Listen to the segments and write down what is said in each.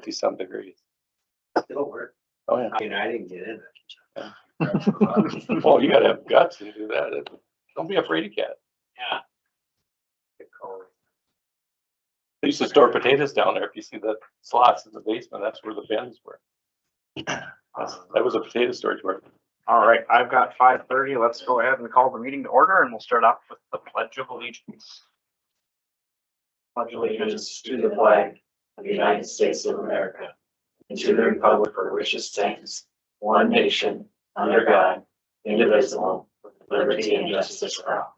50-some degrees. It'll work. Oh, yeah. I mean, I didn't get in it. Well, you gotta have guts to do that. Don't be afraid of cats. Yeah. Get cold. They used to store potatoes down there. If you see the slots in the basement, that's where the bins were. That was a potato storage where. All right, I've got 5:30. Let's go ahead and call the meeting to order, and we'll start off with the Pledge of Allegiance. Pledge of Allegiance to the flag of the United States of America and to the republic for which it stands, one nation, under God, indivisible, with liberty and justice for all.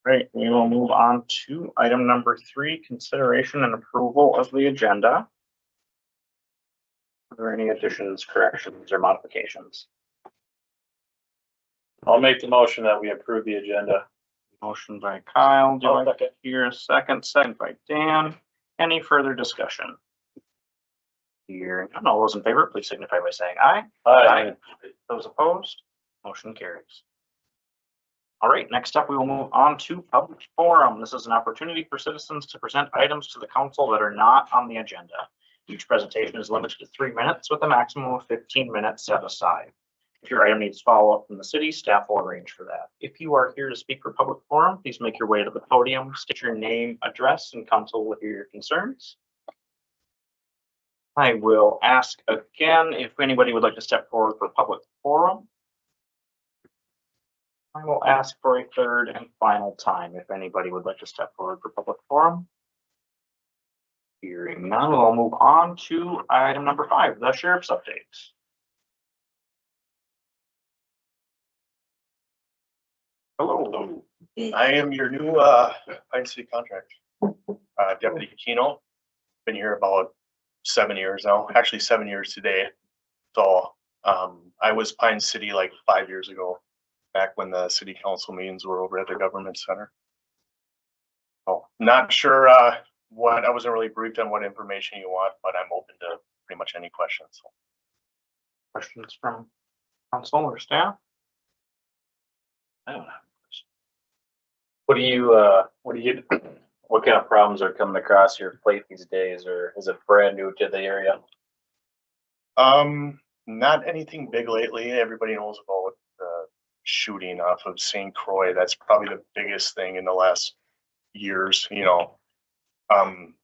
Great, we will move on to item number 3, consideration and approval of the agenda. Are there any additions, corrections, or modifications? I'll make the motion that we approve the agenda. Motion by Kyle, do I second. hear a second? Second by Dan. Any further discussion? Hearing none, all those in favor, please signify by saying aye. Aye. Those opposed, motion carries. All right, next up, we will move on to public forum. This is an opportunity for citizens to present items to the council that are not on the agenda. Each presentation is limited to 3 minutes with a maximum of 15 minutes set aside. If your item needs follow-up from the city, staff will arrange for that. If you are here to speak for public forum, please make your way to the podium, state your name, address, and council with your concerns. I will ask again if anybody would like to step forward for public forum. I will ask for a third and final time if anybody would like to step forward for public forum. Hearing none, we'll move on to item number 5, the sheriff's updates. Hello. I am your new Pine City contractor, Deputy Kino. Been here about 7 years now, actually 7 years today. So I was Pine City like 5 years ago, back when the city council meetings were over at the government center. Oh, not sure what, I wasn't really briefed on what information you want, but I'm open to pretty much any questions. So. Questions from council or staff? I don't have a question. What kind of problems are coming across your plate these days, or is it brand new to the area? Not anything big lately. Everybody knows about the shooting off of St. Croix. That's probably the biggest thing in the last years, you know.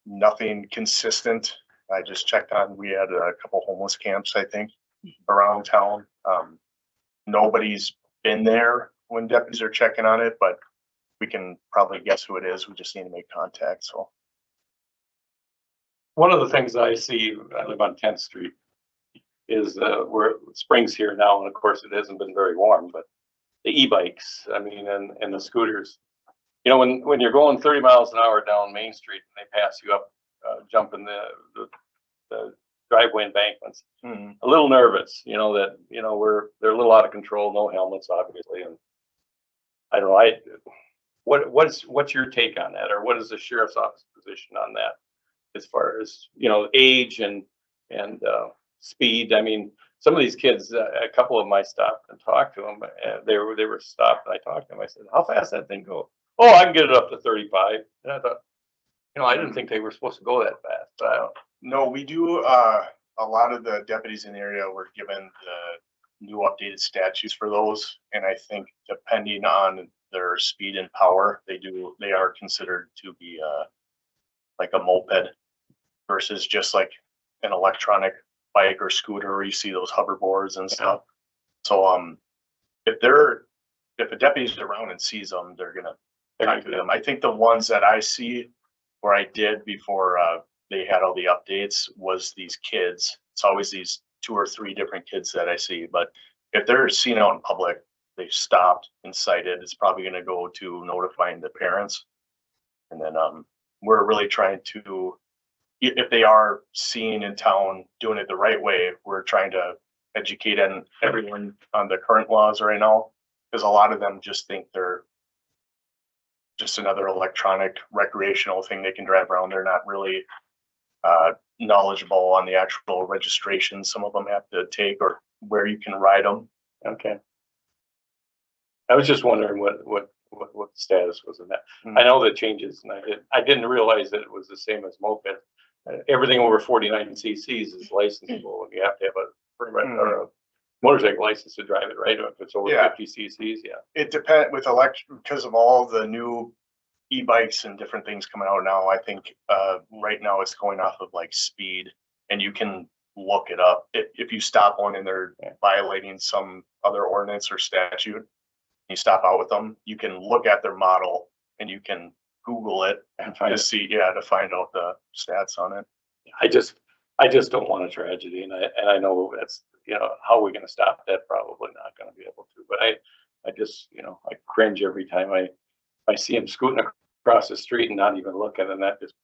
Nothing consistent. I just checked on, we had a couple homeless camps, I think, around town. Nobody's been there when deputies are checking on it, but we can probably guess who it is. We just need to make contact. So One of the things I see, I live on 10th Street, is where spring's here now, and of course it hasn't been very warm, but the e-bikes, I mean, and the scooters. You know, when you're going 30 miles an hour down Main Street and they pass you up, jumping the driveway embankments, a little nervous, you know, that, you know, they're a little out of control, no helmets, obviously. And I don't know, what's your take on that? Or what is the sheriff's office position on that? As far as, you know, age and speed. I mean, some of these kids, a couple of them I stopped and talked to them. They were stopped and I talked to them. I said, how fast that thing go? Oh, I can get it up to 35. And I thought, you know, I didn't think they were supposed to go that fast. But I don't. no, we do. A lot of the deputies in the area were given the new updated statutes for those, and I think depending on their speed and power, they are considered to be like a moped versus just like an electronic bike or scooter where you see those hoverboards and stuff. So if a deputy's around and sees them, they're gonna talk to them. I think the ones that I see, or I did before they had all the updates, was these kids. It's always these 2 or 3 different kids that I see. But if they're seen out in public, they stopped and cited, it's probably going to go to notifying the parents. And then we're really trying to, if they are seen in town doing it the right way, we're trying to educate everyone on the current laws right now, because a lot of them just think they're just another electronic recreational thing they can drive around. They're not really knowledgeable on the actual registration some of them have to take, or where you can ride them. Okay. I was just wondering what what the status was in that. Hmm. I know the changes and I didn't realize that it was the same as moped. Everything over 49 cc's is licensable and you have to have a permit or a motorcycle license to drive it, right? If it's over Yeah. 50 cc's, yeah. It depends with because of all the new e-bikes and different things coming out now. I think right now it's going off of like speed, and you can look it up. If you stop one and they're violating some other ordinance or statute, you stop out with them, you can look at their model and you can Google it And find to it. see, to find out the stats on it. I just don't want a tragedy, and I know that's, how are we gonna stop that? Probably not gonna be able to, but I just, I cringe every time I see him scooting across the street and not even looking, and that just,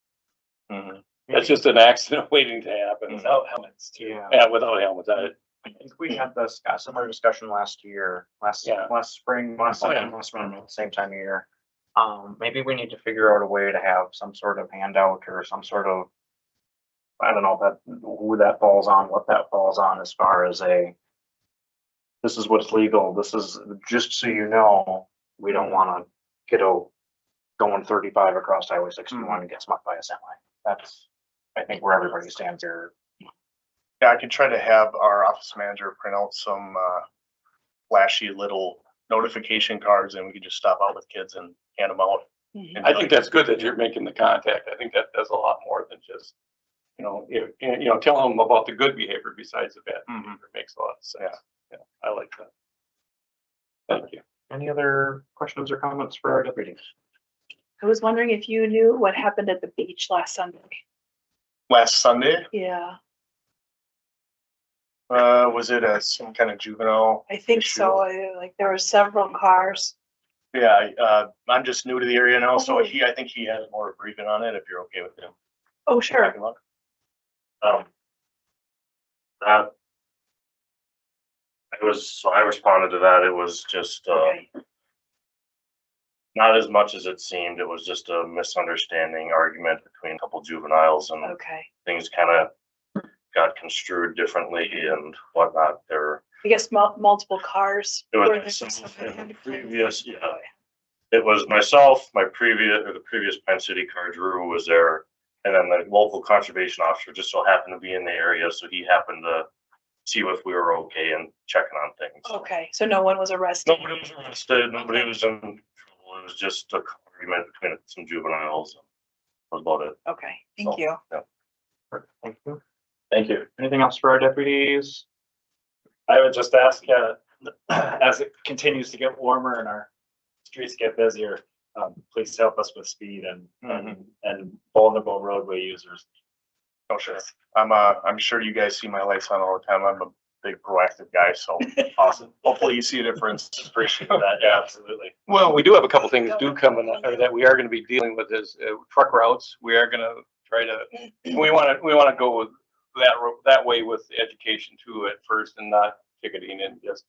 that's just an accident waiting to happen. Without helmets too. Yeah. Yeah, without helmets, I think we had this similar discussion last year, last spring, last summer, last around the same time of year. Maybe we need to figure out a way to have some sort of handout or some sort of, I don't know who that falls on, what that falls on as far as this is what's legal. This is just so you know, we don't want to kiddo going 35 across Highway 61 and get smucked by a semi. That's, I think, where everybody stands here. Yeah, I could try to have our office manager print out some flashy little notification cards, and we could just stop out with kids and hand them out. Mhm. I think that's good that you're making the contact. I think that does a lot more than just, tell them about the good behavior besides the bad behavior. It makes a lot of sense. Yeah, I like that. Thank you. Any other questions or comments for our deputies? I was wondering if you knew what happened at the beach last Sunday. Last Sunday, Yeah, was it some kind of juvenile? I think issue? so. Like there were several cars. Yeah, I'm just new to the area now, so Okay. I think he has more briefing on it, if you're okay with him. Oh, sure. Talking about it. That I responded to that. It was just Okay. not as much as it seemed. It was just a misunderstanding argument between a couple juveniles, and Okay. things kind of got construed differently and whatnot. I guess multiple cars. It was were there myself somebody and had the to clear? previous, it was myself, the previous Penn City car, Drew, was there, and then the local conservation officer just so happened to be in the area, so he happened to see if we were okay and checking on things. Okay, so no one was arrested. Nobody was arrested, nobody was in trouble. It was just a argument between some juveniles. That was about it. Okay, thank So, you. Thank you. Thank you. Anything else for our deputies? I would just ask, as it continues to get warmer and our streets get busier, please help us with speed and vulnerable roadway users. Oh, sure. I'm sure you guys see my lights on all the time. I'm a big proactive guy, so awesome. Hopefully you see a difference. Appreciate that. Yeah, absolutely. Well, we do have a couple things coming or that we are going to be dealing with is truck routes. We are going to try to, we want to go with that way with the education too at first, and not ticketing, and just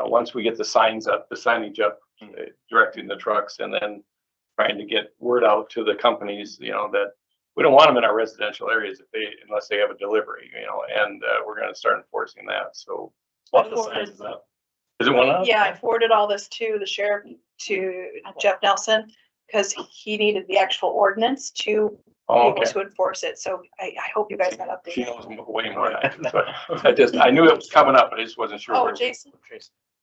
once we get the signage up, directing the trucks, and then trying to get word out to the companies, that we don't want them in our residential areas unless they have a delivery, and we're going to start enforcing that. So One of the signs is up. is it one up? Yeah, I forwarded all this to the sheriff, to Jeff Nelson, because he needed the actual ordinance to be Oh, able okay. to enforce it. So I hope you guys got She updated. knows way more than I do, but I knew it was coming up, but I just wasn't sure. Oh, where- Jason,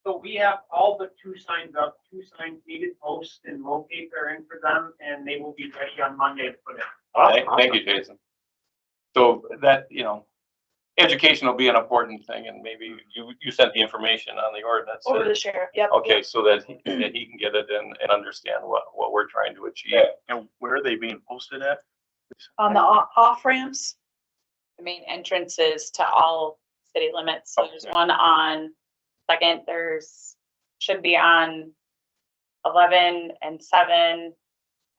So we have all but 2 signs up, 2 signs needed post and locate are in for them, and they will be ready on Monday to put in. Thank you, Jason. So that, education will be an important thing, and maybe you sent the information on the ordinance. over to the sheriff. Yep. Okay, so that he can get it and understand what we're trying to achieve. And where are they being posted at? On the off ramps. The main entrances to all city limits. So there's one on Second, should be on 11 and 7,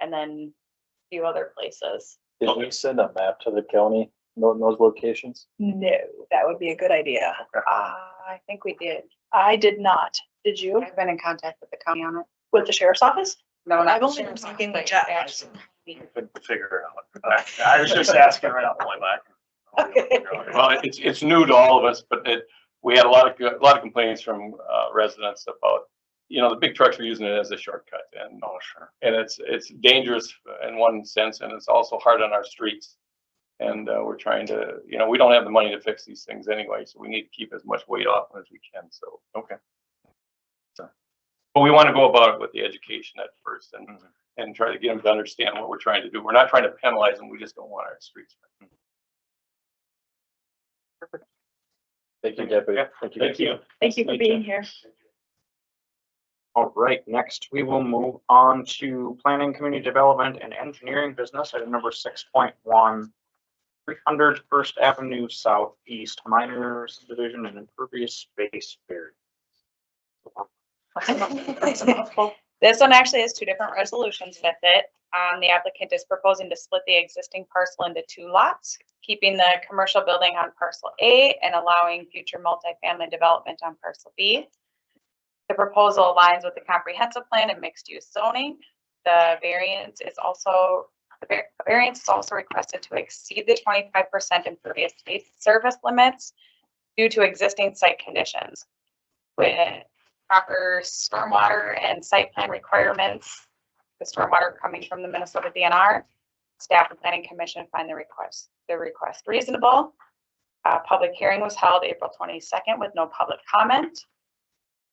and then a few other places. Did we send a map to the county, noting those locations? No, that would be a good idea. I think we did. I did not. Did you? I've been in contact with the county on it. With the sheriff's office? No, I've not the only been sheriff's talking office, with Jeff. actually. Couldn't figure it out. I was just asking right off the back. Okay. Well, it's new to all of us, but we had a lot of complaints from residents about you know, the big trucks are using it as a shortcut and. Oh, sure. And it's dangerous in one sense, and it's also hard on our streets. And we're trying to, you know, we don't have the money to fix these things anyway, so we need to keep as much weight off them as we can, so. Okay. So, but we want to go about it with the education at first and try to get them to understand what we're trying to do. We're not trying to penalize them, we just don't want our streets. Thank you, Deputy. Thank you. Thank you. Thank you for being here. All right, next we will move on to planning, community development and engineering business, item number 6.1. 300 First Avenue Southeast minor subdivision and impervious space variance. This one actually has two different resolutions with it. The applicant is proposing to split the existing parcel into two lots, keeping the commercial building on parcel A and allowing future multifamily development on parcel B. The proposal aligns with the comprehensive plan and mixed use zoning. The variance is also requested to exceed the 25% impervious space service limits due to existing site conditions. With proper stormwater and site plan requirements, the stormwater coming from the Minnesota DNR, staff and planning commission find the request reasonable. Public hearing was held April 22nd with no public comment.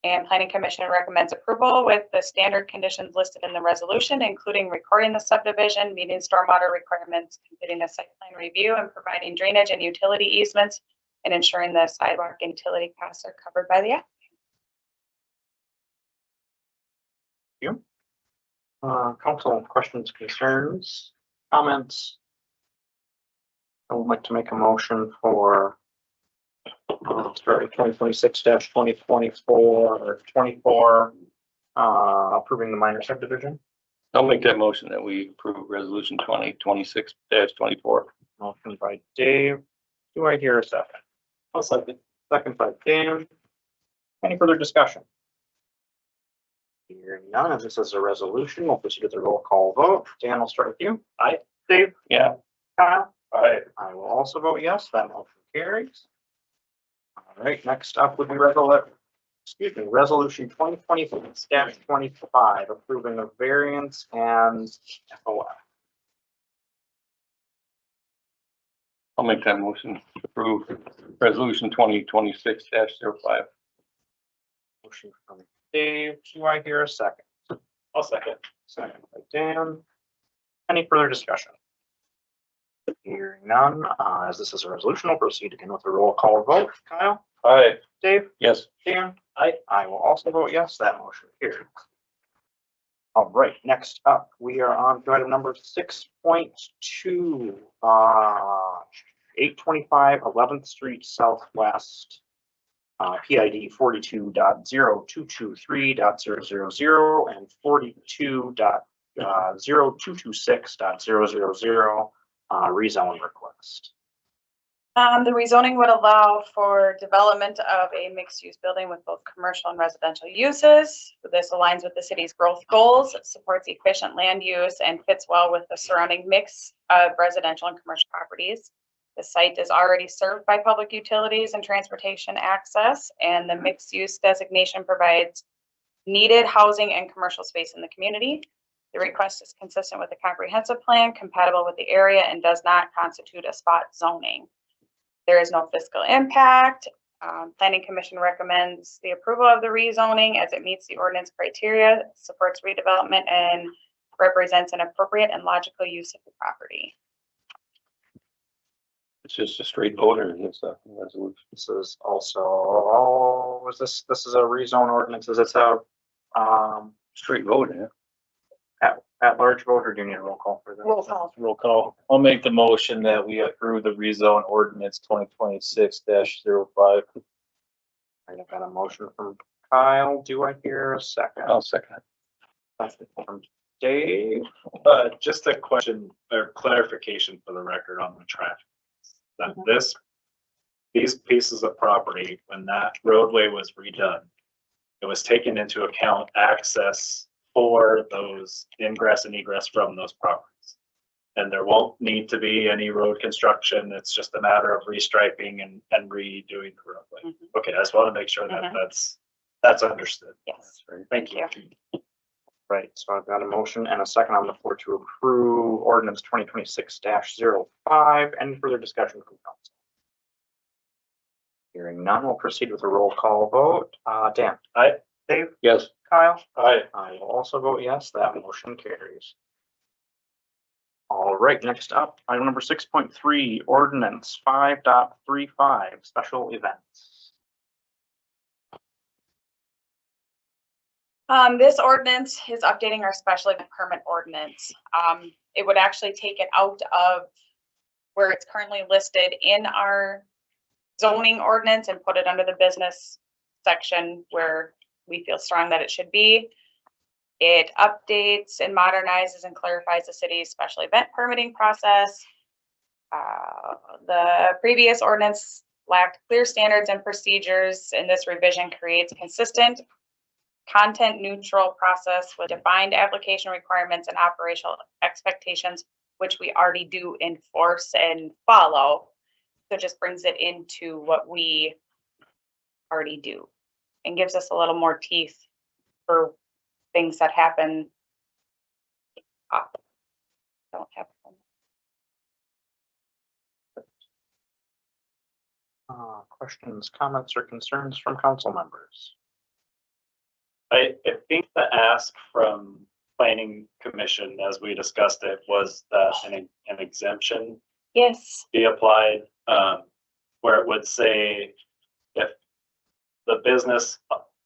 And planning commission recommends approval with the standard conditions listed in the resolution, including recording the subdivision, meeting stormwater requirements, completing the site plan review, and providing drainage and utility easements, and ensuring the sidewalk and utility costs are covered by the applicant. Council questions, concerns, comments? I would like to make a motion for 2026-2024 or 24, approving the minor subdivision. I'll make that motion that we approve resolution 2026-24. Motion by Dave. Do I hear a second? I'll second. Second by Dan. Any further discussion? Hearing none, as this is a resolution, we'll proceed with the roll call vote. Dan, will start with you. Aye. Dave? Yeah. Kyle? Aye. I will also vote yes, that motion carries. All right, next up would be resolution 2026-25, approving of variance and FOI. I'll make that motion to approve resolution 2026-05. Motion from Dave. Do I hear a second? I'll second. Second by Dan. Any further discussion? Hearing none, as this is a resolution, we'll proceed again with a roll call vote. Kyle? Aye. Dave? Yes. Dan? I will also vote yes, that motion carries. All right, next up, we are on to item number 6.2, 825 11th Street Southwest, PID 42.0223.000 and 42.0226.000, rezone request. The rezoning would allow for development of a mixed-use building with both commercial and residential uses. This aligns with the city's growth goals. It supports efficient land use and fits well with the surrounding mix of residential and commercial properties. The site is already served by public utilities and transportation access, and the mixed-use designation provides needed housing and commercial space in the community. The request is consistent with the comprehensive plan, compatible with the area, and does not constitute a spot zoning. There is no fiscal impact. Planning Commission recommends the approval of the rezoning as it meets the ordinance criteria, supports redevelopment, and represents an appropriate and logical use of the property. It's just a straight vote, or is this a resolution? This is also, this is a rezone ordinance, is it a, Straight vote, yeah. at large vote, or do you need a roll call for that? Roll call. Roll call. I'll make the motion that we approve the rezone ordinance 2026-05. I've got a motion from Kyle. Do I hear a second? I'll second it. Second from Dave. Just a question or clarification for the record on the traffic. That these pieces of property, when that roadway was redone, it was taken into account access for those ingress and egress from those properties. And there won't need to be any road construction. It's just a matter of restriping and redoing the roadway. Okay, I just want to make sure that That's understood. Yes, Thank you. Right, so I've got a motion and a second on the floor to approve ordinance 2026-05. Any further discussion from council? Hearing none, we'll proceed with a roll call vote. Dan? Aye. Dave? Yes. Kyle? Aye. I will also vote yes, that motion carries. All right, next up, item number 6.3, ordinance 5.35, special events. This ordinance is updating our special event permit ordinance. It would actually take it out of where it's currently listed in our zoning ordinance and put it under the business section where we feel strong that it should be. It updates and modernizes and clarifies the city's special event permitting process. The previous ordinance lacked clear standards and procedures, and this revision creates a consistent, content neutral process with defined application requirements and operational expectations, which we already do enforce and follow. So it just brings it into what we already do and gives us a little more teeth for things that happen. Don't happen. Questions, comments, or concerns from council members? I think the ask from planning commission, as we discussed it, was that an exemption Yes, be applied, where it would say if the business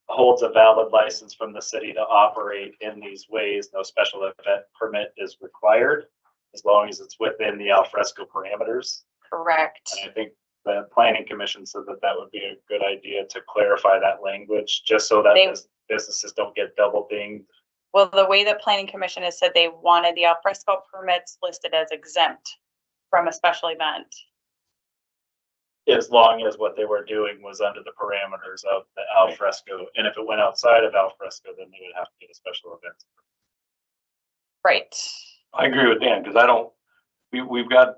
holds a valid license from the city to operate in these ways, no special event permit is required, as long as it's within the alfresco parameters. correct. And I think the planning commission said that that would be a good idea to clarify that language, just so that They- businesses don't get double dinged. Well, the way that planning commission has said they wanted the alfresco permits listed as exempt from a special event. As long as what they were doing was under the parameters of the alfresco, and if it went outside of alfresco, then they would have to get a special event. Right. I agree with Dan, because I don't, we've got,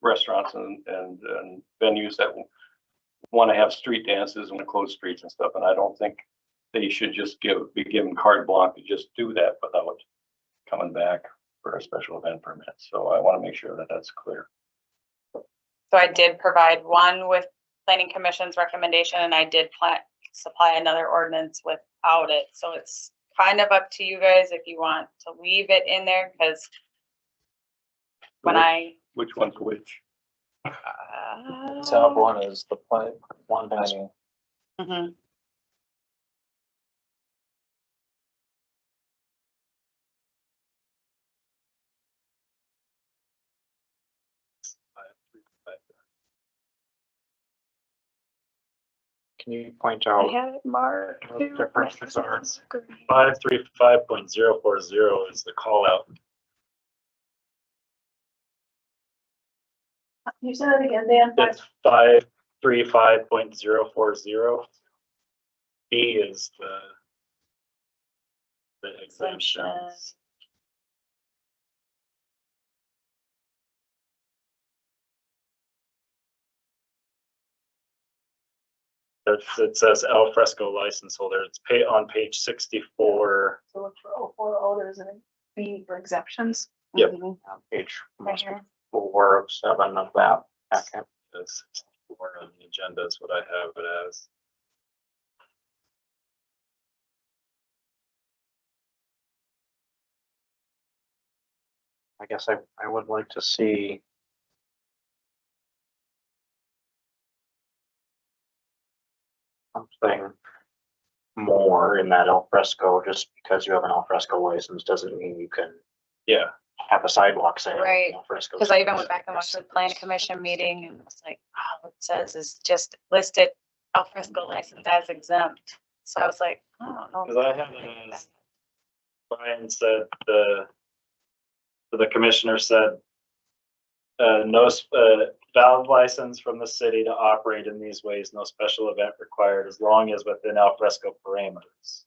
restaurants and venues that want to have street dances and closed streets and stuff, and I don't think they should just be given carte blanche to just do that without coming back for a special event permit. So I want to make sure that that's clear. So I did provide one with planning commission's recommendation, and I did supply another ordinance without it. So it's kind of up to you guys if you want to leave it in there, because when Which one's which? Top one is the plan, one dining. Mhm. Can you point I out have it marked. what the differences are? 535.040 is the call out. You said it again, Dan? It's 535.040. B is the exemptions. It says al fresco license holder. It's on page 64. So look for 040, there's a B for exemptions. Yep. Mhm. on page Right here. 4 of 7 of that packet? It's 64 on the agenda is what I have it as. I guess I would like to see something more in that al fresco. Just because you have an al fresco license doesn't mean you can Yeah. have a sidewalk saying Right. al fresco. Because I even went back and watched the planning commission meeting and was like, oh, it says is just listed alfresco license as exempt. So I was like, I don't know. Because I have it as Brian said, the commissioner said, no, valid license from the city to operate in these ways, no special event required as long as within al fresco parameters.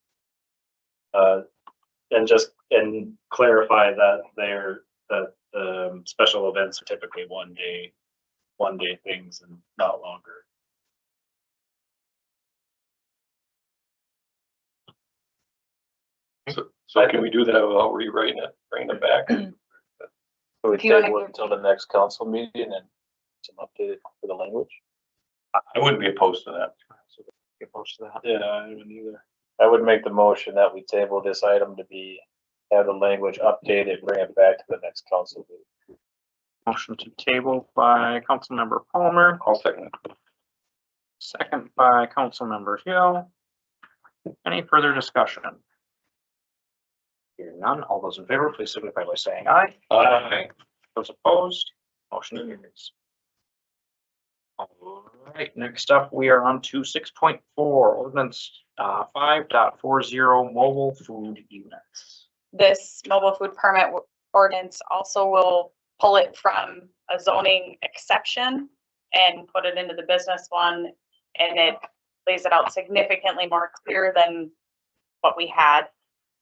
And clarify that special events are typically one day things and not longer. So can we do that without rewriting it, bringing it back? So we If you wanna table it give- until the next council meeting and some updated for the language? I wouldn't be opposed to that. Get opposed to that. Yeah, I wouldn't either. I would make the motion that we table this item to be, have the language updated, bring it back to the next council meeting. Motion to table by Councilmember Palmer, I'll second it. second by Councilmember Hill. Any further discussion? Hearing none, all those in favor, please signify by saying aye. Aye. Those opposed, motion carries. All right, next up, we are on to 6.4, ordinance 5.40 mobile food units. This mobile food permit ordinance also will pull it from a zoning exception and put it into the business one. And it lays it out significantly more clear than what we had.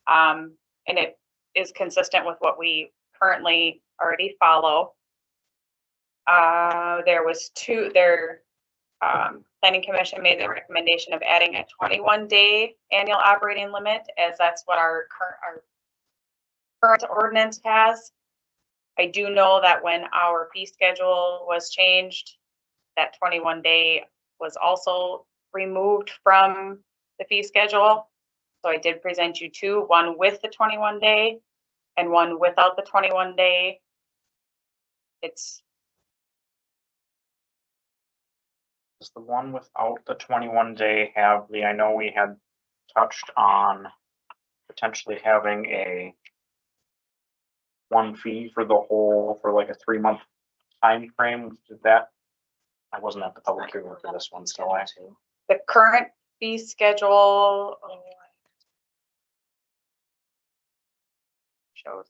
And it is consistent with what we currently already follow. There was planning commission made the recommendation of adding a 21-day annual operating limit, as that's what our current ordinance has. I do know that when our fee schedule was changed, that 21-day was also removed from the fee schedule. So I did present you two, one with the 21-day and one without the 21-day. Does the one without the 21-day have I know we had touched on potentially having a one fee for like a 3-month time frame. Did that? I wasn't at the public hearing for this one, so I. The current fee schedule shows.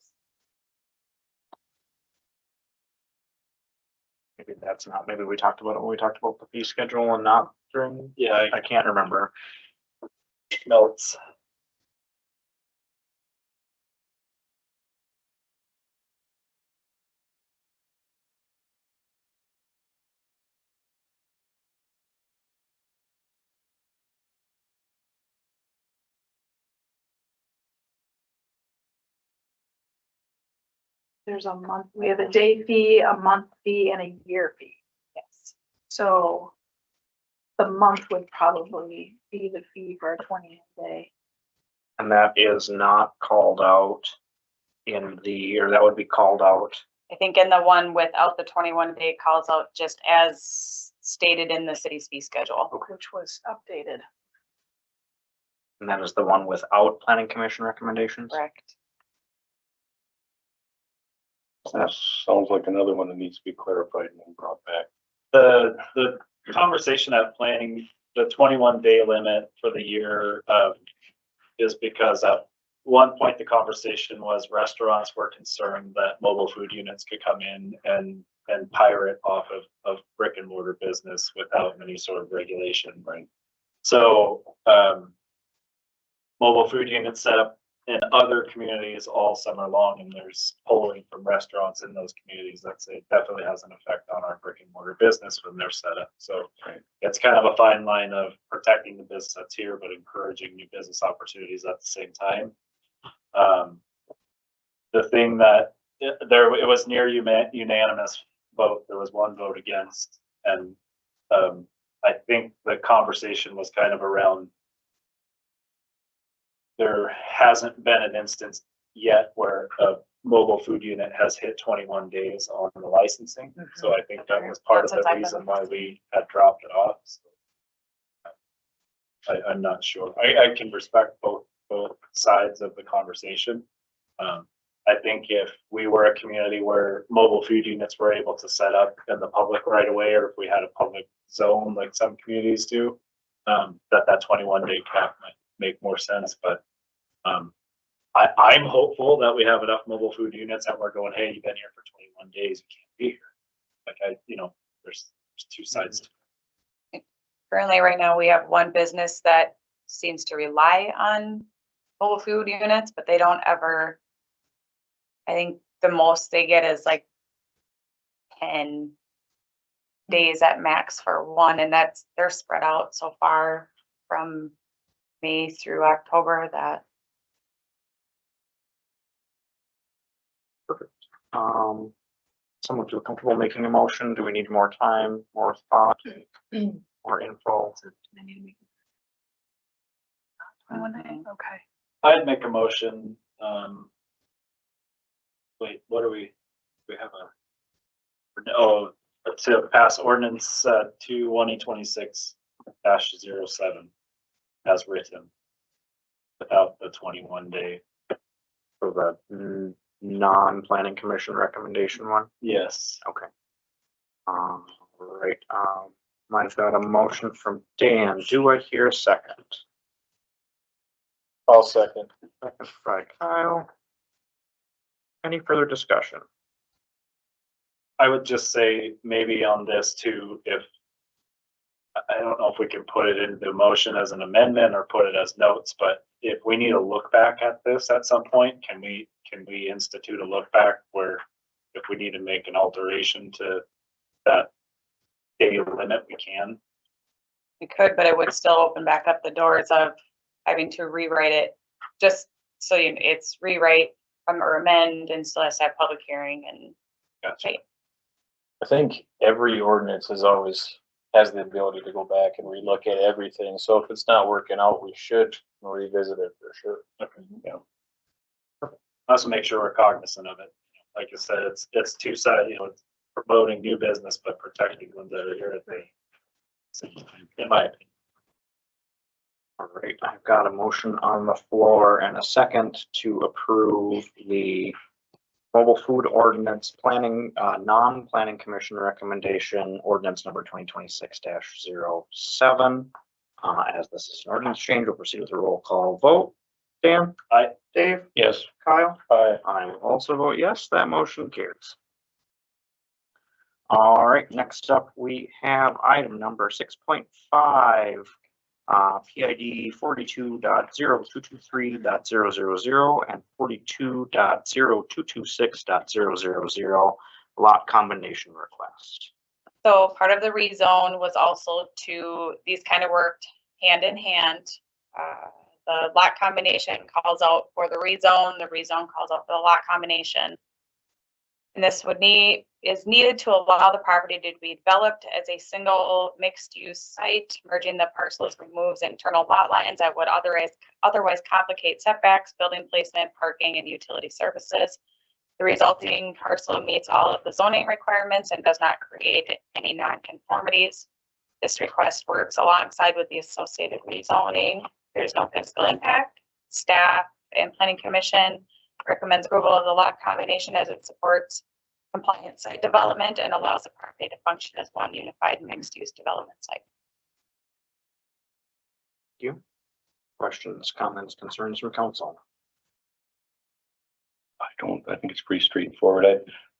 Maybe that's not, maybe we talked about it when we talked about the fee schedule and not during, Yeah, I can't remember. notes. There's a month, we have a day fee, a month fee, and a year fee. Yes. So the month would probably be the fee for a 20-day. And that is not called out in or that would be called out. I think in the one without the 21-day calls out just as stated in the city's fee schedule. Which was updated. And that is the one without planning commission recommendations. Correct. That sounds like another one that needs to be clarified and brought back. The conversation at planning, the 21-day limit for the year, is because at one point the conversation was restaurants were concerned that mobile food units could come in and pirate off of brick and mortar business without any sort of regulation. Right. So, mobile food units set up in other communities all summer long, and there's polling from restaurants in those communities that say it definitely has an effect on our brick and mortar business when they're set up. So it's kind of a fine line of protecting the business that's here, but encouraging new business opportunities at the same time. The thing that it was near unanimous vote. There was one vote against, and I think the conversation was kind of around. There hasn't been an instance yet where a mobile food unit has hit 21 days on the licensing. So I think that was part of the reason why we had dropped it off. So I'm not sure. I can respect both sides of the conversation. I think if we were a community where mobile food units were able to set up in the public right away, or if we had a public zone like some communities do, that 21-day cap might make more sense, but I'm hopeful that we have enough mobile food units that we're going, hey, you've been here for 21 days, you can't be here. Like there's two sides to it. Currently, right now, we have one business that seems to rely on mobile food units, but they don't ever, I think the most they get is like 10 days at max for one, and they're spread out so far from May through October that Someone feel comfortable making a motion? Do we need more time, more thought, more info? Okay. I'd make a motion, wait, what do we have to pass ordinance, 2026-07 as written. Without the 21-day. For the non-planning commission recommendation one? Yes. Okay. Right, mine's got a motion from Dan. Do I hear a second? I'll second. Second by Kyle. Any further discussion? I would just say maybe on this too, if, I don't know if we can put it into the motion as an amendment or put it as notes, but if we need to look back at this at some point, can we institute a look back where if we need to make an alteration to that day limit, we can? We could, but it would still open back up the doors of having to rewrite it, just so you, it's rewrite or amend and still has to have public hearing and. Gotcha. Right. I think every ordinance has the ability to go back and relook at everything. So if it's not working out, we should revisit it for sure. Okay, yeah. Also make sure we're cognizant of it. Like I said, it's two-sided, it's promoting new business, but protecting ones that are here at the same time, in my opinion. All right, I've got a motion on the floor and a second to approve the mobile food ordinance planning, non-planning commission recommendation ordinance number 2026-07. As this is an ordinance change, we'll proceed with a roll call vote. Dan? Aye. Dave? Yes. Kyle? Aye. I will also vote yes, that motion carries. All right, next up, we have item number 6.5. PID 42.0223.000 and 42.0226.000 lot combination request. So part of the rezone was also to, these kind of worked hand in hand. The lot combination calls out for the rezone calls out for the lot combination. And this is needed to allow the property to be developed as a single mixed-use site. Merging the parcels removes internal lot lines that would otherwise complicate setbacks, building placement, parking, and utility services. The resulting parcel meets all of the zoning requirements and does not create any nonconformities. This request works alongside with the associated rezoning. There's no fiscal impact. Staff and Planning Commission recommends approval of the lot combination as it supports compliant site development and allows the property to function as one unified mixed-use development site. Thank you. Questions, comments, concerns from council? I think it's pretty straightforward.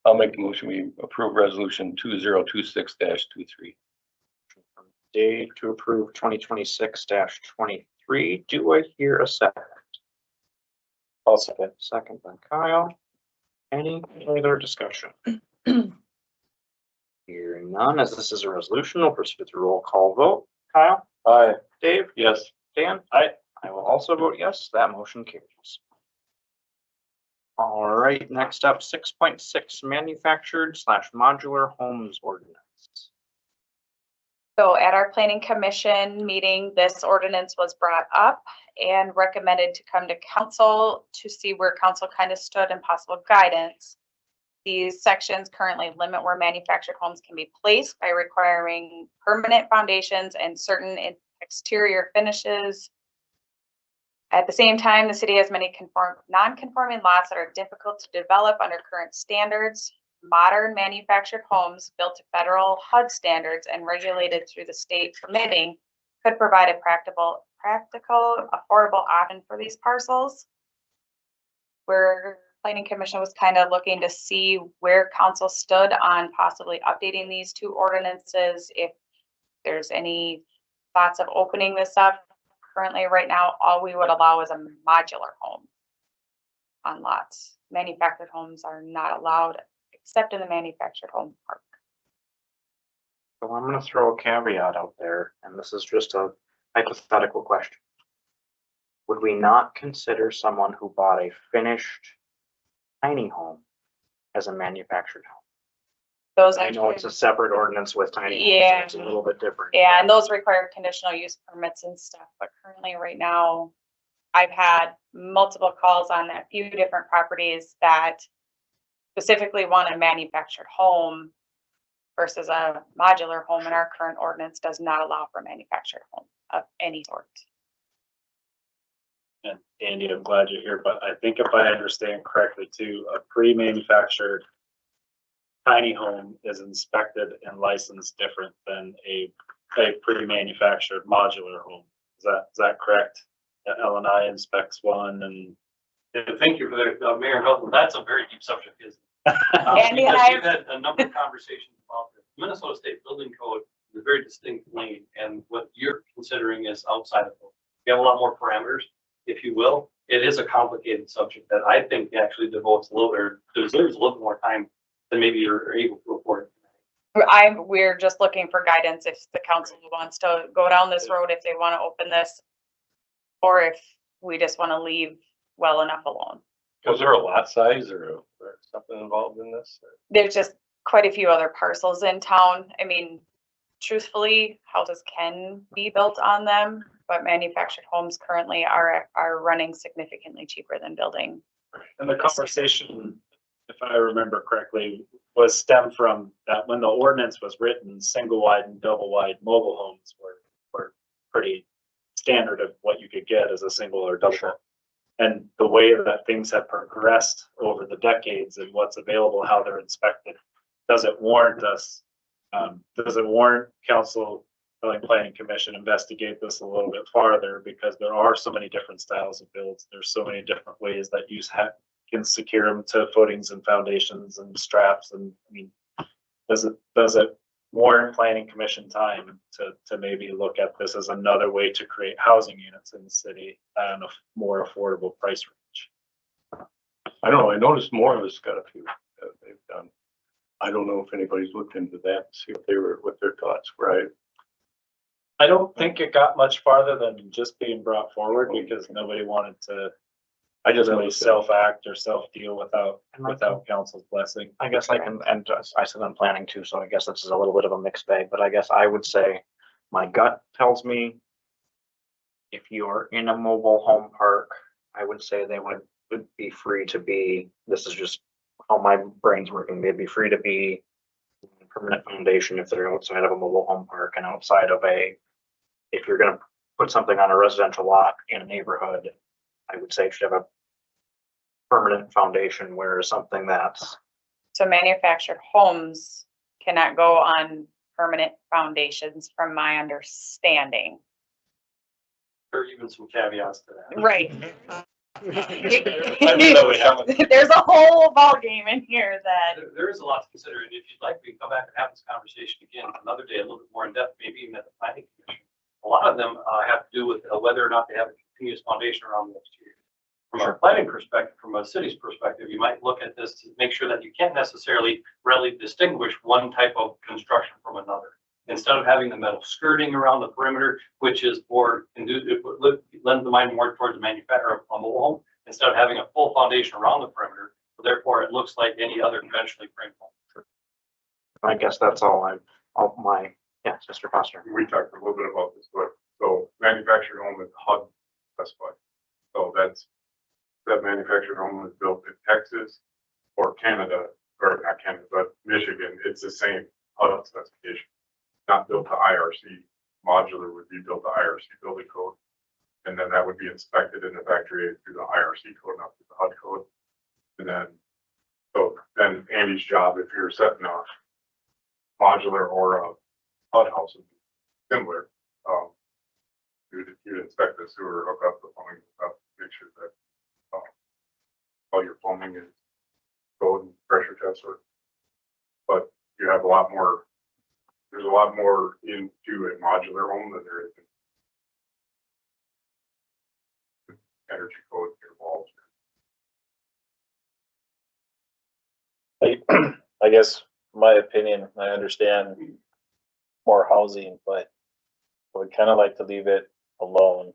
I'll make the motion. We approve resolution 2026-23. Dave to approve 2026-23. Do I hear a second? I'll second. Second by Kyle. Any further discussion? Hearing none, as this is a resolution, we'll proceed with the roll call vote. Kyle? Aye. Dave? Yes. Dan? Aye. I will also vote yes, that motion carries. All right, next up, 6.6 manufactured/modular homes ordinance. So at our Planning Commission meeting, this ordinance was brought up and recommended to come to council to see where council kind of stood and possible guidance. These sections currently limit where manufactured homes can be placed by requiring permanent foundations and certain exterior finishes. At the same time, the city has many non-conforming lots that are difficult to develop under current standards. Modern manufactured homes built to federal HUD standards and regulated through the state permitting could provide a practical, affordable option for these parcels. Where Planning Commission was kind of looking to see where council stood on possibly updating these two ordinances, if there's any thoughts of opening this up. Currently, right now, all we would allow is a modular home on lots. Manufactured homes are not allowed except in the manufactured home park. So I'm going to throw a caveat out there, and this is just a hypothetical question. Would we not consider someone who bought a finished tiny home as a manufactured home? Those I know it's a separate ordinance with tiny homes, so Yeah. it's a little bit different. Yeah, and those require conditional use permits and stuff, but currently right now, I've had multiple calls on a few different properties that specifically want a manufactured home versus a modular home, and our current ordinance does not allow for manufactured home of any sort. And Andy, I'm glad you're here, but I think if I understand correctly too, a pre-manufactured tiny home is inspected and licensed different than a pre-manufactured modular home. Is that correct? LNI inspects one and. Thank you for that, Mayor Hilton. That's a very deep subject, isn't it? Andy and Because I- we've had a number of conversations about this. Minnesota State Building Code is a very distinct lane, and what you're considering is outside of it. You have a lot more parameters, if you will. It is a complicated subject that I think actually deserves a little more time than maybe you're able to afford. We're just looking for guidance if the council wants to go down this road, if they want to open this, or if we just want to leave well enough alone. Was there a lot size or something involved in this? There's just quite a few other parcels in town. I mean, truthfully, houses can be built on them, but manufactured homes currently are running significantly cheaper than building. And the conversation, if I remember correctly, was stemmed from that when the ordinance was written, single wide and double wide mobile homes were pretty standard of what you could get as a single or double. Sure. And the way that things have progressed over the decades and what's available, how they're inspected, does it warrant us? Does it warrant council, planning commission investigate this a little bit farther? Because there are so many different styles of builds. There's so many different ways that you can secure them to footings and foundations and straps. And I mean, does it warrant planning commission time to maybe look at this as another way to create housing units in the city at a more affordable price range? I don't know, I noticed more of us got a few that they've done. I don't know if anybody's looked into that, see what their thoughts were. I don't think it got much farther than just being brought forward because nobody wanted to I just really noticed self-act or self-deal without council's blessing. I guess I can, and I said I'm planning to, so I guess this is a little bit of a mixed bag, but I guess I would say my gut tells me if you're in a mobile home park, I would say they would be free to be, this is just how my brain's working, they'd be free to be permanent foundation if they're outside of a mobile home park and outside of if you're gonna put something on a residential lot in a neighborhood, I would say it should have a permanent foundation, where something that's. So manufactured homes cannot go on permanent foundations from my understanding. There are even some caveats to that. Right. I knew that would happen. There's a whole ball game in here that, There is a lot to consider, and if you'd like, we can come back and have this conversation again another day, a little bit more in depth, maybe even at the planning commission. A lot of them have to do with whether or not they have a continuous foundation around the exterior. From a planning perspective, from a city's perspective, you might look at this to make sure that you can't necessarily really distinguish one type of construction from another. Instead of having the metal skirting around the perimeter, which is lends the mind more towards the manufacturer of a mobile home, instead of having a full foundation around the perimeter, therefore it looks like any other conventionally framed home. I guess that's all yes, Mr. Foster. We talked a little bit about this, but so manufactured home is HUD specified. So that manufactured home is built in Texas or Canada, or not Canada, but Michigan. It's the same HUD specification, not built to IRC. Modular would be built to IRC building code. And then that would be inspected in the factory through the IRC code, not through the HUD code. And then Andy's job, if you're setting a modular or a HUD house, would be similar. You'd inspect the sewer, hook up the plumbing, make sure that all your plumbing is code and pressure test work. But you have there's a lot more into a modular home than there is in energy code involved. I guess my opinion, I understand more housing, but I would kind of like to leave it alone,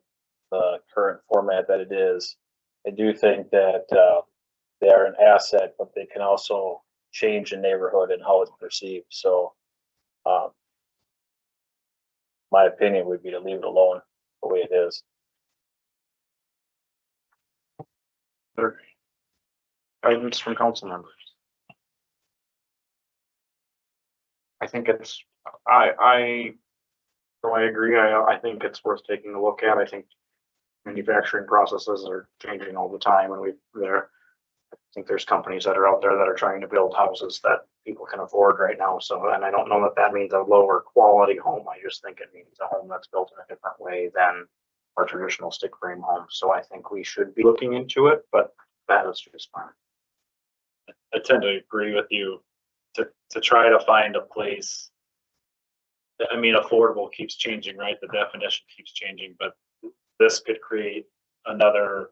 the current format that it is. I do think that they are an asset, but they can also change in neighborhood and how it's perceived, so. My opinion would be to leave it alone the way it is. Guidance from council members. I think it's, I agree. I think it's worth taking a look at. I think manufacturing processes are changing all the time and I think there's companies that are out there that are trying to build houses that people can afford right now. So, and I don't know that that means a lower quality home. I just think it means a home that's built in a different way than our traditional stick frame home. So I think we should be looking into it, but that is just fine. I tend to agree with you to try to find a place. I mean, affordable keeps changing, right? The definition keeps changing, but this could create another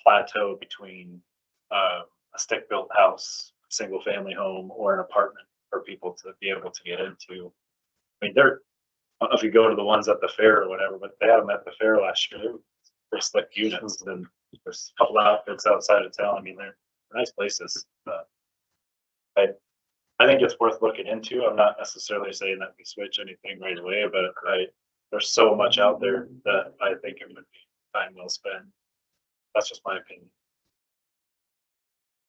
plateau between a stick-built house, single family home, or an apartment for people to be able to get into. I mean, I don't know if you go to the ones at the fair or whatever, but they had them at the fair last year. They're slick units, and there's a couple of outfits outside of town. I mean, they're nice places. I think it's worth looking into. I'm not necessarily saying that we switch anything right away, but there's so much out there that I think it would be time well spent. That's just my opinion.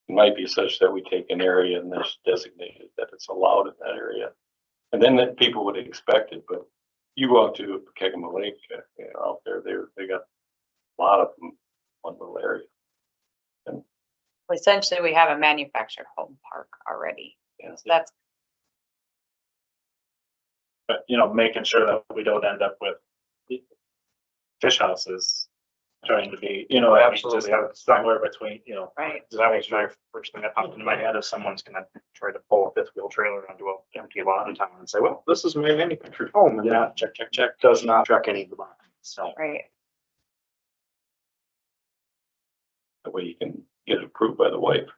It might be such that we take an area and there's designated that it's allowed in that area. And then that people would expect it, but you go out to Kegama Lake, out there, they got a lot of them in one little area. Essentially, we have a manufactured home park already. Yeah. So that's, But, you know, making sure that we don't end up with fish houses trying to be, you know, Absolutely. just somewhere between, you know. right. That was my first thing that popped into my head is someone's gonna try to pull a fifth wheel trailer onto an empty lot in town and say, well, this is my manufactured home, and that check does not check any of the boxes. So Right. That way you can get it approved by the wife.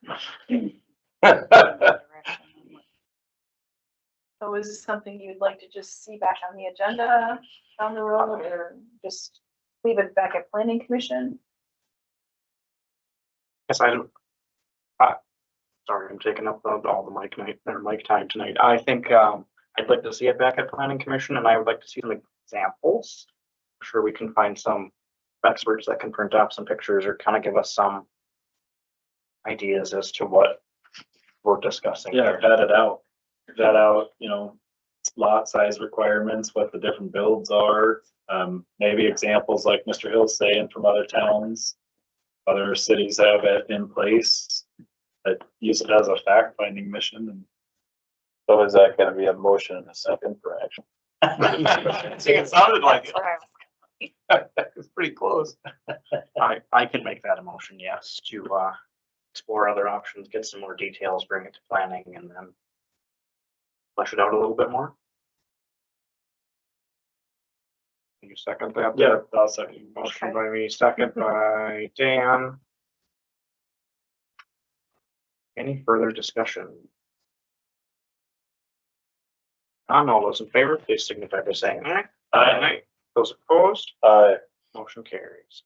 So is this something you'd like to just see back on the agenda down the road, or just leave it back at planning commission? yes, I don't. Sorry, I'm taking up all the mic time tonight. I think I'd like to see it back at planning commission, and I would like to see some examples. I'm sure we can find some experts that can print out some pictures or kind of give us some ideas as to what we're discussing. Yeah, here. vet out, you know, lot size requirements, what the different builds are. Maybe examples like Mr. Hill's saying from other towns, other cities have it in place that use it as a fact-finding mission. And So is that gonna be a motion and a second for action? it sounded like It's pretty close. I can make that a motion, yes, to explore other options, get some more details, bring it to planning, and then flesh it out a little bit more. Can you second that? Yeah, I'll second. Motion by me, second by Dan. Any further discussion? None, all those in favor, please signify by saying aye. Aye. Those opposed? Motion carries.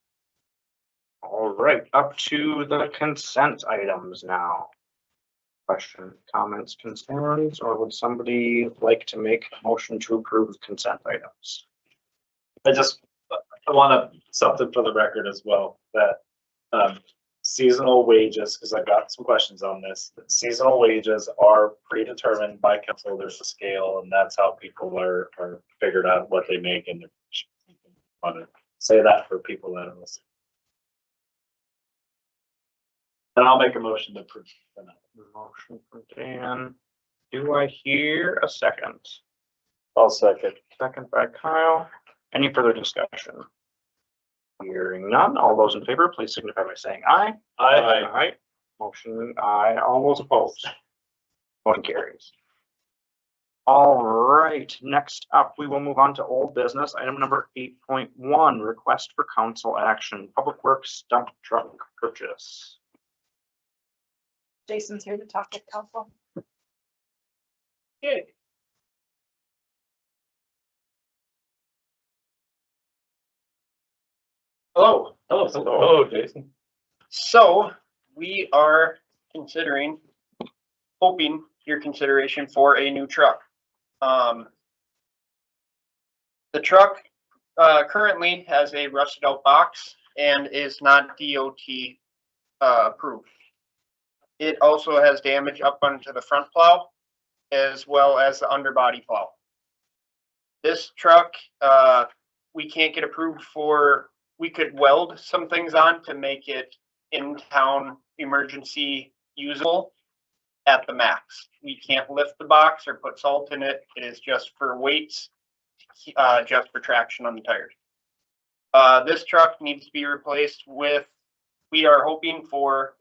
All right, up to the consent items now. Question, comments, concerns, or would somebody like to make a motion to approve consent items? I want something for the record as well, that seasonal wages, because I've got some questions on this. Seasonal wages are predetermined by council. There's a scale, and that's how people are figured out what they make. And I want to say that for people that are listening. And I'll make a motion to approve. Motion from Dan. Do I hear a second? I'll second. Second by Kyle. Any further discussion? Hearing none, all those in favor, please signify by saying aye. Aye. Motion, aye. All those opposed? Motion carries. All right, next up, we will move on to old business. Item number 8.1, request for council action, Public Works dump truck purchase. Jason's here to talk with council. Hello. Hello, Jason. So we are considering hoping your consideration for a new truck. The truck currently has a rusted out box and is not DOT approved. It also has damage up onto the front plow as well as the underbody plow. This truck, we can't get approved for, we could weld some things on to make it in-town emergency usable at the max. We can't lift the box or put salt in it. It is just for weights, just for traction on the tires. This truck needs to be replaced with, we are hoping for,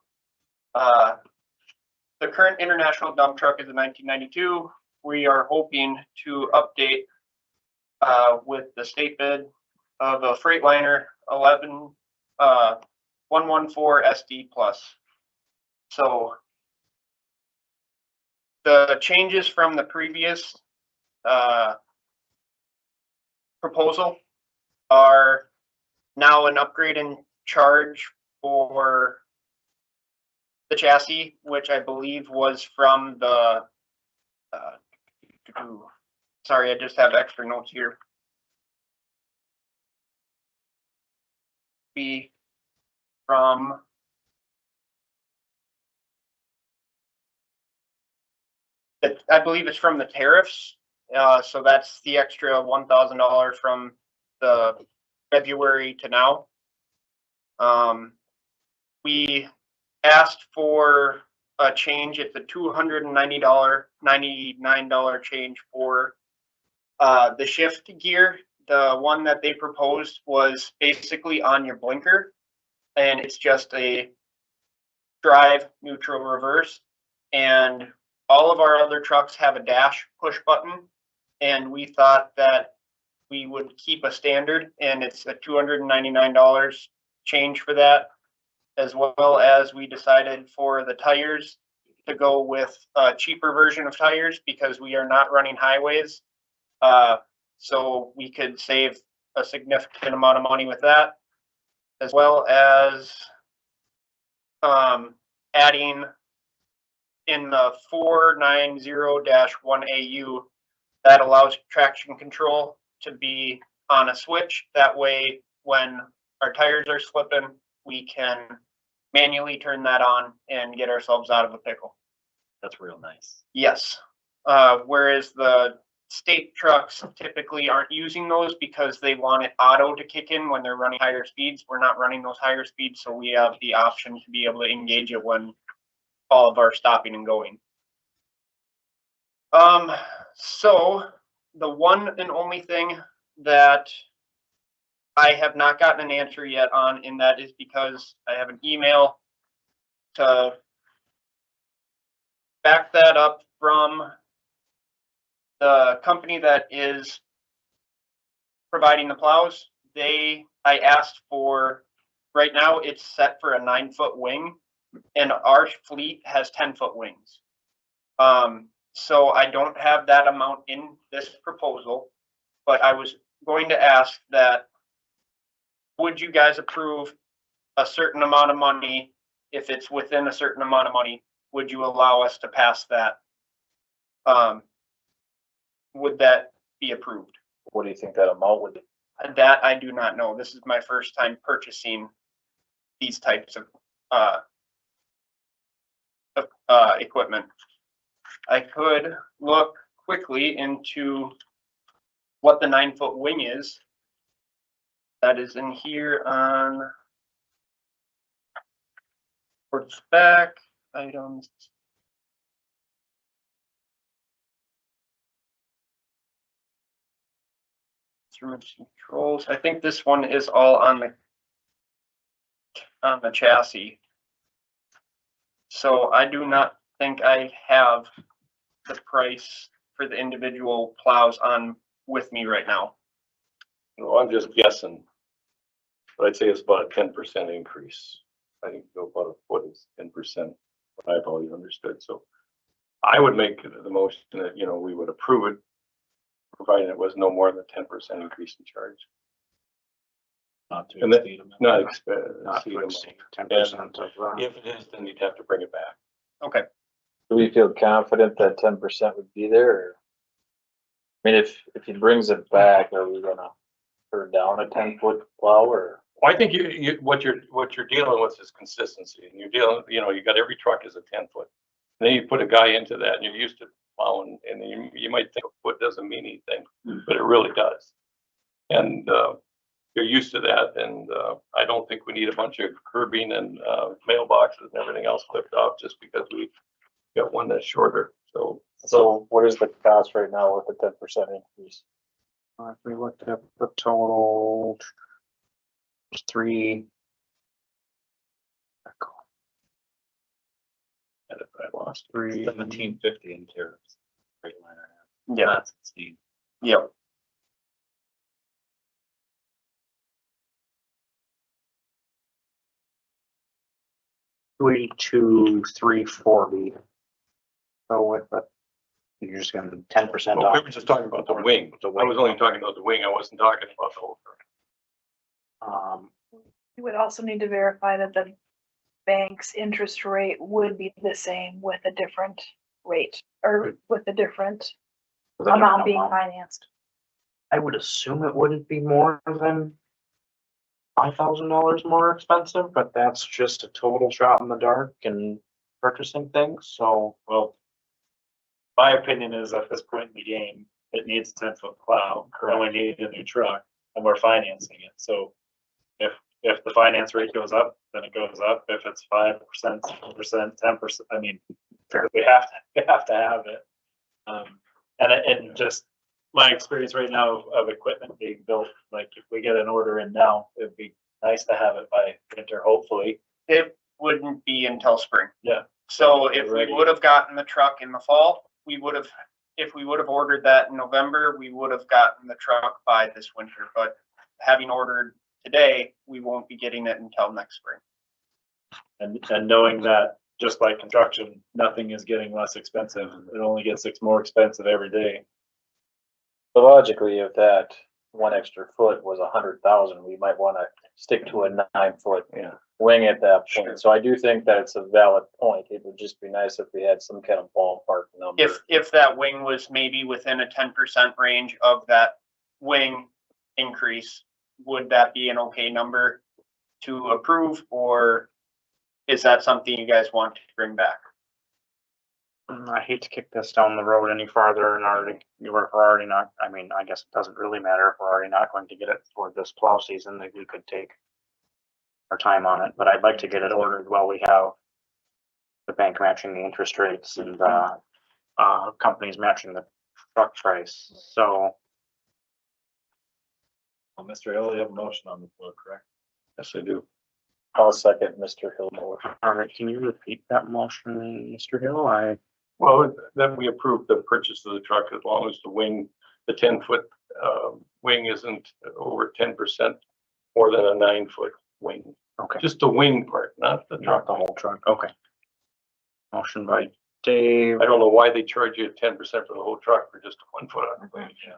the current international dump truck is a 1992. We are hoping to update with the state bid of a Freightliner 114 SD Plus. So the changes from the previous proposal are now an upgrade in charge for the chassis, which I believe was from the, sorry, I just have extra notes here. Be from I believe it's from the tariffs. So that's the extra $1,000 from the February to now. We asked for a change. It's a $299 change for the shift gear. The one that they proposed was basically on your blinker, and it's just a drive, neutral, reverse. And all of our other trucks have a dash push button, and we thought that we would keep a standard, and it's a $299 change for that, as well as we decided for the tires to go with a cheaper version of tires because we are not running highways. So we could save a significant amount of money with that, as well as adding in the 490-1AU that allows traction control to be on a switch. That way, when our tires are slipping, we can manually turn that on and get ourselves out of a pickle. That's real nice. Yes. Whereas the state trucks typically aren't using those because they want it auto to kick in when they're running higher speeds. We're not running those higher speeds, so we have the option to be able to engage it when all of our stopping and going. So the one and only thing that I have not gotten an answer yet on, and that is because I have an email to back that up from the company that is providing the plows. I asked for, right now it's set for a 9-foot wing, and our fleet has 10-foot wings. So I don't have that amount in this proposal, but I was going to ask that, would you guys approve a certain amount of money? If it's within a certain amount of money, would you allow us to pass that? Would that be approved? What do you think that amount would be? That I do not know. This is my first time purchasing these types of equipment. I could look quickly into what the 9-foot wing is. That is in here on for spec items. Instruments controls. I think this one is all on the chassis. So I do not think I have the price for the individual plows on with me right now. Well, I'm just guessing, but I'd say it's about a 10% increase. I think about a foot is 10%, what I've always understood. So I would make the motion that, you know, we would approve it, provided it was no more than 10% increase in charge. Not to And that- exceed them. Not Not exceed to them. exceed 10% of, If it is, then you'd have to bring it back. Okay. Do we feel confident that 10% would be there? Or? I mean, if he brings it back, are we gonna turn down a 10-foot plow or? Well, I think what you're dealing with is consistency, and you're dealing, you got every truck is a 10-foot. And then you put a guy into that and you're used to plowing, and you might think a foot doesn't mean anything, but it really does. And, you're used to that, and, I don't think we need a bunch of curbing and, mailboxes and everything else clipped off just because we got one that's shorter, so. So what is the cost right now with the 10% increase? If we looked at the total, it's three. I lost. 1750 in tariffs. Great line. Yeah. That's insane. Yep. Three, 2, 340. So with the, you're just gonna 10% Well, we off. were just talking about the wing. I was only talking about the wing. I wasn't talking about the whole truck. You would also need to verify that the bank's interest rate would be the same with a different rate or with a different amount being financed. I would assume it wouldn't be more than $5,000 more expensive, but that's just a total shot in the dark and purchasing things, so. Well, my opinion is at this point in the game, it needs a 10-foot plow, and we need a new truck, and we're financing it, so. If the finance rate goes up, then it goes up. If it's 5%, 7%, 10%, I mean, we have to have it. And just my experience right now of equipment being built, like if we get an order in now, it'd be nice to have it by winter, hopefully. It wouldn't be until spring. Yeah. So if we Ready. would have gotten the truck in the fall, if we would have ordered that in November, we would have gotten the truck by this winter, but having ordered today, we won't be getting it until next spring. And knowing that, just like construction, nothing is getting less expensive. It only gets more expensive every day. So logically, if that one extra foot was 100,000, we might want to stick to a 9-foot wing at that point. Sure. So I do think that it's a valid point. It would just be nice if we had some kind of ballpark number. If that wing was maybe within a 10% range of that wing increase, would that be an okay number to approve, or is that something you guys want to bring back? I hate to kick this down the road any farther and we're already not, I mean, I guess it doesn't really matter if we're already not going to get it for this plow season, that we could take our time on it, but I'd like to get it ordered while we have the bank matching the interest rates and, companies matching the truck price, so. Well, Mr. Hill, you have a motion on the floor, correct? Yes, I do. I'll second Mr. Hillmore. All right, can you repeat that motion, Mr. Hill? Well, then we approve the purchase of the truck as long as the 10-foot, wing isn't over 10% more than a 9-foot wing. Okay. Just the wing part, not the Not truck. the whole truck, okay. Motion by Dave. I don't know why they charge you 10% for the whole truck for just a 1 foot on the wing. Yeah.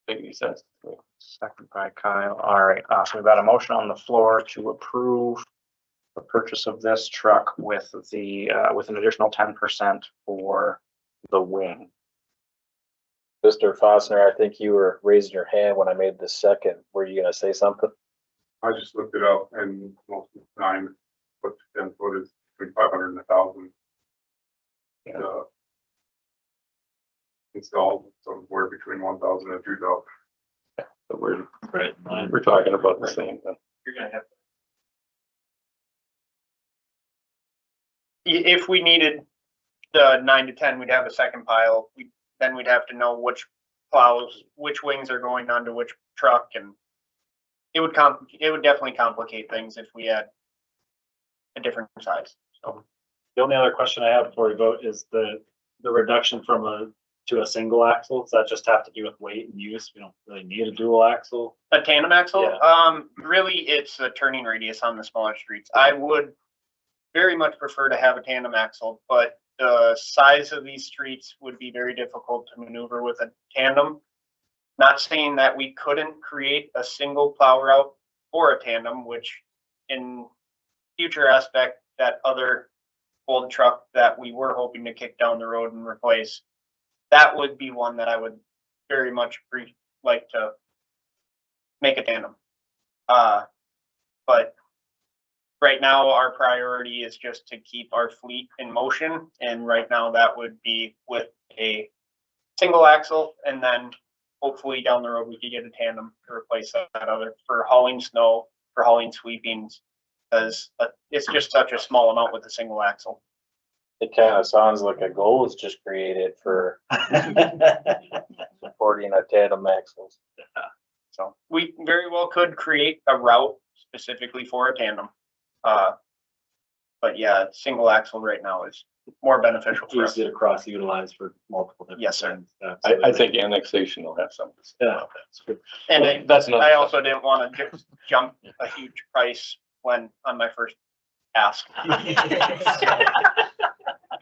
Make any sense to me. Second by Kyle. All right, so we've got a motion on the floor to approve the purchase of this truck with the, with an additional 10% for the wing. Mr. Fosner, I think you were raising your hand when I made the second. Were you gonna say something? I just looked it up and most of the 9-foot to 10-foot is between 500 and 1,000. Installed somewhere between 1,000 and 2,000. But we're talking about the same thing. You're gonna have. If we needed the 9 to 10, we'd have a second pile. Then we'd have to know which plows, which wings are going onto which truck, and it would definitely complicate things if we had a different size. So The only other question I have before we vote is the reduction to a single axle. Does that just have to do with weight and use? We don't really need a dual axle. a tandem axle, Yeah. Really, it's a turning radius on the smaller streets. I would very much prefer to have a tandem axle, but the size of these streets would be very difficult to maneuver with a tandem. Not saying that we couldn't create a single plow route for a tandem, which in future aspect, that other old truck that we were hoping to kick down the road and replace, that would be one that I would very much like to make a tandem. But right now, our priority is just to keep our fleet in motion, and right now that would be with a single axle, and then hopefully down the road we could get a tandem to replace that other for hauling snow, for hauling sweepings, because it's just such a small amount with a single axle. It kind of sounds like a goal was just created for supporting a tandem axles. So we very well could create a route specifically for a tandem. But yeah, single axle right now is more beneficial for us. Easy to cross utilize for multiple different. Yes, sir. things. I think annexation will have something to say about that. And That's not. I also didn't want to just jump a huge price when on my first ask.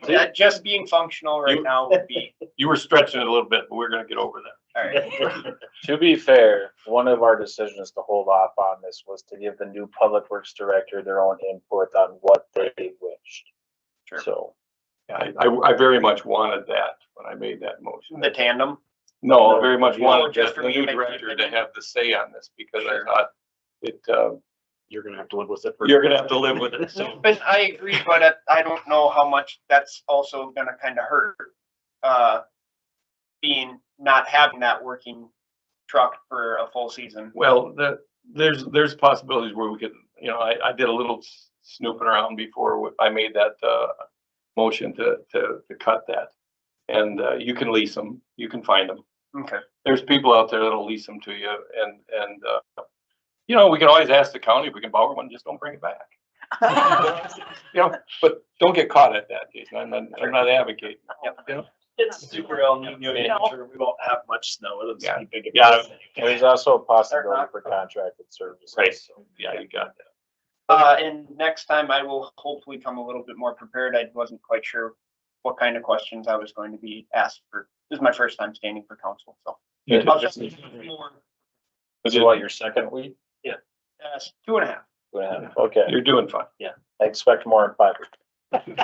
Yeah, just being functional right now would be, You were stretching it a little bit, but we're gonna get over that. all right. To be fair, one of our decisions to hold off on this was to give the new public works director their own input on what they wished. Sure. So, Yeah, I very much wanted that when I made that motion. The tandem, No, I very much wanted just just for the me to new make the director to opinion. have the say on this, because I Sure. thought it, You're gonna have to live with it. you're gonna have to live with it, so. but I agree, but I don't know how much that's also gonna kind of hurt, being, not having that working truck for a full season. Well, there's possibilities where we could, I did a little snooping around before I made that, motion to cut that. And, you can lease them, you can find them. Okay. There's people out there that'll lease them to you, and we can always ask the county if we can borrow one, just don't bring it back. But don't get caught at that, Jason. I'm not advocating. Yep. It's super El Nino, Yeah. sure we won't have much snow. It'll just be big. Yeah. and there's also a possibility for contracted services. Right. So, Yeah, you got that. And next time I will hopefully come a little bit more prepared. I wasn't quite sure what kind of questions I was going to be asked for. This is my first time standing for council, so You did. I'll just more, This is what, your second week? 2.5. Okay, You're doing fine. I expect more in 5 weeks.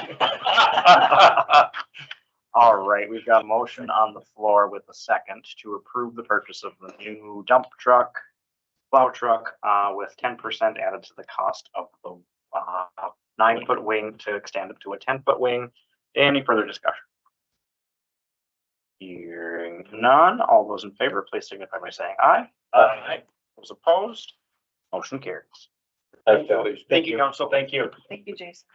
All right, we've got a motion on the floor with a second to approve the purchase of the new dump truck, plow truck, with 10% added to the cost of the 9-foot wing to extend it to a 10-foot wing. Any further discussion? Hearing none, all those in favor, please signify by saying aye. Aye. Those opposed, motion carries. Thank you, council. Thank you. Thank you, Jason.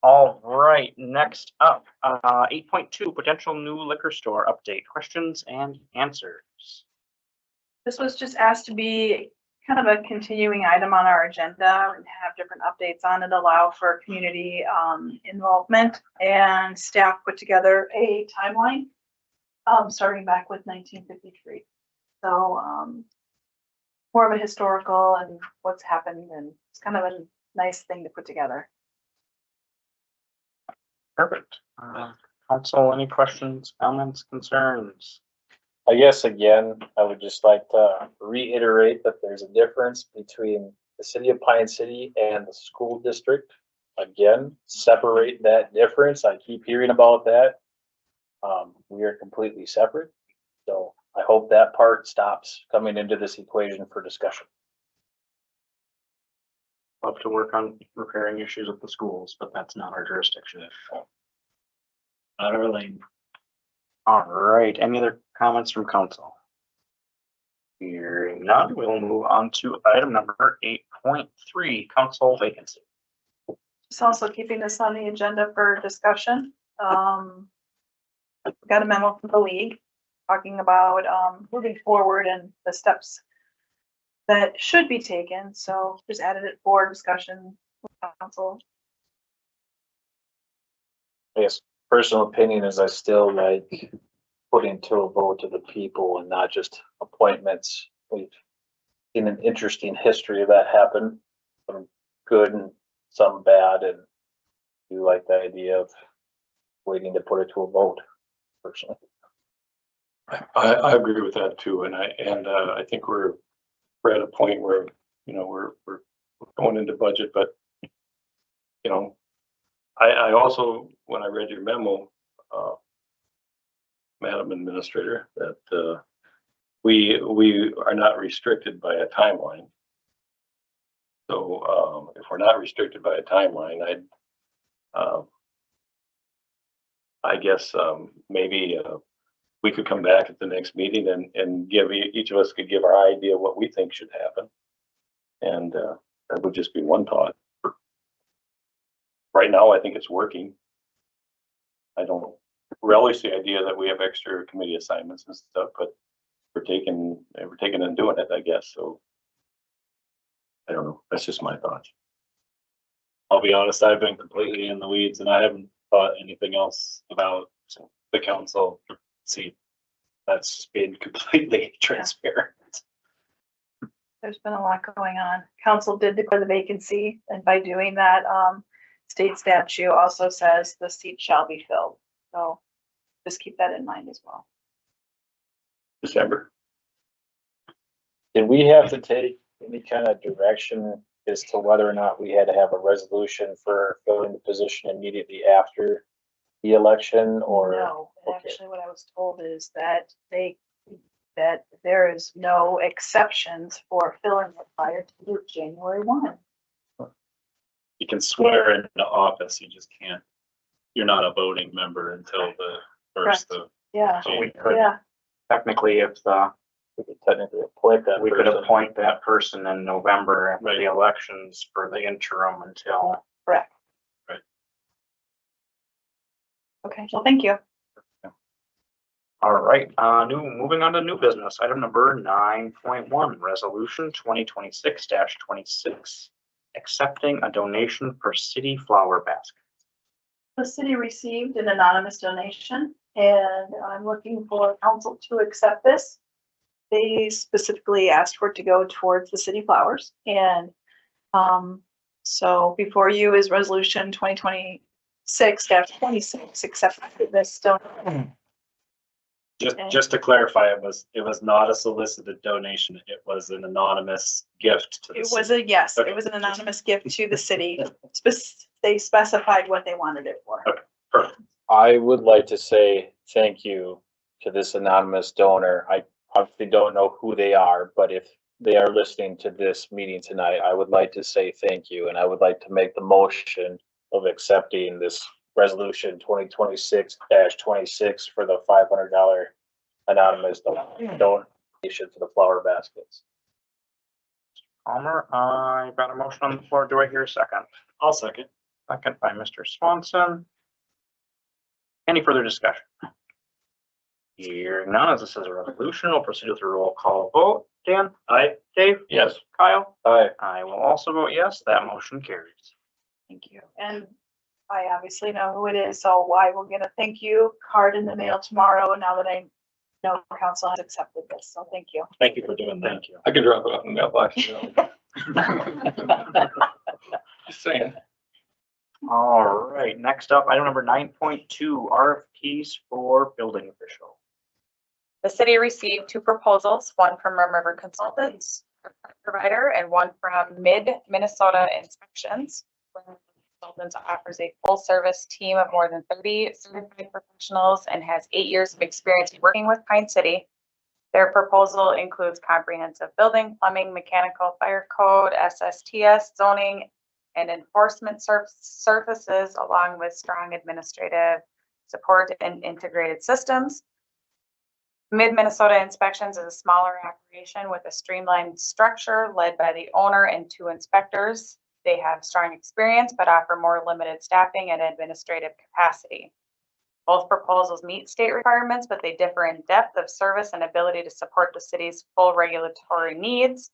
All right, next up, 8.2, potential new liquor store update, questions and answers. This was just asked to be kind of a continuing item on our agenda and have different updates on it, allow for community involvement, and staff put together a timeline starting back with 1953. So more of a historical and what's happened, and it's kind of a nice thing to put together. Perfect. Council, any questions, comments, concerns? I guess, again, I would just like to reiterate that there's a difference between the city of Pine City and the school district. Again, separate that difference. I keep hearing about that. We are completely separate. So I hope that part stops coming into this equation for discussion. Love to work on repairing issues with the schools, but that's not our jurisdiction. Not our lane. All right, any other comments from council? Hearing none, we'll move on to item number 8.3, council vacancy. Just also keeping this on the agenda for discussion. Got a memo from the league talking about moving forward and the steps that should be taken. So just added it for discussion with council. Yes, personal opinion is I still like putting to a vote to the people and not just appointments. We've seen an interesting history of that happen, some good and some bad, and you like the idea of waiting to put it to a vote, personally. I agree with that too, and I think we're at a point where, we're going into budget, but I also, when I read your memo, Madam Administrator, that, we are not restricted by a timeline. So, if we're not restricted by a timeline, I guess, maybe, we could come back at the next meeting and give, each of us could give our idea what we think should happen. And, that would just be one thought. Right now, I think it's working. I don't relish the idea that we have extra committee assignments and stuff, but we're taking and doing it, I guess, so. I don't know, that's just my thoughts. I'll be honest, I've been completely in the weeds and I haven't thought anything else about the council seat. That's just being completely transparent. There's been a lot going on. Council did declare the vacancy, and by doing that, state statute also says the seat shall be filled. So just keep that in mind as well. December. Did we have to take any kind of direction as to whether or not we had to have a resolution for filling the position immediately after the election or? No, and Okay. actually what I was told is that that there is no exceptions for filling it prior to January 1. You can swear into office, you just can't, you're not a voting member until the first of. Yeah, So we could, yeah, technically, if We could technically appoint that. we could person. appoint that person in November after Right. the elections for the interim until. correct. Right. Okay, well, thank you. All right, moving on to new business, item number 9.1, resolution 2026-26, accepting a donation for city flower basket. The city received an anonymous donation and I'm looking for council to accept this. They specifically asked for it to go towards the city flowers and so before you is resolution 2026-26, accepting this donation. Just to clarify, it was not a solicited donation. It was an anonymous gift to the It city. was yes, Okay. it was an anonymous gift to the city. They specified what they wanted it for. Okay, perfect. I would like to say thank you to this anonymous donor. I obviously don't know who they are, but if they are listening to this meeting tonight, I would like to say thank you. And I would like to make the motion of accepting this resolution 2026-26 for the $500 anonymous donation for the flower baskets. Palmer, I got a motion on the floor. Do I hear a second? I'll second. Second by Mr. Swanson. Any further discussion? Hearing none, as this is a resolution, we'll proceed with a roll call vote. Dan? Aye. Dave? Yes. Kyle? Aye. I will also vote yes. That motion carries. Thank you. And I obviously know who it is, so I will get a thank you card in the mail tomorrow now that I know council has accepted this. So thank you. Thank you for doing that. Thank you. I can drop it off in the mailbox. Just saying. All right, next up, item number 9.2, RFPs for building official. The city received two proposals, one from Rum River Consultants provider and one from Mid-Minnesota Inspections. Rum River Consultants offers a full-service team of more than 30 certified professionals and has 8 years of experience working with Pine City. Their proposal includes comprehensive building, plumbing, mechanical, fire code, SSTS, zoning, and enforcement services, along with strong administrative support and integrated systems. Mid-Minnesota Inspections is a smaller operation with a streamlined structure led by the owner and 2 inspectors. They have strong experience but offer more limited staffing and administrative capacity. Both proposals meet state requirements, but they differ in depth of service and ability to support the city's full regulatory needs.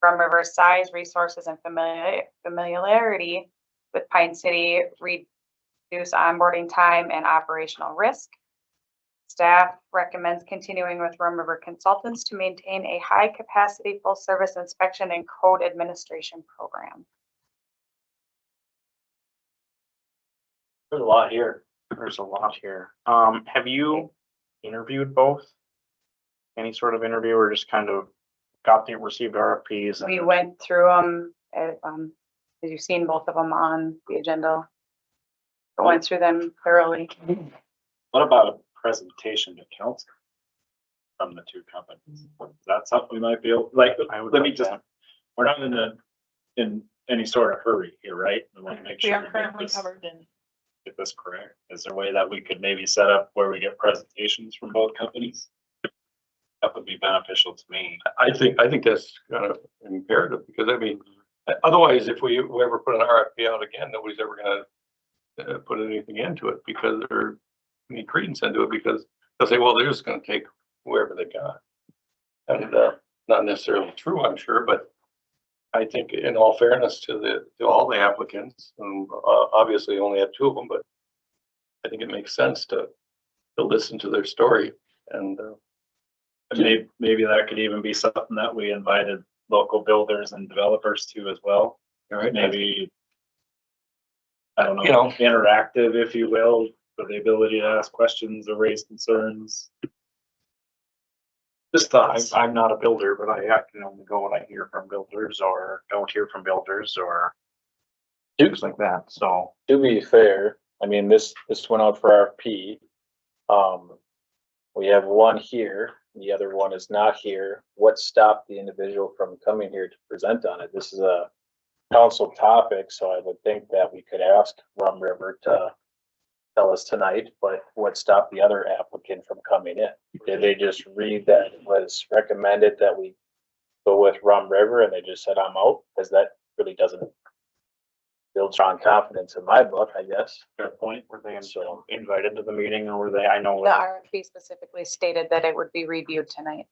Rum River's size, resources, and familiarity with Pine City reduce onboarding time and operational risk. Staff recommends continuing with Rum River Consultants to maintain a high-capacity, full-service inspection and code administration program. There's a lot here. There's a lot here. Have you interviewed both? Any sort of interview or just kind of received RFPs? We went through them, as you've seen both of them on the agenda. went through them thoroughly. What about a presentation to council from the two companies? Is that something we might be able, like, let me just, we're not in any sort of hurry here, right? We want to make We sure are get currently this- covered in. get this correct. Is there a way that we could maybe set up where we get presentations from both companies? That would be beneficial to me. I think that's kind of imperative, because I mean, otherwise, if we ever put an RFP out again, nobody's ever gonna put anything into it, because they're any credence into it, because they'll say, well, they're just gonna take whoever they got. And, not necessarily true, I'm sure, but I think in all fairness to all the applicants, obviously only had two of them, but I think it makes sense to listen to their story, and, Maybe that could even be something that we invited local builders and developers to as well. all right, Maybe, I don't know, You know. interactive, if you will, for the ability to ask questions or raise concerns. Just thoughts. I'm not a builder, but I can only go what I hear from builders or don't hear from builders or things like that, so. To be fair, I mean, this went out for RFP. We have one here, the other one is not here. What stopped the individual from coming here to present on it? This is a council topic, so I would think that we could ask Rum River to tell us tonight, but what stopped the other applicant from coming in? Did they just read that it was recommended that we go with Rum River and they just said, I'm out? Because that really doesn't build strong confidence in my book, I guess. Fair point. Were they So, invited to the meeting or were they, I know. The RFP specifically stated that it would be reviewed tonight.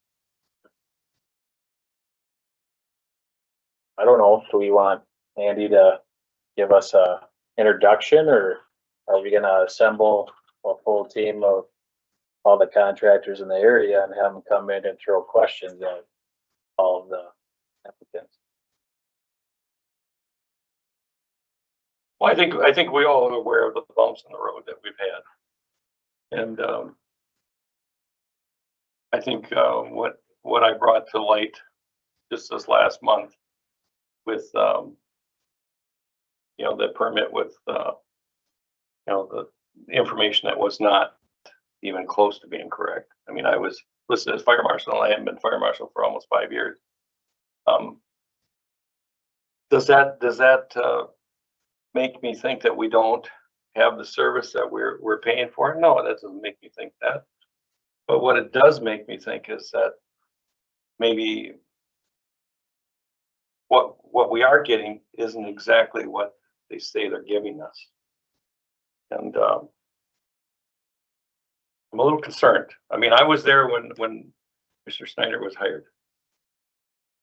I don't know, do we want Andy to give us a introduction, or are we gonna assemble a full team of all the contractors in the area and have them come in and throw questions at all of the applicants? well, I think we all are aware of the bumps in the road that we've had. And, I think, what I brought to light just this last month with, you know, the permit with, you know, the information that was not even close to being correct. I mean, I was listed as fire marshal, and I haven't been fire marshal for almost 5 years. Does that make me think that we don't have the service that we're paying for? No, that doesn't make me think that. But what it does make me think is that maybe what we are getting isn't exactly what they say they're giving us. And I'm a little concerned. I mean, I was there when Mr. Snyder was hired.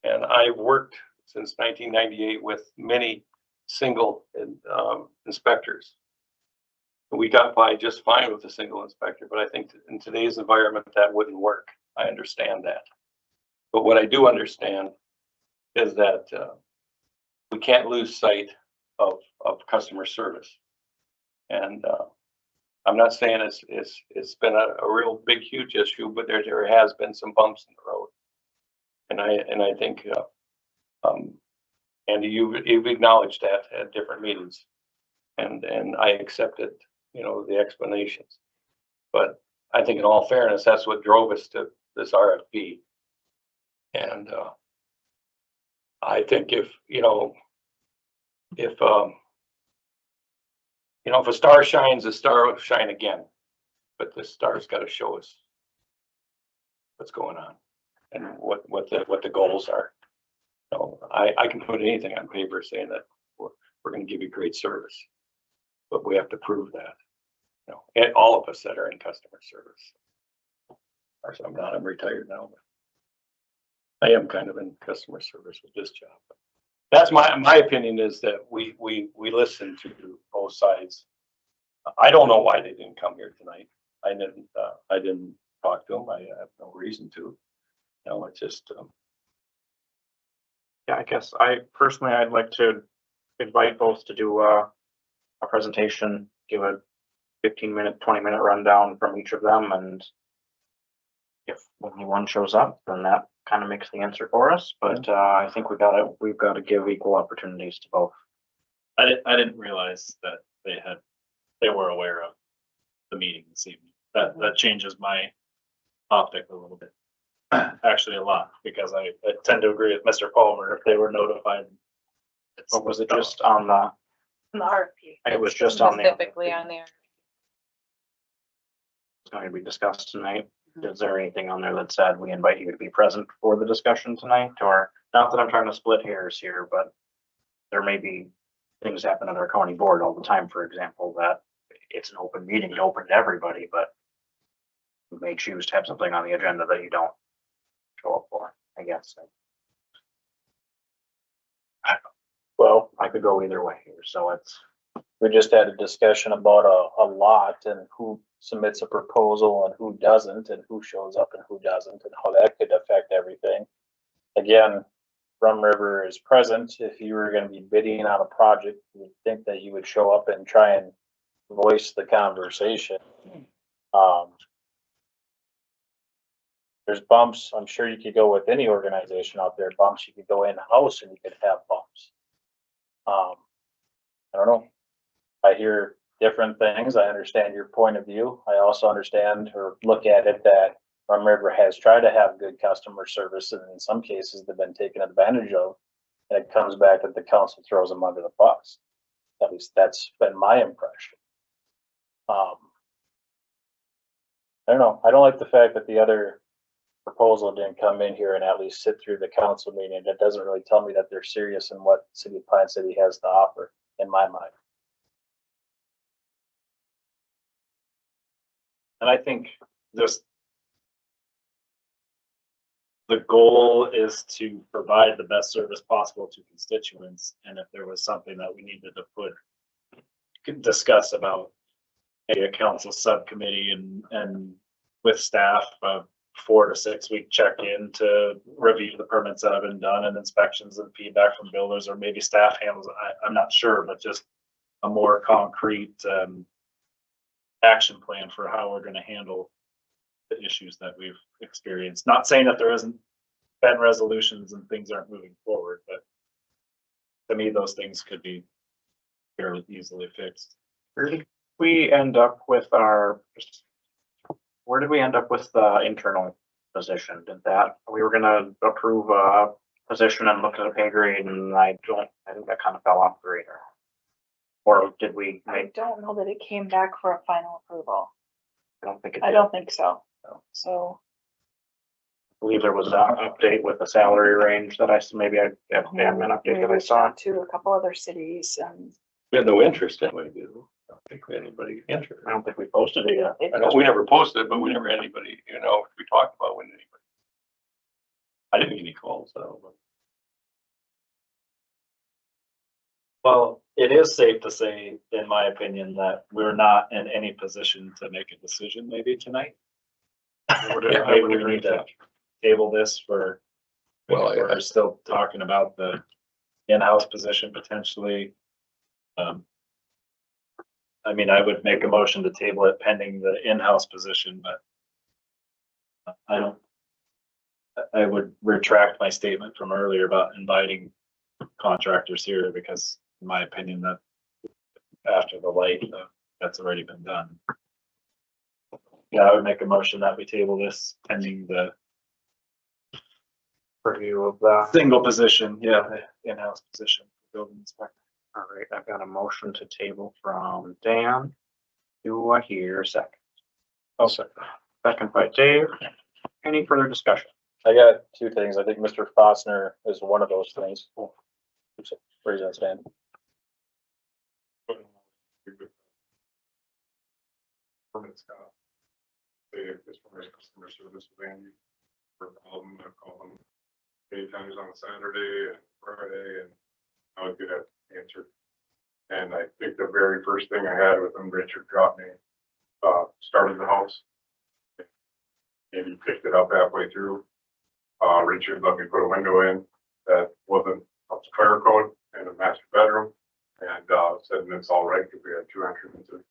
And I worked since 1998 with many single inspectors. We got by just fine with a single inspector, but I think in today's environment that wouldn't work. I understand that. But what I do understand is that we can't lose sight of customer service. And I'm not saying it's been a real big, huge issue, but there has been some bumps in the road. And I think, Andy, you've acknowledged that at different meetings, and I accepted, you know, the explanations. But I think in all fairness, that's what drove us to this RFP. And I think if a star shines, a star will shine again. But the star's got to show us what's going on and what the goals are. So I can put anything on paper saying that we're going to give you great service, but we have to prove that. You know, and all of us that are in customer service. Or so I'm not. I'm retired now, but I am kind of in customer service with this job. But that's my opinion, is that we listen to both sides. I don't know why they didn't come here tonight. I didn't talk to them. I have no reason to. You know, it's just. Yeah, I guess I'd like to invite both to do a presentation, give a 15-minute, 20-minute rundown from each of them, and if only one shows up, then that kind of makes the answer for us. But I think we've got to give equal opportunities to both. I didn't realize that they had they were aware of the meeting this evening. That changes my optic a little bit. Actually, a lot, because I tend to agree with Mr. Palmer, if they were notified. Or was it just on the, The RFP. it was just on the, Specifically on there. going to be discussed tonight? Is there anything on there that said we invite you to be present for the discussion tonight? Or, not that I'm trying to split hairs here, but there may be things happen at our county board all the time, for example, that it's an open meeting, open to everybody, but you may choose to have something on the agenda that you don't show up for, I guess. Well, I could go either way here, so it's, we just had a discussion about a lot and who submits a proposal and who doesn't, and who shows up and who doesn't, and how that could affect everything. Again, Rum River is present. If you were gonna be bidding on a project, you would think that you would show up and try and voice the conversation. There's bumps. I'm sure you could go with any organization out there, bumps. You could go in-house and you could have bumps. I don't know. I hear different things. I understand your point of view. I also understand or look at it that Rum River has tried to have good customer service, and in some cases they've been taken advantage of. And it comes back that the council throws them under the bus. At least that's been my impression. I don't know. I don't like the fact that the other proposal didn't come in here and at least sit through the council meeting. That doesn't really tell me that they're serious in what City of Pine City has to offer, in my mind. And I think this, the goal is to provide the best service possible to constituents. And if there was something that we needed to discuss about maybe a council subcommittee and with staff, 4 to 6 week check-in to review the permits that have been done and inspections and feedback from builders, or maybe staff handles it. I'm not sure, but just a more concrete action plan for how we're gonna handle the issues that we've experienced. Not saying that there isn't been resolutions and things aren't moving forward, but to me, those things could be fairly easily fixed. where did we end up with our, where did we end up with the internal position? Did that, we were gonna approve a position and look at a pay grade, and I think that kind of fell off the radar. Or did we, I don't know that it came back for a final approval. I don't think it I did. don't think so. So I believe there was an update with the salary range that maybe I have an update we that I reached saw. out to a couple other cities and We had no interest in it, do we? I don't think we had anybody interested. I don't think we posted it yet. I know we never posted, but we never had anybody, we talked about when anybody. I didn't get any calls, so. Well, it is safe to say, in my opinion, that we're not in any position to make a decision maybe tonight. Maybe we need to table this for, Well, we're still talking about the in-house position potentially. I mean, I would make a motion to table it pending the in-house position, but I would retract my statement from earlier about inviting contractors here, because in my opinion, that after the light, that's already been done. Yeah, I would make a motion that we table this pending the Review of that. single position, the in-house position, building inspector. All right, I've got a motion to table from Dan. Do I hear a second? I'll second. Second by Dave. Any further discussion? I got two things. I think Mr. Fosner is one of those things. Raise that hand. Permit Scott. They have this from customer service with Andy. For a call them, I call them many times on Saturday and Friday, and I would get an answer. And I think the very first thing I had with him, Richard dropped me, started the house. And he picked it up halfway through. Richard let me put a window in that wasn't up to fire code in a master bedroom, and said it's all right because we had 2 entrances.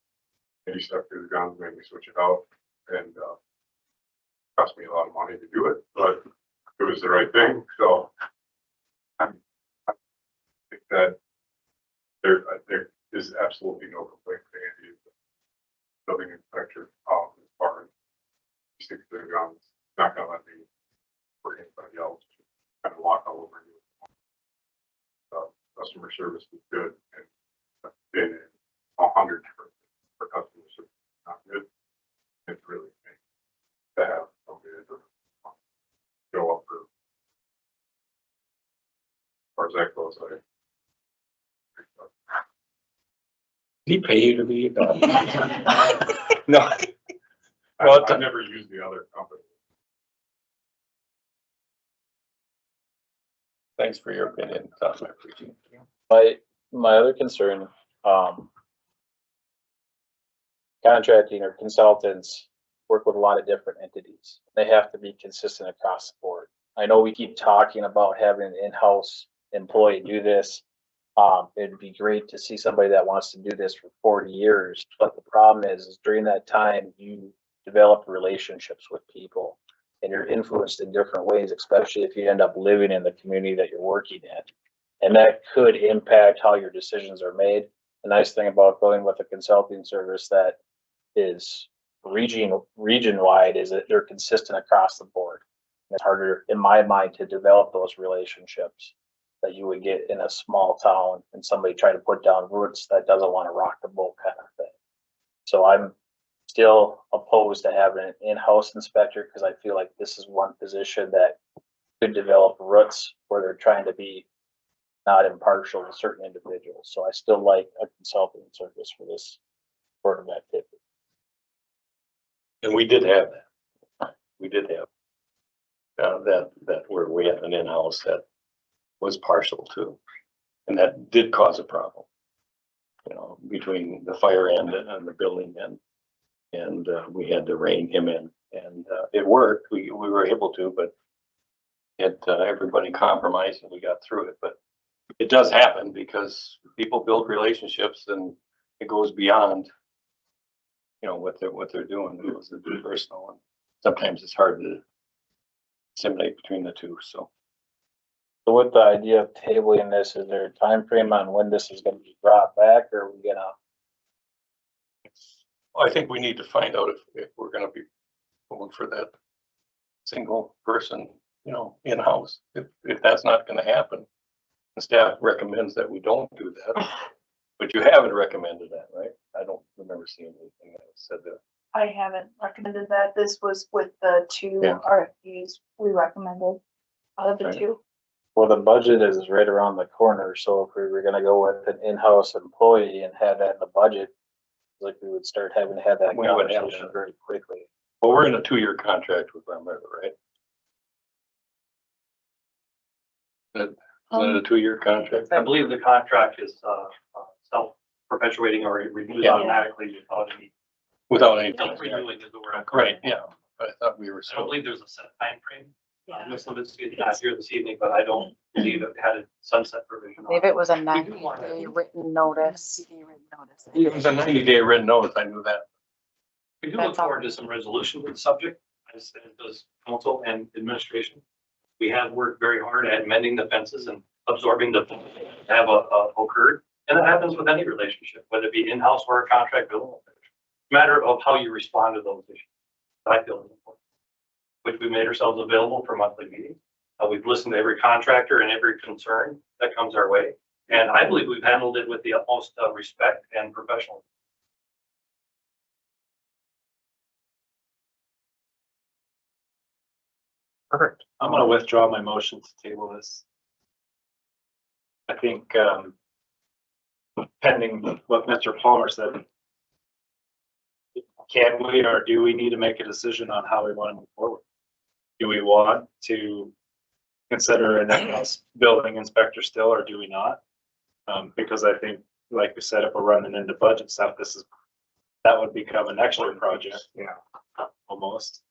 And he stuck to the guns, made me switch it out, and cost me a lot of money to do it, but it was the right thing. So I think that there is absolutely no complaint to Andy. building inspector, as far as stick to their guns, not gonna let me for anybody else to kind of walk all over you. Customer service is good, and I've been in 100 for customer service, not good. It's really nice to have somebody that doesn't show up for. As far as that goes, He pay you to be? No. I've never used the other company. Thanks for your opinion, Tom. I appreciate it. My other concern, contracting or consultants work with a lot of different entities. They have to be consistent across the board. I know we keep talking about having an in-house employee do this. It'd be great to see somebody that wants to do this for 40 years, but the problem is during that time, you develop relationships with people and you're influenced in different ways, especially if you end up living in the community that you're working in. And that could impact how your decisions are made. The nice thing about going with a consulting service that is region-wide is that they're consistent across the board. And it's harder, in my mind, to develop those relationships that you would get in a small town and somebody trying to put down roots that doesn't want to rock the boat kind of thing. So I'm still opposed to having an in-house inspector because I feel like this is one position that could develop roots where they're trying to be not impartial to certain individuals. So I still like a consulting service for this sort of activity. And we did have that. We did have that where we had an in-house that was partial to, and that did cause a problem, you know, between the fire end and the building end. And we had to rein him in, and it worked. We were able to, but everybody compromised and we got through it. But it does happen because people build relationships and it goes beyond, you know, what they're doing. It was personal, and sometimes it's hard to disseminate between the two. So with the idea of tabling this, is there a time frame on when this is going to be brought back, or are we gonna? I think we need to find out if we're going to be going for that single person, you know, in-house. If that's not going to happen, the staff recommends that we don't do that. But you haven't recommended that, right? I don't remember seeing anything that said that. I haven't recommended that. This was with the two Yeah. RFPs we recommended out of the Right. two. Well, the budget is right around the corner, so if we were gonna go with an in-house employee and have that in the budget, like we would start having to have that We would have conversation that. very quickly. Well, we're in a 2-year contract with Rum River, right? Isn't it a 2-year contract? I believe the contract is, self-perpetuating or it renews Yeah. automatically without any. Without any. Self-renewing is the word. Right, yeah. But I thought we were. I don't believe there's a set timeframe. Yeah. Ms. Levinsky is not here this evening, but I don't believe it had a sunset provision. on Maybe it was a We do want 90-day to- written notice. It was a 90-day written notice. I knew that. We do look forward to some resolution to the subject, as does council and administration. We have worked very hard at mending the fences and absorbing the that have occurred. And that happens with any relationship, whether it be in-house or a contract building. Matter of how you respond to those issues. I feel is important. Which we made ourselves available for monthly meetings. We've listened to every contractor and every concern that comes our way. And I believe we've handled it with the utmost respect and professionalism. Perfect. I'm gonna withdraw my motion to table this. I think, pending what Mr. Palmer said, can we or do we need to make a decision on how we want to move forward? Do we want to consider an in-house building inspector still, or do we not? Because I think, like we said, if we're running into budget stuff, that would become an extra project. Yeah. Almost.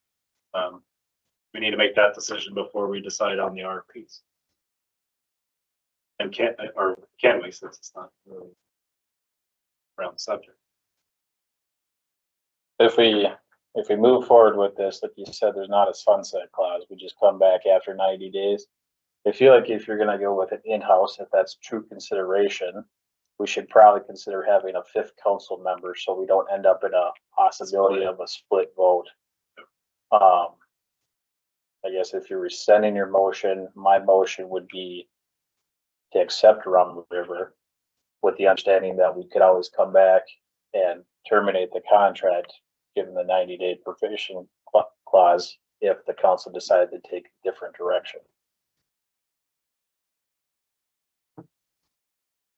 We need to make that decision before we decide on the RFPs. And can we, since it's not really around the subject? If we move forward with this, like you said, there's not a sunset clause. We just come back after 90 days. I feel like if you're gonna go with an in-house, if that's true consideration, we should probably consider having a fifth council member so we don't end up in a possibility of a split vote. I guess if you're rescinding your motion, my motion would be to accept Rum River with the understanding that we could always come back and terminate the contract, given the 90-day provision clause, if the council decided to take a different direction.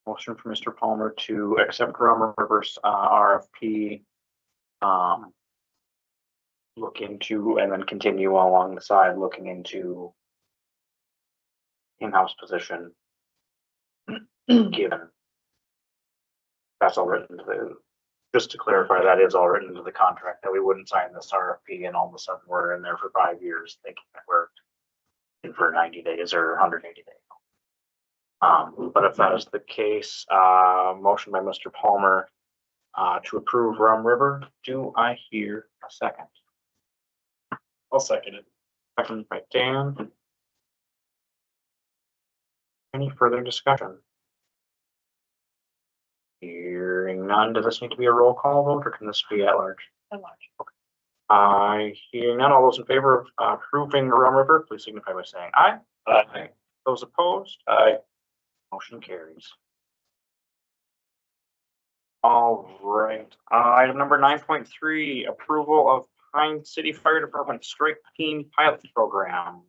Motion for Mr. Palmer to accept Rum River's RFP. Look into and then continue along the side, looking into in-house position. Given that's all written into the, just to clarify, that is all written into the contract, that we wouldn't sign this RFP and all of a sudden we're in there for 5 years thinking that we're in for 90 days or 180 days. But if that is the case, motion by Mr. Palmer to approve Rum River. Do I hear a second? I'll second it. Second by Dan. Any further discussion? Hearing none, does this need to be a roll call vote or can this be at large? At large. Okay. Hearing none, all those in favor of approving Rum River, please signify by saying aye. Aye. Those opposed? Aye. Motion carries. All right, item number 9.3, approval of Pine City Fire Department Strike Team Pilot Program.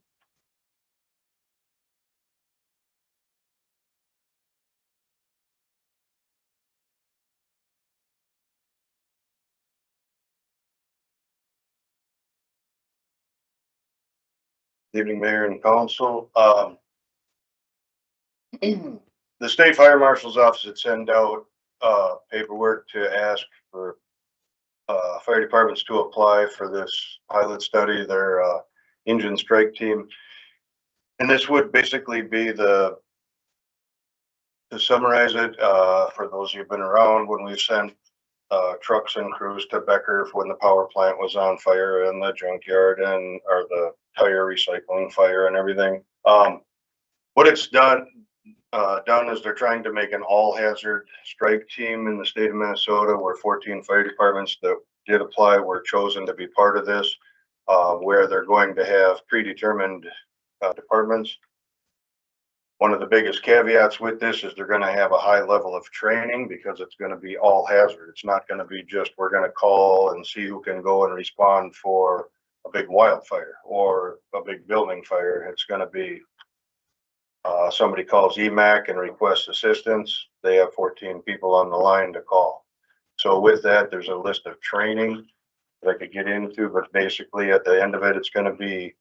Evening, Mayor and Council. The State Fire Marshal's Office had sent out paperwork to ask for fire departments to apply for this pilot study, their engine strike team. And this would basically be to summarize it, for those who've been around, when we've sent trucks and crews to Becker when the power plant was on fire and the junkyard and or the tire recycling fire and everything. What it's done is they're trying to make an all hazard strike team in the state of Minnesota, where 14 fire departments that did apply were chosen to be part of this, where they're going to have predetermined departments. One of the biggest caveats with this is they're going to have a high level of training because it's going to be all hazard. It's not going to be just we're going to call and see who can go and respond for a big wildfire or a big building fire. It's going to be somebody calls EMAC and requests assistance. They have 14 people on the line to call. So with that, there's a list of training that I could get into, but basically at the end of it, it's going to be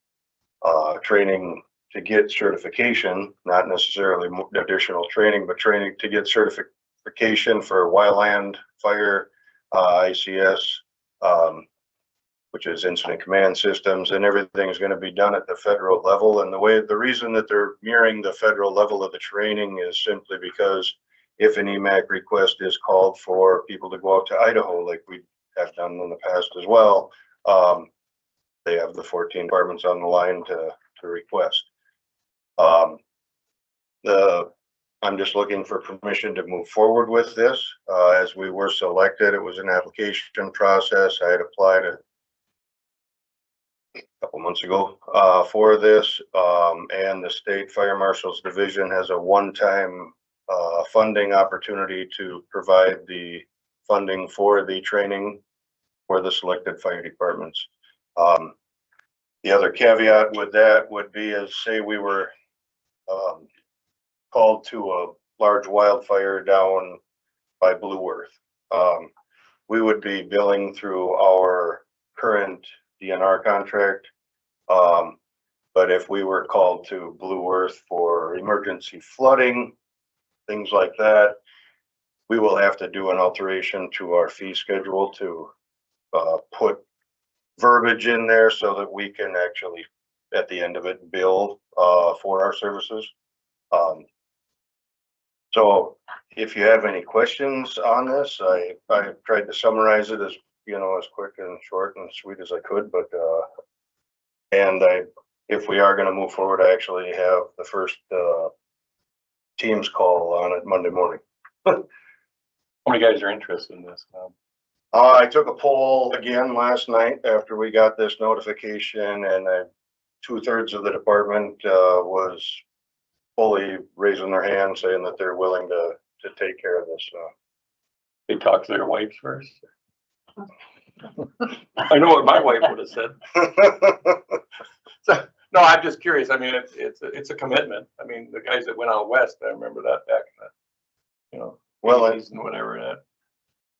training to get certification, not necessarily additional training, but training to get certification for wildland fire, ICS, which is incident command systems, and everything is going to be done at the federal level. And the reason that they're mirroring the federal level of the training is simply because if an EMAC request is called for people to go out to Idaho, like we have done in the past as well, they have the 14 departments on the line to request. I'm just looking for permission to move forward with this. As we were selected, it was an application process. I had applied a couple months ago for this, and the State Fire Marshal's Division has a one-time funding opportunity to provide the funding for the training for the selected fire departments. The other caveat with that would be, as say we were called to a large wildfire down by Blue Earth. We would be billing through our current DNR contract. But if we were called to Blue Earth for emergency flooding, things like that, we will have to do an alteration to our fee schedule to put verbiage in there so that we can actually, at the end of it, bill for our services. So if you have any questions on this, I tried to summarize it as, as quick and short and sweet as I could, but if we are going to move forward, I actually have the first Teams call on it Monday morning. How many guys are interested in this? I took a poll again last night after we got this notification, and 2/3 of the department was fully raising their hand, saying that they're willing to take care of this. They talk to their wives first. I know what my wife would have said. So, no, I'm just curious. I mean, it's a commitment. I mean, the guys that went out west, I remember that back in the, Well, 80s and whatever.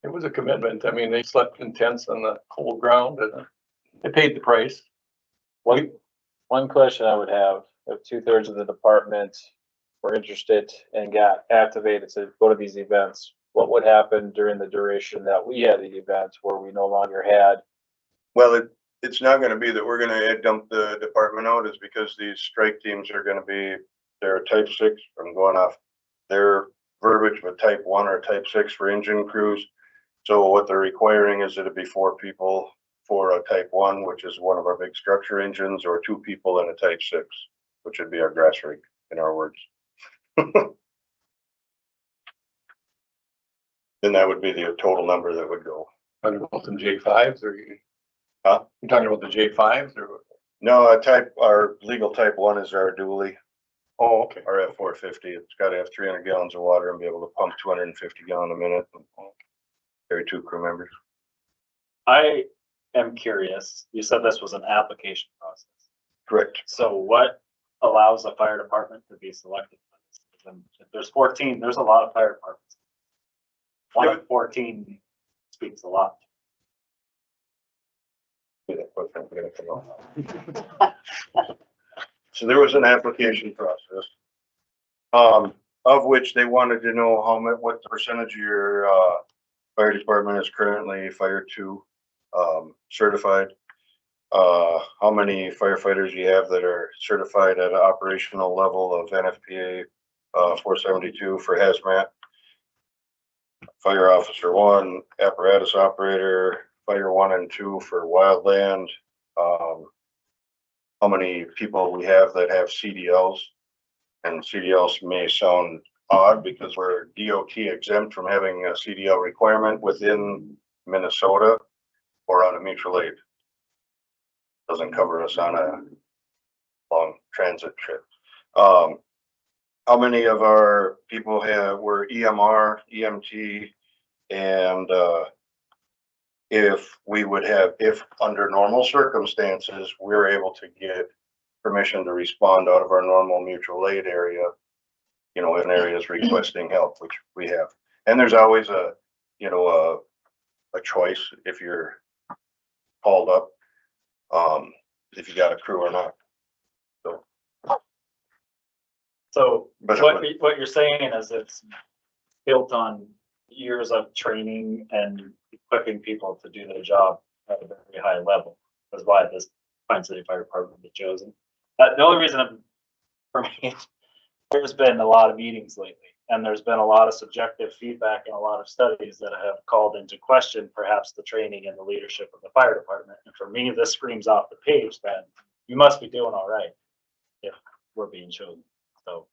It was a commitment. I mean, they slept in tents on the cold ground and they paid the price. One question I would have, if 2/3 of the department were interested and got activated to go to these events, what would happen during the duration that we had the events where we no longer had? Well, it's not gonna be that we're gonna dump the department out, is because these strike teams are gonna be, they're type 6, I'm going off their verbiage, but type 1 or type 6 for engine crews. So what they're requiring is that it be 4 people for a type 1, which is one of our big structure engines, or 2 people in a type 6, which would be our grass rig, in our words. Then that would be the total number that would go. Talking about some J5s or Huh? you talking about the J5s or? No, our legal type 1 is our dually, Oh, okay. our F450. It's gotta have 300 gallons of water and be able to pump 250 gallon a minute. Carry 2 crew members. I am curious, you said this was an application process. Correct. So what allows a fire department to be selected? If there's 14, there's a lot of fire departments. One of 14 speaks a lot. So there was an application process, of which they wanted to know what the percentage of your, fire department is currently Fire 2, certified. How many firefighters you have that are certified at an operational level of NFPA, 472 for hazmat. Fire officer 1, apparatus operator, fire 1 and 2 for wildland. How many people we have that have CDLs, and CDLs may sound odd because we're DOT exempt from having a CDL requirement within Minnesota or on a mutual aid. Doesn't cover us on a long transit trip. How many of our people were EMR, EMT, and if under normal circumstances, we're able to get permission to respond out of our normal mutual aid area, if an area is requesting help, which we have. And there's always a choice if you're called up, if you got a crew or not. So But what you're saying is it's built on years of training and equipping people to do their job at a very high level. That's why this Pine City Fire Department was chosen. The only reason for me, there's been a lot of meetings lately, and there's been a lot of subjective feedback and a lot of studies that have called into question perhaps the training and the leadership of the fire department. And for me, this screams off the page that you must be doing all right if we're being chosen. So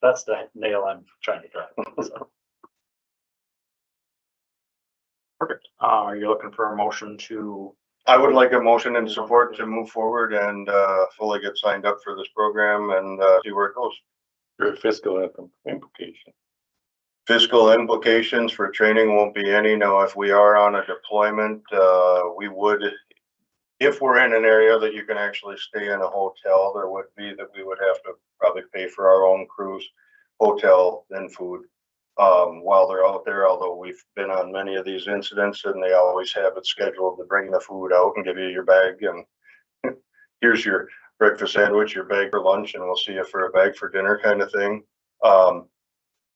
that's the nail I'm trying to drive. So. Perfect. Are you looking for a motion to? I would like a motion and support to move forward and fully get signed up for this program and see where it goes. Your fiscal implication. Fiscal implications for training won't be any. Now, if we are on a deployment, we would, if we're in an area that you can actually stay in a hotel, there would be that we would have to probably pay for our own crews, hotel, and food while they're out there. Although we've been on many of these incidents and they always have it scheduled to bring the food out and give you your bag and here's your breakfast sandwich, your bag for lunch, and we'll see you for a bag for dinner kind of thing.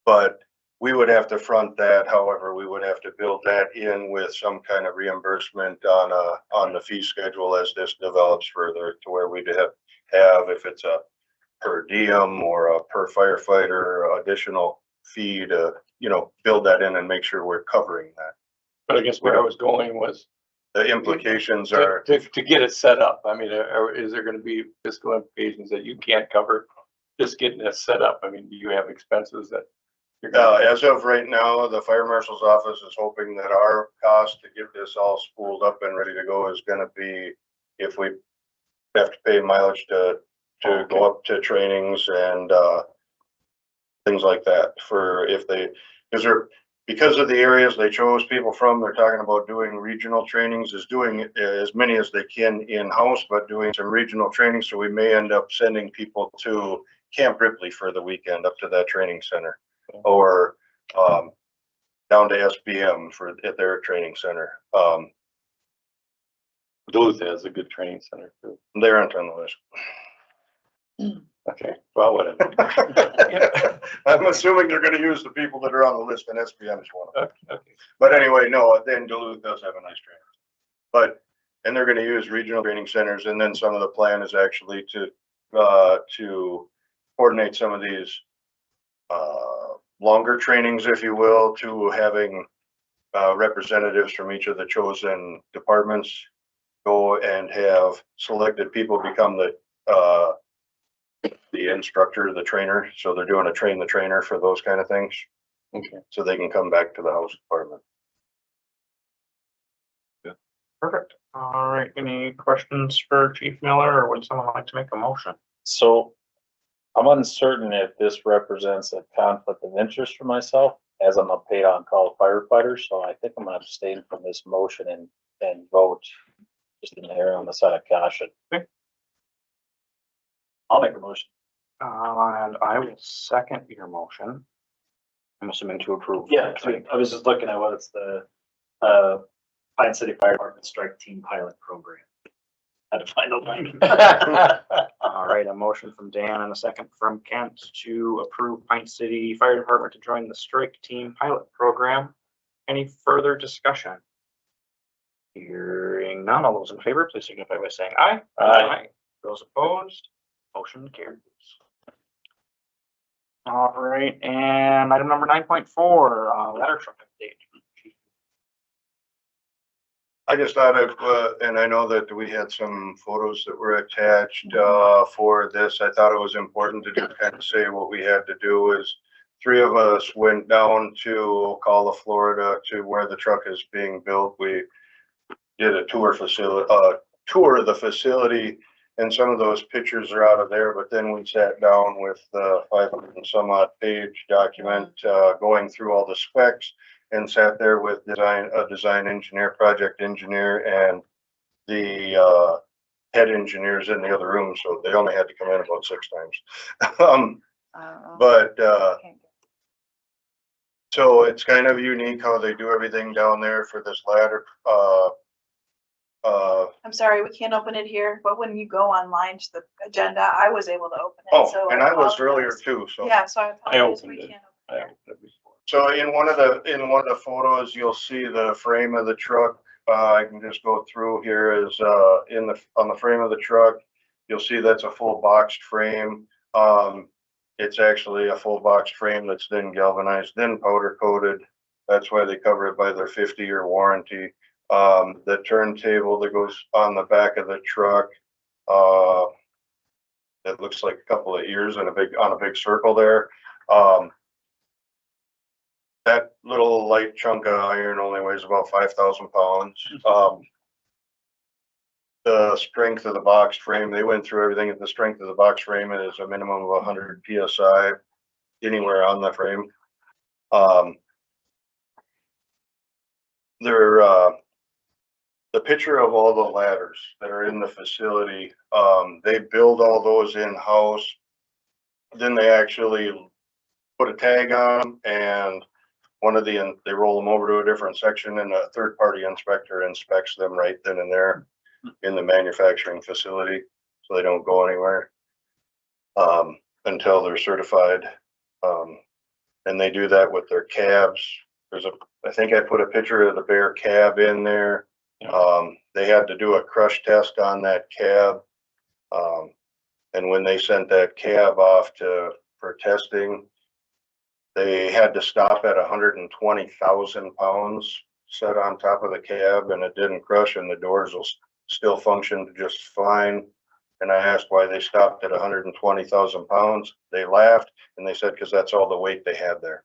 But we would have to front that. However, we would have to build that in with some kind of reimbursement on the fee schedule as this develops further to where we'd have if it's a per diem or a per firefighter additional fee to, build that in and make sure we're covering that. But I guess where I was going was The implications are, to get it set up. I mean, is there going to be fiscal implications that you can't cover just getting it set up? I mean, do you have expenses that As of right now, the fire marshal's office is hoping that our cost to get this all spooled up and ready to go is gonna be, if we have to pay mileage to go up to trainings and, things like that for if they, because of the areas they chose people from, they're talking about doing regional trainings, is doing as many as they can in-house, but doing some regional trainings. So we may end up sending people to Camp Ripley for the weekend up to that training center, or down to SBM at their training center. Duluth has a good training center too. They aren't on the list. Okay, well, whatever. I'm assuming they're gonna use the people that are on the list, and SBM is one of them. Okay. But anyway, no, then Duluth does have a nice trainer. But, and they're gonna use regional training centers, and then some of the plan is actually to coordinate some of these longer trainings, if you will, to having representatives from each of the chosen departments go and have selected people become the instructor, the trainer. So they're doing a train the trainer for those kind of things. Okay. So they can come back to the house department. Perfect. All right, any questions for Chief Miller, or would someone like to make a motion? So I'm uncertain if this represents a conflict of interest for myself, as I'm a paid on call firefighter. So I think I'm gonna abstain from this motion and vote just in there on the side of caution. I'll make a motion. And I will second your motion. I'm assuming to approve. Yeah, I was just looking at what it's the Pine City Fire Department Strike Team Pilot Program. Had to find the line. All right, a motion from Dan and a second from Kent to approve Pine City Fire Department to join the Strike Team Pilot Program. Any further discussion? Hearing none, all those in favor, please signify by saying aye. Aye. Those opposed, motion carries. All right, and item number 9.4, ladder truck update. I just thought of, and I know that we had some photos that were attached for this. I thought it was important to just kind of say what we had to do is 3 of us went down to Ocala, Florida, to where the truck is being built. We did a tour of the facility, and some of those pictures are out of there, but then we sat down with the 500 and some odd page document going through all the specs, and sat there with a design engineer, project engineer, and the head engineers in the other room, so they only had to come in about 6 times. So it's kind of unique how they do everything down there for this ladder. I'm sorry, we can't open it here, but when you go online to the agenda, I was able to open it. So And I was apologize. earlier too, so. Yeah, so I apologize, opened we it. can't. I haven't done it before. So in one of the photos, you'll see the frame of the truck. I can just go through here is on the frame of the truck. You'll see that's a full boxed frame. It's actually a full boxed frame that's then galvanized, then powder coated. That's why they cover it by their 50-year warranty. The turntable that goes on the back of the truck, it looks like a couple of ears and on a big circle there. That little light chunk of iron only weighs about 5,000 pounds. The strength of the box frame, they went through everything. The strength of the box frame is a minimum of 100 PSI anywhere on the frame. The picture of all the ladders that are in the facility, they build all those in-house. Then they actually put a tag on them, and they roll them over to a different section, and a third-party inspector inspects them right then and there in the manufacturing facility, so they don't go anywhere until they're certified. And they do that with their cabs. I think I put a picture of the bare cab in there. They had to do a crush test on that cab. And when they sent that cab off for testing, they had to stop at 120,000 pounds set on top of the cab, and it didn't crush, and the doors will still function just fine. And I asked why they stopped at 120,000 pounds. They laughed, and they said because that's all the weight they had there.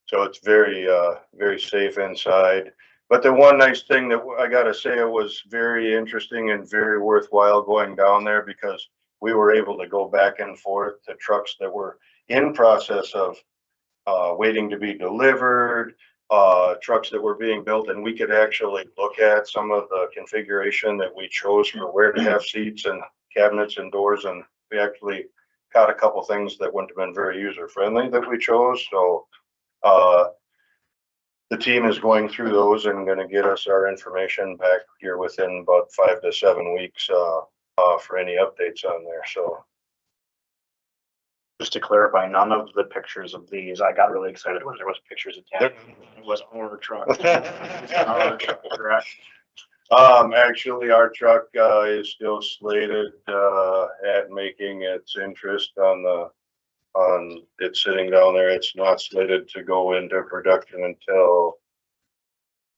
So it's very, very safe inside. But the one nice thing that I gotta say, it was very interesting and very worthwhile going down there because we were able to go back and forth to trucks that were in process of waiting to be delivered, trucks that were being built, and we could actually look at some of the configuration that we chose for where to have seats and cabinets and doors, and we actually got a couple things that wouldn't have been very user friendly that we chose. So the team is going through those and going to get us our information back here within about 5 to 7 weeks for any updates on there. So Just to clarify, none of the pictures of these, I got really excited when there was pictures attached. It was our truck. Our truck, correct? Actually, our truck is still slated at making its interest on it sitting down there. It's not slated to go into production until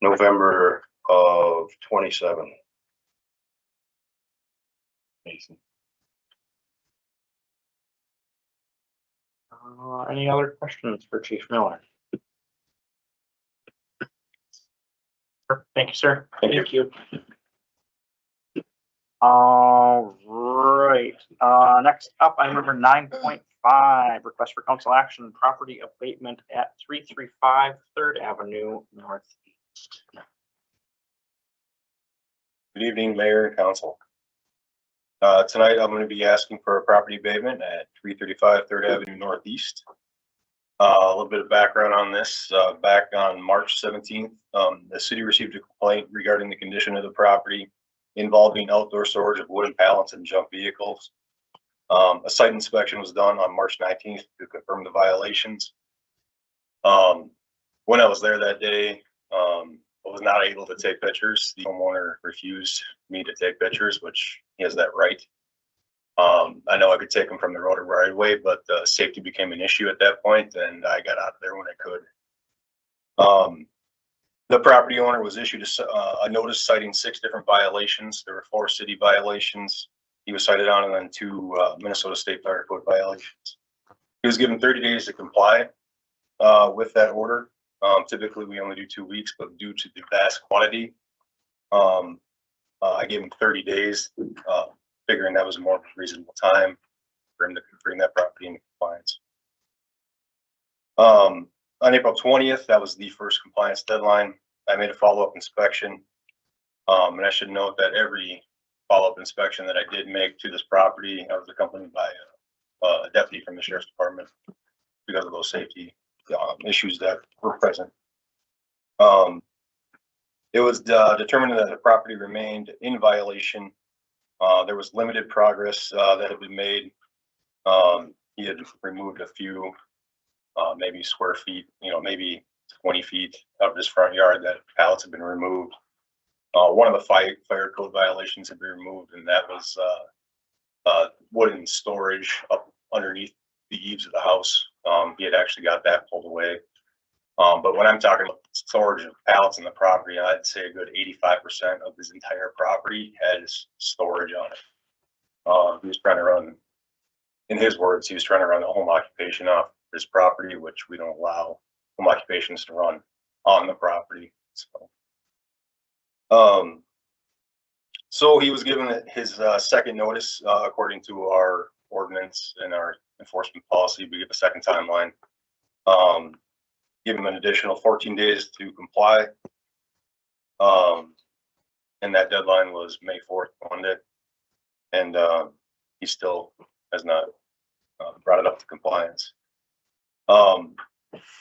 November of 27. Any other questions for Chief Miller? Thank you, sir. Thank you. All right, next up, item number 9.5, request for council action, property abatement at 335 3rd Avenue Northeast. Good evening, Mayor and Council. Tonight, I'm going to be asking for a property abatement at 335 3rd Avenue Northeast. A little bit of background on this. Back on March 17th, the city received a complaint regarding the condition of the property involving outdoor storage of wooden pallets and junk vehicles. A site inspection was done on March 19th to confirm the violations. When I was there that day, I was not able to take pictures. The homeowner refused me to take pictures, which he has that right. I know I could take them from the road right away, but safety became an issue at that point, and I got out of there when I could. The property owner was issued a notice citing 6 different violations. There were 4 city violations he was cited on, and then 2 Minnesota State Fire Code violations. He was given 30 days to comply with that order. Typically, we only do 2 weeks, but due to the vast quantity, I gave him 30 days, figuring that was a more reasonable time for him to bring that property into compliance. On April 20th, that was the first compliance deadline. I made a follow-up inspection. And I should note that every follow-up inspection that I did make to this property, I was accompanied by a deputy from the sheriff's department because of those safety issues that were present. It was determined that the property remained in violation. There was limited progress that had been made. He had removed a few maybe square feet, maybe 20 feet of his front yard that pallets had been removed. One of the fire code violations had been removed, and that was wooden storage up underneath the eaves of the house. He had actually got that pulled away. But when I'm talking about storage of pallets in the property, I'd say a good 85% of his entire property has storage on it. He was trying to run, in his words, he was trying to run a home occupation off his property, which we don't allow home occupations to run on the property. So he was given his second notice according to our ordinance and our enforcement policy. We give a second timeline. Give him an additional 14 days to comply. And that deadline was May 4th, Monday. And he still has not brought it up to compliance.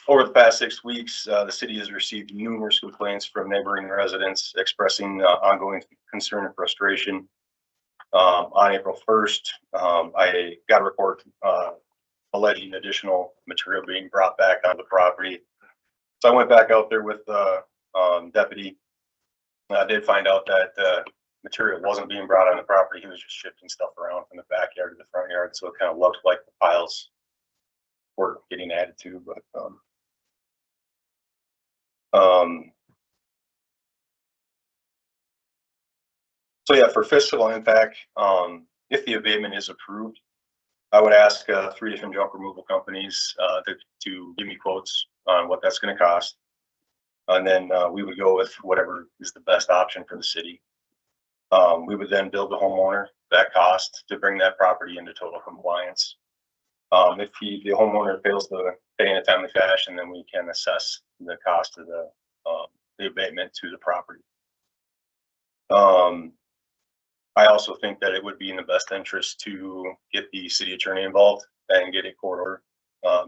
Over the past 6 weeks, the city has received numerous complaints from neighboring residents expressing ongoing concern and frustration. On April 1st, I got a report alleging additional material being brought back onto the property. So I went back out there with the deputy. I did find out that material wasn't being brought on the property. He was just shifting stuff around from the backyard to the front yard. So it kind of looked like the piles were getting added to, but so yeah, for fiscal impact, if the abatement is approved, I would ask, 3 different junk removal companies, to give me quotes on what that's gonna cost. And then, we would go with whatever is the best option for the city. We would then bill the homeowner that cost to bring that property into total compliance. If the homeowner fails to pay in a timely fashion, then we can assess the cost of the abatement to the property. I also think that it would be in the best interest to get the city attorney involved and get a court order,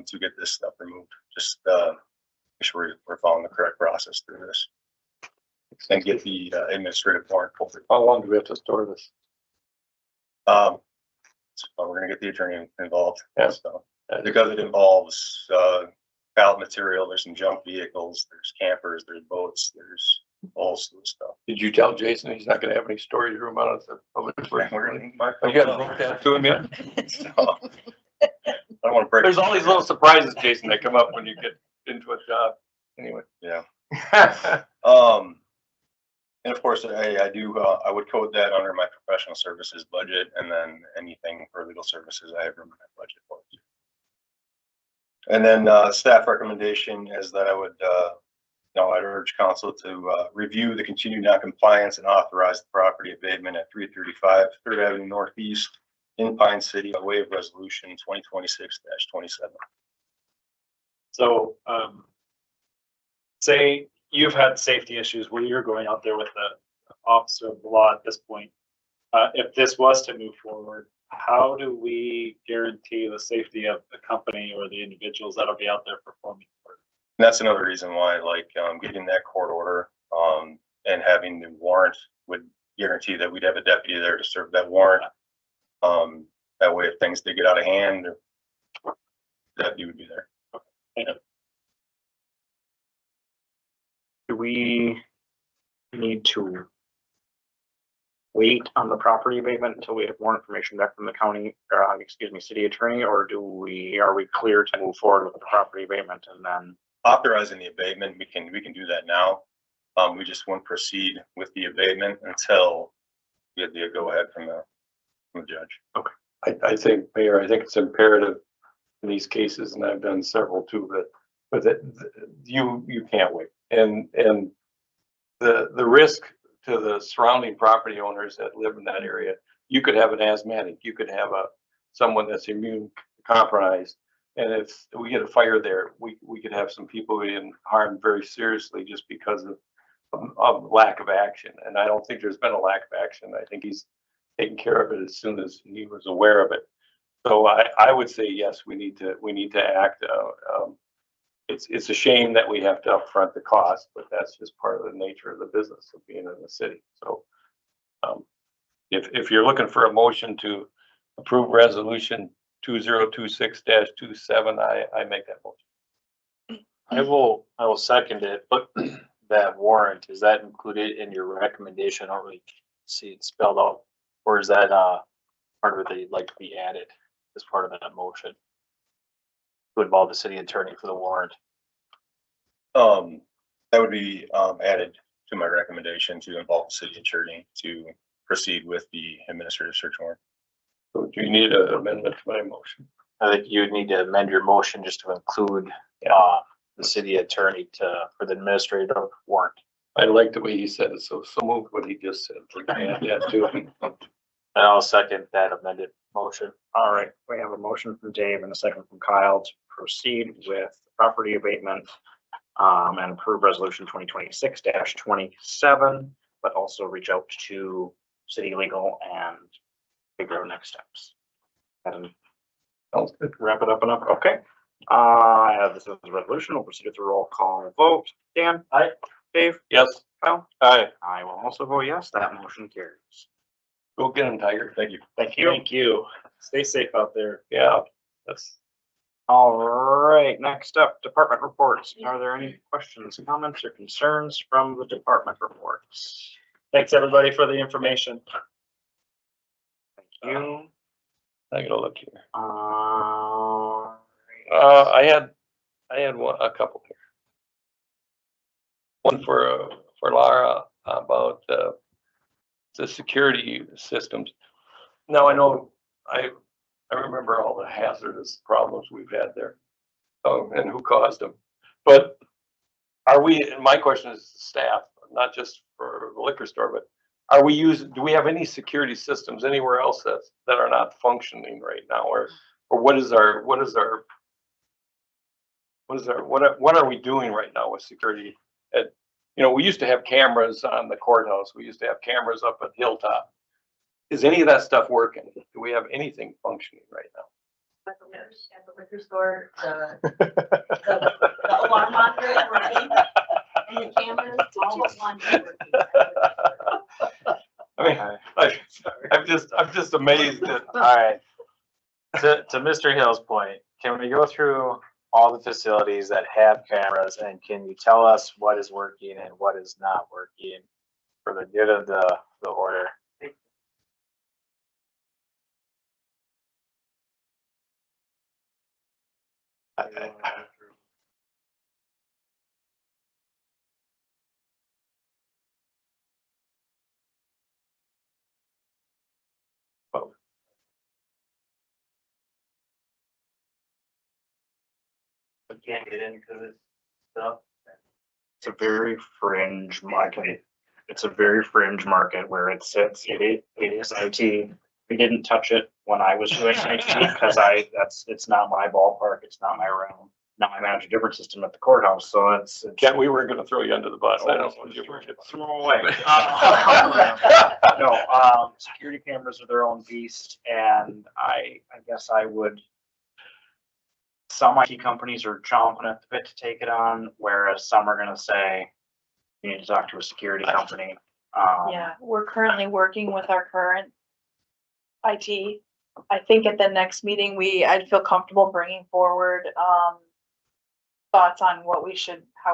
to get this stuff removed. Just, make sure we're following the correct process through this. And get the administrative warrant pulled. How long do we have to store this? So we're gonna get the attorney involved. Yeah. So, because it involves, pallet material, there's some junk vehicles, there's campers, there's boats, there's all sorts of stuff. Did you tell Jason he's not gonna have any storage room out of the public? We're gonna- You gotta bring that to him yet? So, I don't wanna break. There's all these little surprises, Jason, that come up when you get into a job. Anyway. Yeah. And of course, I do, I would code that under my professional services budget, and then anything for legal services, I have room in that budget for. And then, staff recommendation is that I would, I'd urge council to, review the continued noncompliance and authorize the property abatement at 335 Third Avenue Northeast in Pine City by way of resolution 2026-27. So, say you've had safety issues where you're going out there with the officer of the law at this point. If this was to move forward, how do we guarantee the safety of the company or the individuals that'll be out there performing work? And that's another reason why, like, getting that court order, and having the warrant would guarantee that we'd have a deputy there to serve that warrant. That way, if things did get out of hand, that he would be there. Do we need to wait on the property abatement until we have more information back from the county, city attorney, or are we clear to move forward with the property abatement and then? Authorizing the abatement, we can do that now. We just won't proceed with the abatement until we get the go ahead from the judge. Okay. I think, Mayor, I think it's imperative in these cases, and I've done several too, but you can't wait. And the risk to the surrounding property owners that live in that area, you could have an asthmatic, you could have someone that's immune compromised. And if we get a fire there, we could have some people being harmed very seriously just because of lack of action. And I don't think there's been a lack of action. I think he's taken care of it as soon as he was aware of it. So I would say, yes, we need to act. It's a shame that we have to upfront the cost, but that's just part of the nature of the business of being in the city. So if you're looking for a motion to approve resolution 2026-27, I make that motion. I will second it, but that warrant, is that included in your recommendation? I don't really see it spelled out, or is that part of it that you'd like to be added as part of that motion to involve the city attorney for the warrant? That would be added to my recommendation to involve the city attorney to proceed with the administrative search warrant. So do you need an amendment to my motion? I think you would need to amend your motion just to include the city attorney for the administrative warrant. I like the way he said it, so move what he just said. We can add that to it. And I'll second that amended motion. All right, we have a motion from Dave and a second from Kyle to proceed with property abatement and approve resolution 2026-27, but also reach out to city legal and figure out next steps. And Sounds good. wrap it up and up. Okay. This is the resolution. We'll proceed with the roll call vote. Dan? Aye. Dave? Yes. Kyle? Aye. I will also vote yes. That motion carries. Go get him, Tiger. Thank you. Thank you. Thank you. Stay safe out there. Yeah, that's. All right, next up, department reports. Are there any questions, comments, or concerns from the department reports? Thanks, everybody, for the information. Thank you. I gotta look here. Uh, I had a couple here. One for Lara about the security systems. Now I know I remember all the hazardous problems we've had there. And who caused them. But are we, and my question is staff, not just for the liquor store, but are we do we have any security systems anywhere else that are not functioning right now? Or what are we doing right now with security? We used to have cameras on the courthouse. We used to have cameras up at Hilltop. Is any of that stuff working? Do we have anything functioning right now? At the liquor store, the alarm monitor is working, and the cameras, all but one is working. I mean, I'm just amazed at. All right. To Mr. Hill's point, can we go through all the facilities that have cameras and can you tell us what is working and what is not working for the good of the order? We can't get into this stuff. It's a very fringe market. It's a very fringe market where it sits. It is IT. We didn't touch it when I was doing IT because it's not my ballpark. It's not my realm. Now I manage a different system at the courthouse, so it's. Yeah, we were gonna throw you under the bus. I don't want you to Throw away. Security cameras are their own beast, and I guess I would. Some IT companies are chomping at the bit to take it on, whereas some are gonna say, you need to talk to a security company. Yeah, we're currently working with our current IT. I think at the next meeting, I'd feel comfortable bringing forward, thoughts on how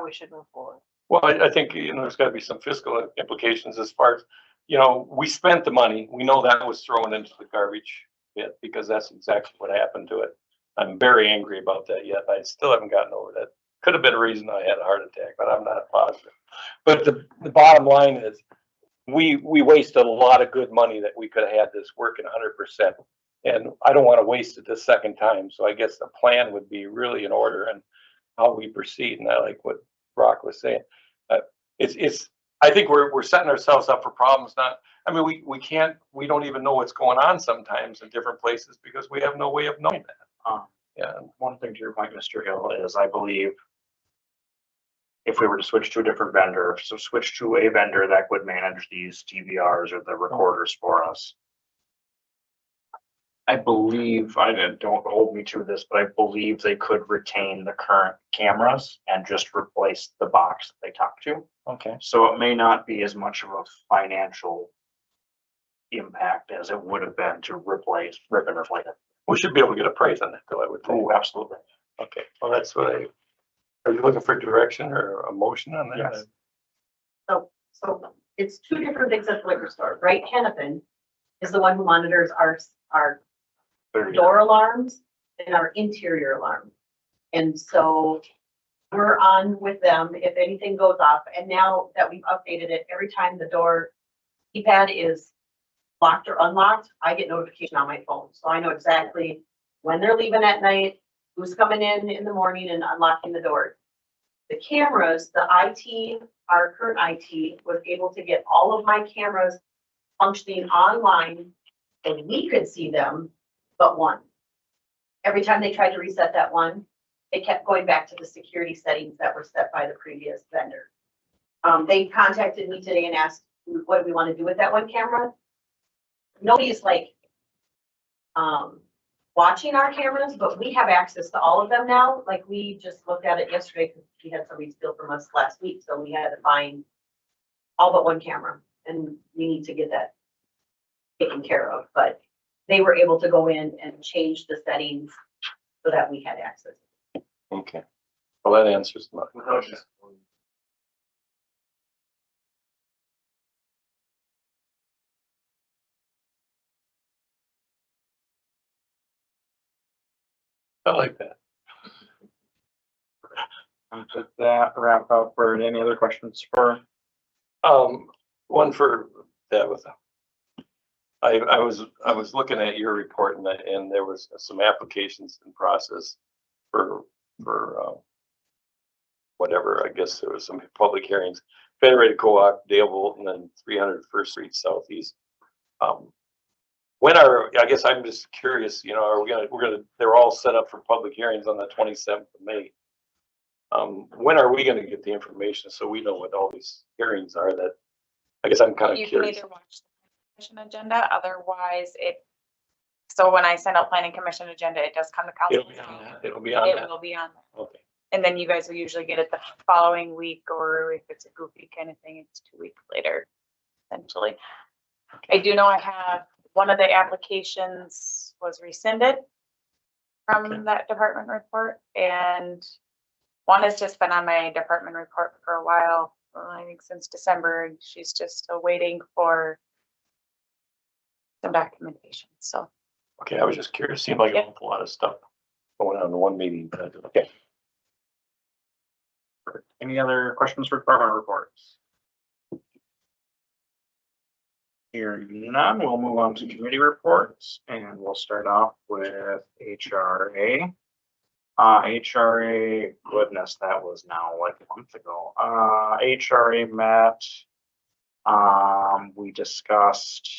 we should move forward. Well, I think, there's gotta be some fiscal implications as far as, we spent the money. We know that was thrown into the garbage pit because that's exactly what happened to it. I'm very angry about that yet. I still haven't gotten over that. Could have been a reason I had a heart attack, but I'm not positive. But the bottom line is we wasted a lot of good money that we could have had this working 100%. And I don't want to waste it the second time. So I guess the plan would be really in order and how we proceed. And I like what Brock was saying. I think we're setting ourselves up for problems. We don't even know what's going on sometimes in different places because we have no way of knowing that. Yeah. One thing to your point, Mr. Hill, is I believe if we were to switch to a different vendor, so switch to a vendor that would manage these DVRs or the recorders for us. I believe, don't hold me to this, but I believe they could retain the current cameras and just replace the box that they talk to. Okay. So it may not be as much of a financial impact as it would have been to rip and replace it. We should be able to get a price on that though, I would think. Oh, absolutely. Okay, well, that's what are you looking for direction or a motion on that? Yes. So it's two different things at the liquor store, right? Hennepin is the one who monitors our door alarms and our interior alarm. And so we're on with them if anything goes off. And now that we've updated it, every time the door keypad is locked or unlocked, I get notification on my phone. So I know exactly when they're leaving at night, who's coming in the morning and unlocking the door. The cameras, the IT, our current IT was able to get all of my cameras functioning online so we could see them, but one. Every time they tried to reset that one, it kept going back to the security settings that were set by the previous vendor. They contacted me today and asked, what do we want to do with that one camera? Nobody's watching our cameras, but we have access to all of them now. Like we just looked at it yesterday because we had somebody steal from us last week. So we had to find all but one camera and we need to get that taken care of. But they were able to go in and change the settings so that we had access. Okay. Well, that answers my question. I like that. And with that wrap up, for any other questions for? One for Tabitha. I was looking at your report and there was some applications in process for, whatever, I guess there was some public hearings, Federated Co-op, Dale and then 300 First Street Southeast. When I guess I'm just curious, you know, they're all set up for public hearings on the 27th of May. When are we gonna get the information so we know what all these hearings are that, I guess I'm kind of You can curious. either watch the commission agenda, otherwise so when I send out planning commission agenda, it does come to council. It'll be on that. It'll be on It that. will be on there. Okay. And then you guys will usually get it the following week, or if it's a goofy kind of thing, it's 2 weeks later, essentially. I do know I have, one of the applications was rescinded from that department report, and one has just been on my department report for a while, I think since December, and she's just still waiting for some documentation, so. Okay, I was just curious. Seemed like a lot of stuff going on in one meeting, but okay. Any other questions for department reports? Hearing none, we'll move on to committee reports, and we'll start off with HRA. HRA, goodness, that was now like a month ago. HRA met. We discussed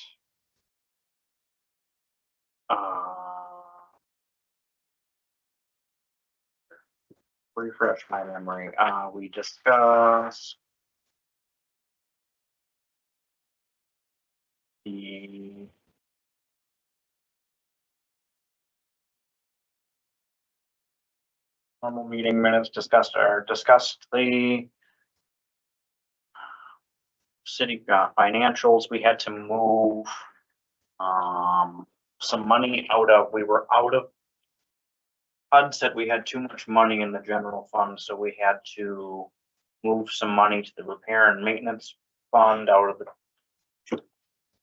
refresh my memory. We discussed the normal meeting minutes, discussed the city financials. We had to move some money we were out of, HUD said we had too much money in the general fund, so we had to move some money to the repair and maintenance fund out of the.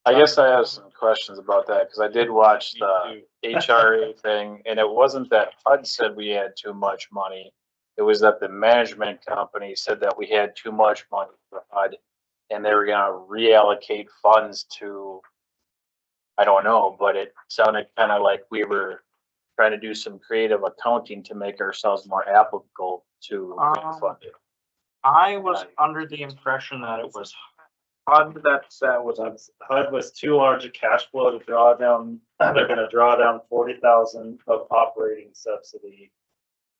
I guess I have some questions about that, because I did watch the HRA thing, and it wasn't that HUD said we had too much money. It was that the management company said that we had too much money for HUD, and they were gonna reallocate funds to, I don't know, but it sounded kind of like we were trying to do some creative accounting to make ourselves more applicable to fund it. I was under the impression that it was HUD HUD was too large a cash flow to draw down. They're gonna draw down 40,000 of operating subsidy.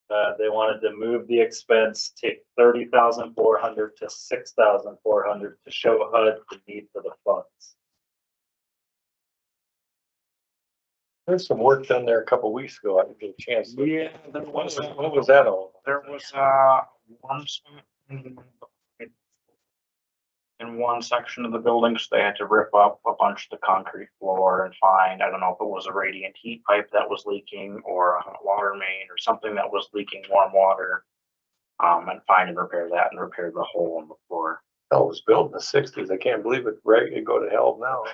They wanted to move the expense, take 30,400 to 6,400 to show HUD the need for the funds. There's some work done there a couple weeks ago. I didn't get a chance. Yeah, What was that all? There was one in one section of the building, so they had to rip up a bunch of the concrete floor and find, I don't know if it was a radiant heat pipe that was leaking or a hot water main or something that was leaking warm water. And find and repair that and repair the hole in the floor. Hell, it was built in the 60s. I can't believe it ready to go to hell now.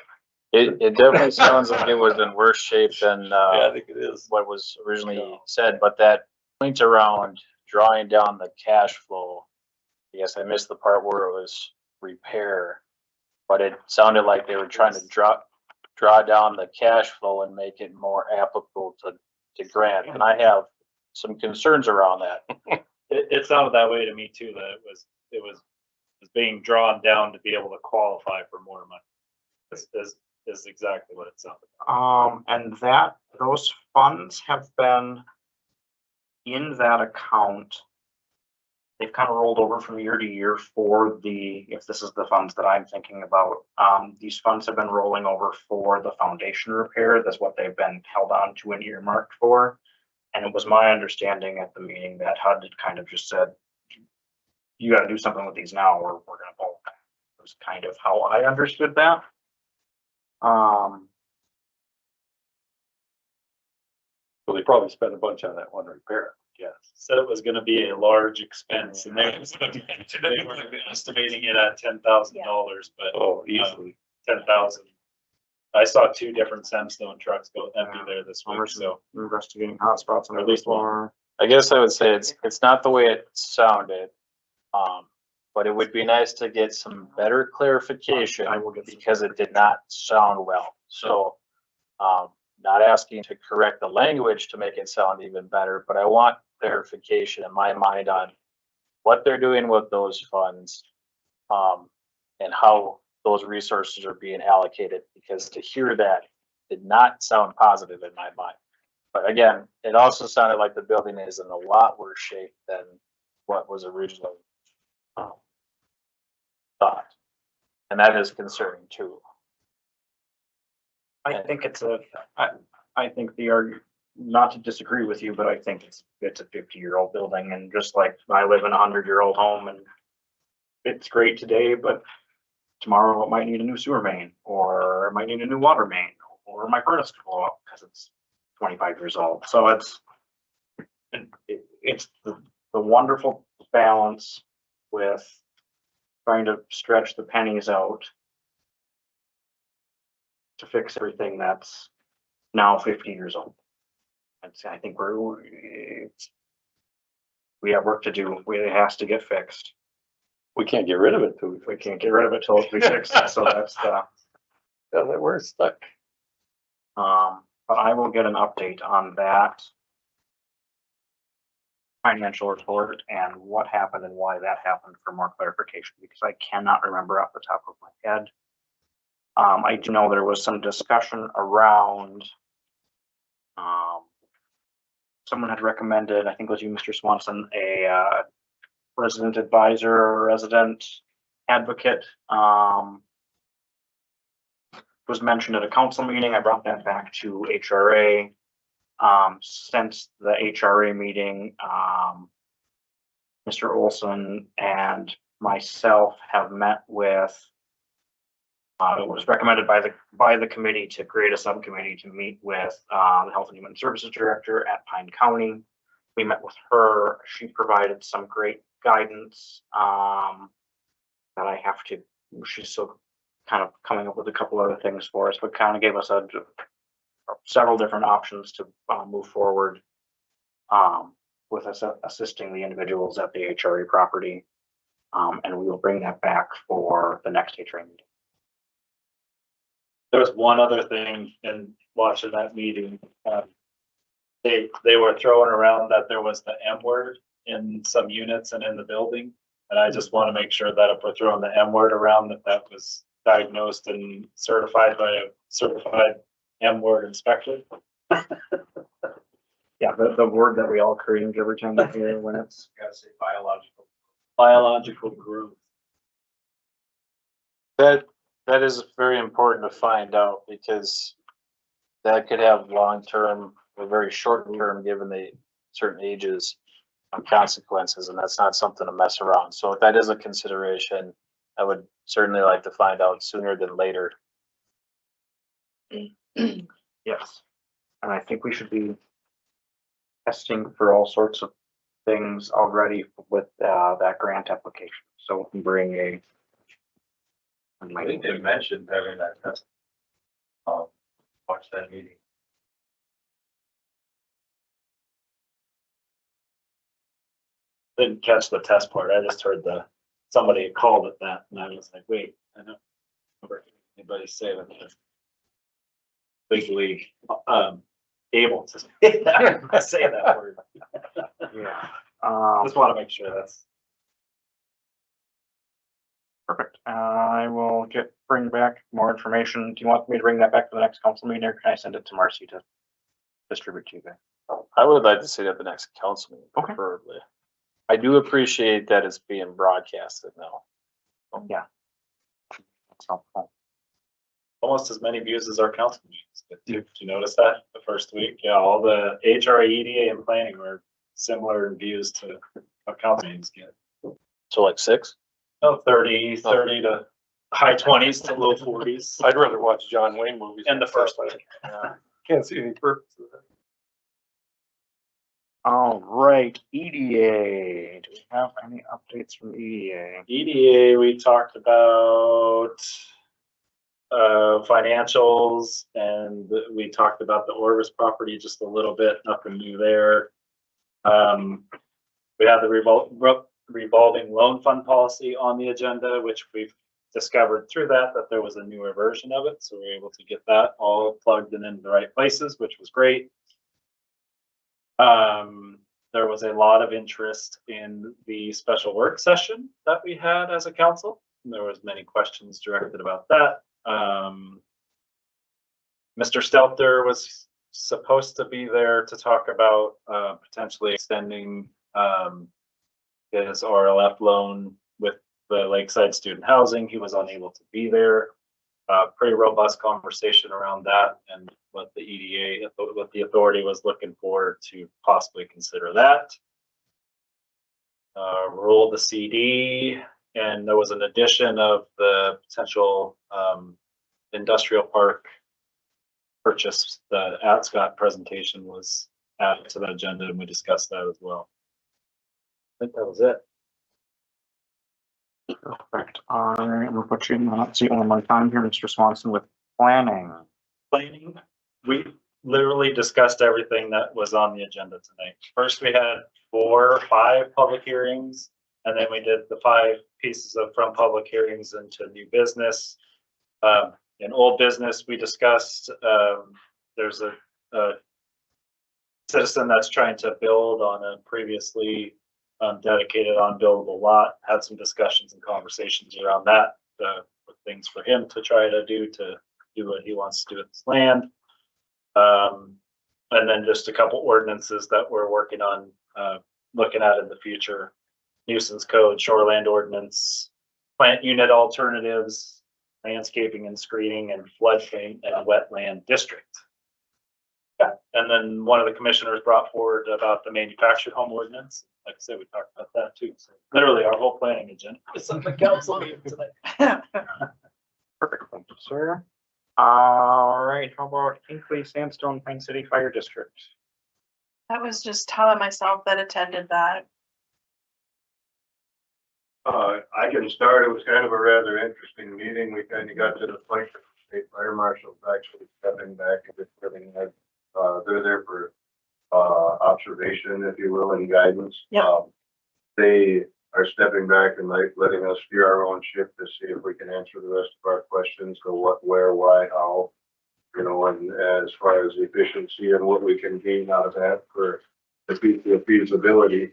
It definitely sounds like it was in worse shape than Yeah, I think it is. what was originally said, but that point around drawing down the cash flow, I guess I missed the part where it was repair, but it sounded like they were trying to draw down the cash flow and make it more applicable to grant, and I have some concerns around that. It sounded that way to me too, that it was being drawn down to be able to qualify for more money. Is exactly what it sounded like. And those funds have been in that account. They've kind of rolled over from year to year if this is the funds that I'm thinking about. These funds have been rolling over for the foundation repair. That's what they've been held on to and earmarked for. And it was my understanding at the meeting that HUD had kind of just said, you got to do something with these now, or we're going to pull back. It was kind of how I understood that. So they probably spent a bunch on that one repair. Yes, said it was gonna be a large expense and they were estimating it at $10,000, but. Oh, easily. 10,000. I saw 2 different sandstone trucks go empty there this week, so. Investigating hotspots on At least one. I guess I would say it's not the way it sounded, but it would be nice to get some better clarification because it did not sound well. So, not asking to correct the language to make it sound even better, but I want clarification in my mind on what they're doing with those funds, and how those resources are being allocated, because to hear that did not sound positive in my mind. But again, it also sounded like the building is in a lot worse shape than what was originally thought. And that is concerning too. I think I think not to disagree with you, but I think it's a 50-year-old building, and just like I live in a 100-year-old home, and it's great today, but tomorrow it might need a new sewer main, or it might need a new water main, or my furnace to blow up because it's 25 years old. So it's the wonderful balance with trying to stretch the pennies out to fix everything that's now 50 years old. And I think we have work to do. It has to get fixed. We can't get rid of it till We can't get rid of it till we fix it. So that's the. yeah, we're stuck. But I will get an update on that financial report and what happened and why that happened for more clarification, because I cannot remember off the top of my head. I do know there was some discussion around, someone had recommended, I think it was you, Mr. Swanson, a resident advisor or resident advocate, was mentioned at a council meeting. I brought that back to HRA. Since the HRA meeting, Mr. Olson and myself have met with, it was recommended by the committee to create a subcommittee to meet with the Health and Human Services Director at Pine County. We met with her. She provided some great guidance that I have to, she's still kind of coming up with a couple other things for us, but kind of gave us several different options to move forward with us assisting the individuals at the HRA property. And we will bring that back for the next HRA meeting. There was one other thing in watching that meeting. They were throwing around that there was the M word in some units and in the building. And I just want to make sure that if we're throwing the M word around, that was diagnosed and certified by a certified M word inspector. Yeah, the word that we all cringe every time we hear when it's. Gotta say Biological growth. That is very important to find out, because that could have long-term or very short-term, given the certain ages, consequences, and that's not something to mess around. So if that is a consideration, I would certainly like to find out sooner than later. Yes, and I think we should be testing for all sorts of things already with that grant application. So we can bring a. I think they mentioned having that test. Watch that meeting. Didn't catch the test part. I just heard somebody called it that, and I was like, wait, I don't remember anybody say that they're legally able to say that word. Yeah. Just want to make sure that's. Perfect. I will bring back more information. Do you want me to bring that back to the next council meeting, or can I send it to Marcy to distribute to you guys? I would like to see it at the next council meeting, Okay. preferably. I do appreciate that it's being broadcasted now. Yeah. That's helpful. Almost as many views as our council meetings. Did you notice that the first week? Yeah, all the HRA, EDA, and planning were similar in views to how council meetings get. So like 6? No, 30 to high 20s to low 40s. I'd rather watch John Wayne movies. And the first one. Can't see any purpose of that. All right, EDA. Do we have any updates from EDA? EDA, we talked about financials, and we talked about the Orvis property just a little bit, nothing new there. We have the revolving loan fund policy on the agenda, which we've discovered through that there was a newer version of it, so we were able to get that all plugged in the right places, which was great. There was a lot of interest in the special work session that we had as a council. There was many questions directed about that. Mr. Stelter was supposed to be there to talk about potentially extending his RLF loan with the Lakeside Student Housing. He was unable to be there. Pretty robust conversation around that and what the EDA, what the authority was looking for to possibly consider that. Rolled the CD, and there was an addition of the potential industrial park purchase. The Scott presentation was added to the agenda, and we discussed that as well. I think that was it. Perfect. All right, we'll put you in the hot seat one more time here, Mr. Swanson, with planning. Planning, we literally discussed everything that was on the agenda tonight. First, we had 4 or 5 public hearings, and then we did the 5 pieces of from public hearings into new business. In old business, we discussed, there's a citizen that's trying to build on a previously dedicated unbuildable lot. Had some discussions and conversations around that, with things for him to try to do what he wants to do with his land. And then just a couple ordinances that we're working on, looking at in the future: nuisance code, shoreland ordinance, plant unit alternatives, landscaping and screening, and floodplain and wetland district. Yeah. And then one of the commissioners brought forward about the manufactured home ordinance. Like I said, we talked about that too. So literally our whole planning agenda is on the council meeting tonight. Perfect, thank you, sir. All right, how about Hinkley Sandstone Pine City Fire District? That was just Tom and myself that attended that. I can start. It was kind of a rather interesting meeting. We kind of got to the point that the state fire marshal's actually stepping back and just giving us, they're there for observation, if you will, and guidance. Yep. They are stepping back and letting us steer our own ship to see if we can answer the rest of our questions. So what, where, why, how, you know, and as far as efficiency and what we can gain out of that for the feasibility.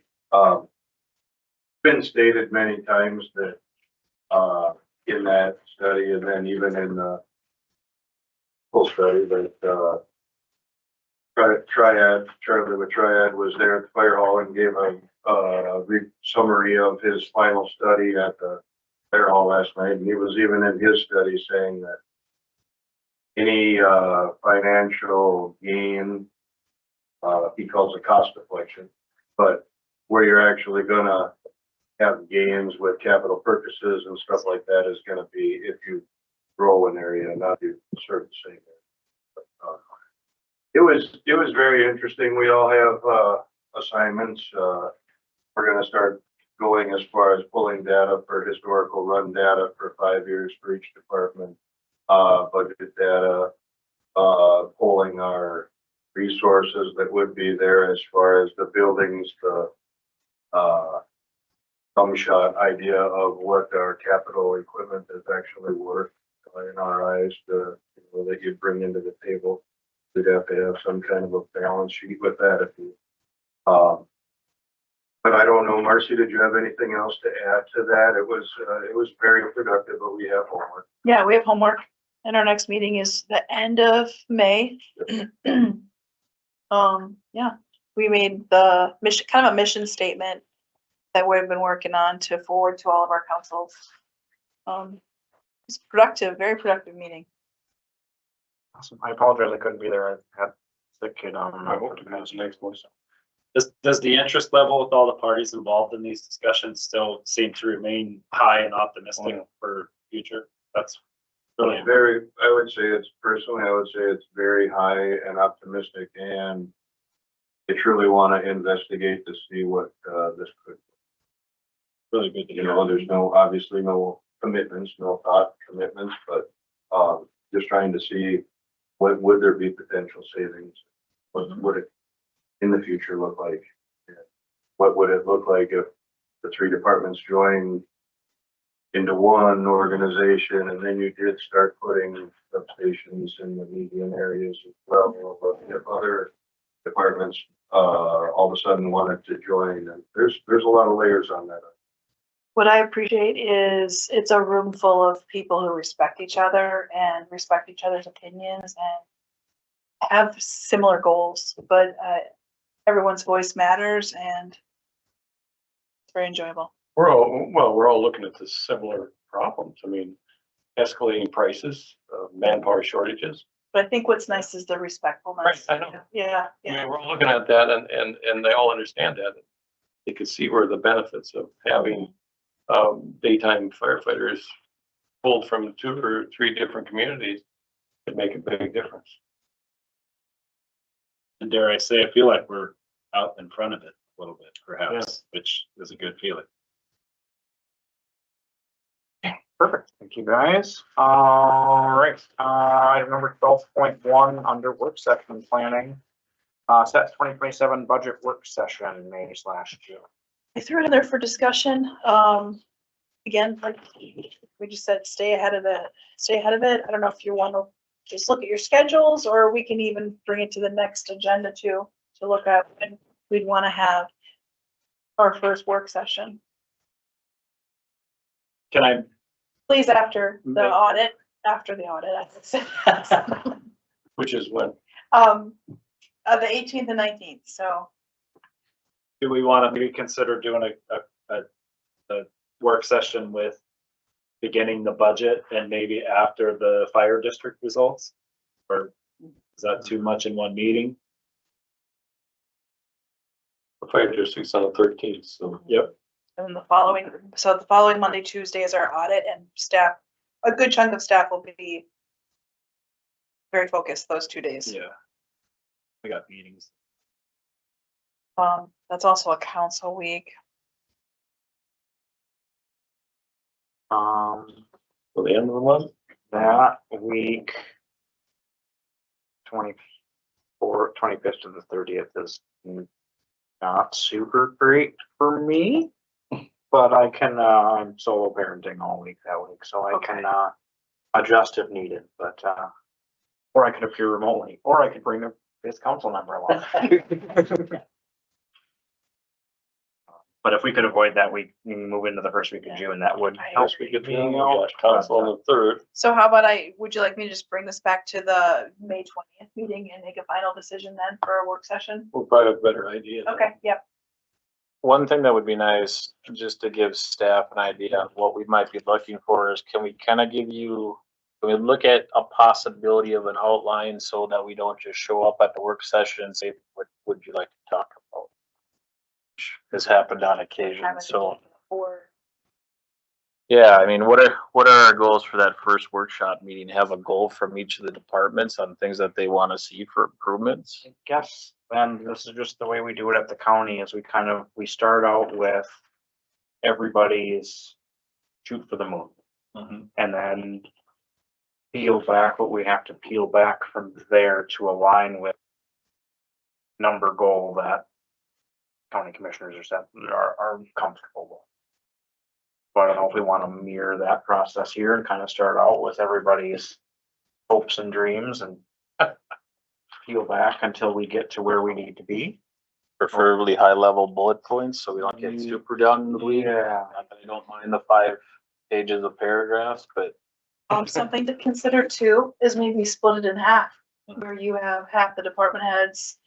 Been stated many times that in that study, and then even in the full study, that Charlie with Triad was there at the fire hall and gave a brief summary of his final study at the fire hall last night. And he was even in his study saying that any financial gain, he calls it cost deflection, but where you're actually gonna have gains with capital purchases and stuff like that is going to be if you grow an area, not you serve the same area. It was very interesting. We all have assignments. We're going to start going as far as pulling data for historical run data for 5 years for each department, budget data, pulling our resources that would be there as far as the buildings, the thumb shot idea of what our capital equipment is actually worth in our eyes, you know, that you bring into the table. We'd have to have some kind of a balance sheet with that if you, but I don't know, Marcy, did you have anything else to add to that? It was very productive, but we have homework. Yeah, we have homework, and our next meeting is the end of May. Yeah, we made the mission, kind of a mission statement that we've been working on to forward to all of our councils. It's productive, very productive meeting. Awesome. I apologize, I couldn't be there. I had the kid on. I hope to have some next voice. Does the interest level with all the parties involved in these discussions still seem to remain high and optimistic for future? That's really Very, I would say it's very high and optimistic, and they truly want to investigate to see what this could. really good to You hear. know, there's obviously no commitments, no thought commitments, but just trying to see what would there be potential savings? What would it in the future look like? What would it look like if the 3 departments joined into one organization, and then you did start putting substations in the median areas as well. But if other departments, all of a sudden wanted to join, and there's a lot of layers on that. What I appreciate is it's a room full of people who respect each other and respect each other's opinions and have similar goals, but everyone's voice matters and it's very enjoyable. We're all looking at the similar problems. I mean, escalating prices, manpower shortages. But I think what's nice is the respectfulness. Right, I know. Yeah, I yeah. mean, we're all looking at that and they all understand that. They can see where the benefits of having daytime firefighters pulled from 2 or 3 different communities could make a big difference. And dare I say, I feel like we're out in front of it a little bit, perhaps, which is a good feeling. Perfect. Thank you, guys. All right, item number 12.1 under work session planning. Set 2027 budget work session, May/June. I threw it in there for discussion. Again, like we just said, stay ahead of it. I don't know if you want to just look at your schedules, or we can even bring it to the next agenda to look at when we'd want to have our first work session. Can I, Please, after the May- audit, I would say. Which is when, The 18th and 19th, so. do we want to maybe consider doing a work session with beginning the budget and maybe after the fire district results? Or is that too much in one meeting? the fire district's on the 13th, so. Yep. And the following Monday, Tuesday is our audit, and staff, a good chunk of staff will be very focused those 2 days. Yeah. We got meetings. That's also a council week. For the end of the month? That week, 25th to the 30th is not super great for me, but I can, I'm solo parenting all week that week, so I can, adjust if needed, but, or I could appear remotely, or I could bring a fifth council member along. But if we could avoid that week, move into the first week of June, that would help. We get the council on the 3rd. So how about would you like me to just bring this back to the May 20th meeting and make a final decision then for a work session? We'll probably have a better idea. Okay, yep. One thing that would be nice, just to give staff an idea of what we might be looking for, is can we kind of give you, can we look at a possibility of an outline so that we don't just show up at the work session and say, what would you like to talk about? Has happened on occasion, so. Yeah, I mean, what are our goals for that first workshop meeting? Have a goal from each of the departments on things that they want to see for improvements? I guess, and this is just the way we do it at the county, is we start out with everybody's shoot for the moon. And then peel back what we have to peel back from there to align with number goal that county commissioners are comfortable with. But I don't know if we want to mirror that process here and kind of start out with everybody's hopes and dreams and peel back until we get to where we need to be. Preferably high level bullet points, so we don't get super down in the weeds. Yeah. Not that I don't mind the 5 pages of paragraphs, but. Something to consider too is maybe split it in half, where you have half the department heads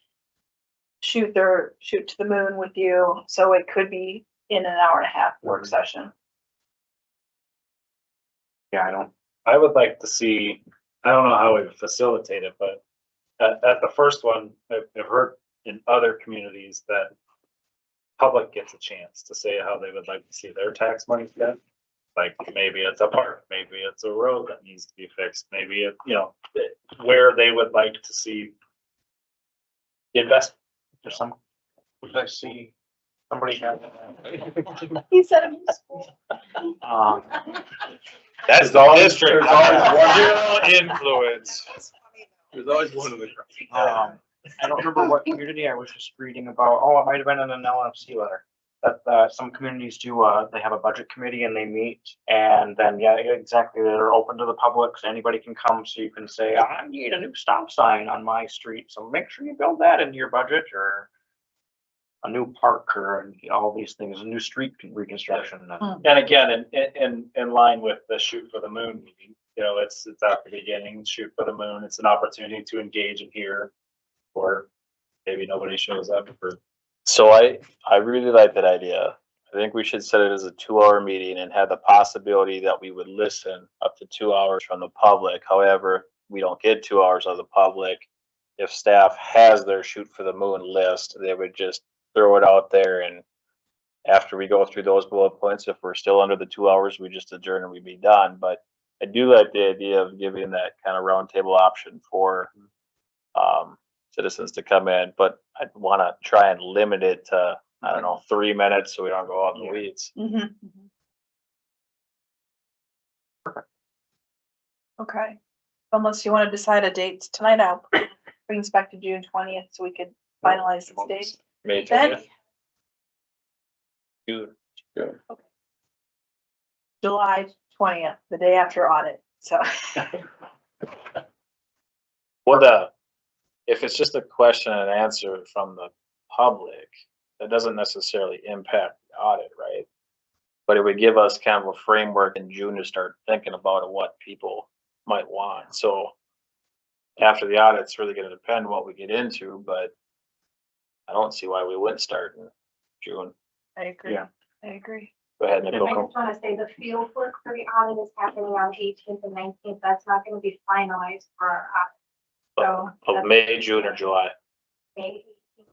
shoot to the moon with you, so it could be in an hour and a half work session. Yeah, I would like to see, I don't know how we facilitate it, but at the first one, I've heard in other communities that public gets a chance to say how they would like to see their tax money spent. Like maybe it's a park, maybe it's a road that needs to be fixed, maybe it, where they would like to see the investment. there's some, would I see somebody have? He said it was That's the district. There's always Zero influence. There's always one of the. I don't remember what community I was just reading about. Oh, it might have been in an LFC letter. that, some communities do, they have a budget committee and they meet, and then, yeah, exactly, they're open to the public, so anybody can come, so you can say, I need a new stop sign on my street, so make sure you build that into your budget, or a new park, or all these things, a new street reconstruction. And again, in line with the Shoot for the Moon meeting, you know, it's at the beginning, Shoot for the Moon, it's an opportunity to engage and hear, or maybe nobody shows up for. So I really like that idea. I think we should set it as a 2-hour meeting and have the possibility that we would listen up to 2 hours from the public. However, we don't get 2 hours of the public. If staff has their Shoot for the Moon list, they would just throw it out there, and after we go through those bullet points, if we're still under the 2 hours, we just adjourn and we'd be done. But I do like the idea of giving that kind of roundtable option for citizens to come in, but I'd want to try and limit it to, I don't know, 3 minutes so we don't go out in the weeds. Okay, unless you want to decide a date tonight, I'll bring us back to June 20th so we could finalize this date. May Then 20th. June. July 20th, the day after audit, so. Well, if it's just a question and answer from the public, that doesn't necessarily impact the audit, right? But it would give us kind of a framework in June to start thinking about what people might want. So after the audit, it's really gonna depend what we get into, but I don't see why we wouldn't start in June. I agree. Yeah. I agree. Go ahead, I Nicole. just want to say the field work for the audit is happening on the 18th and 19th. That's not going to be finalized for our audit. So. Of May, June, or July? May 18th.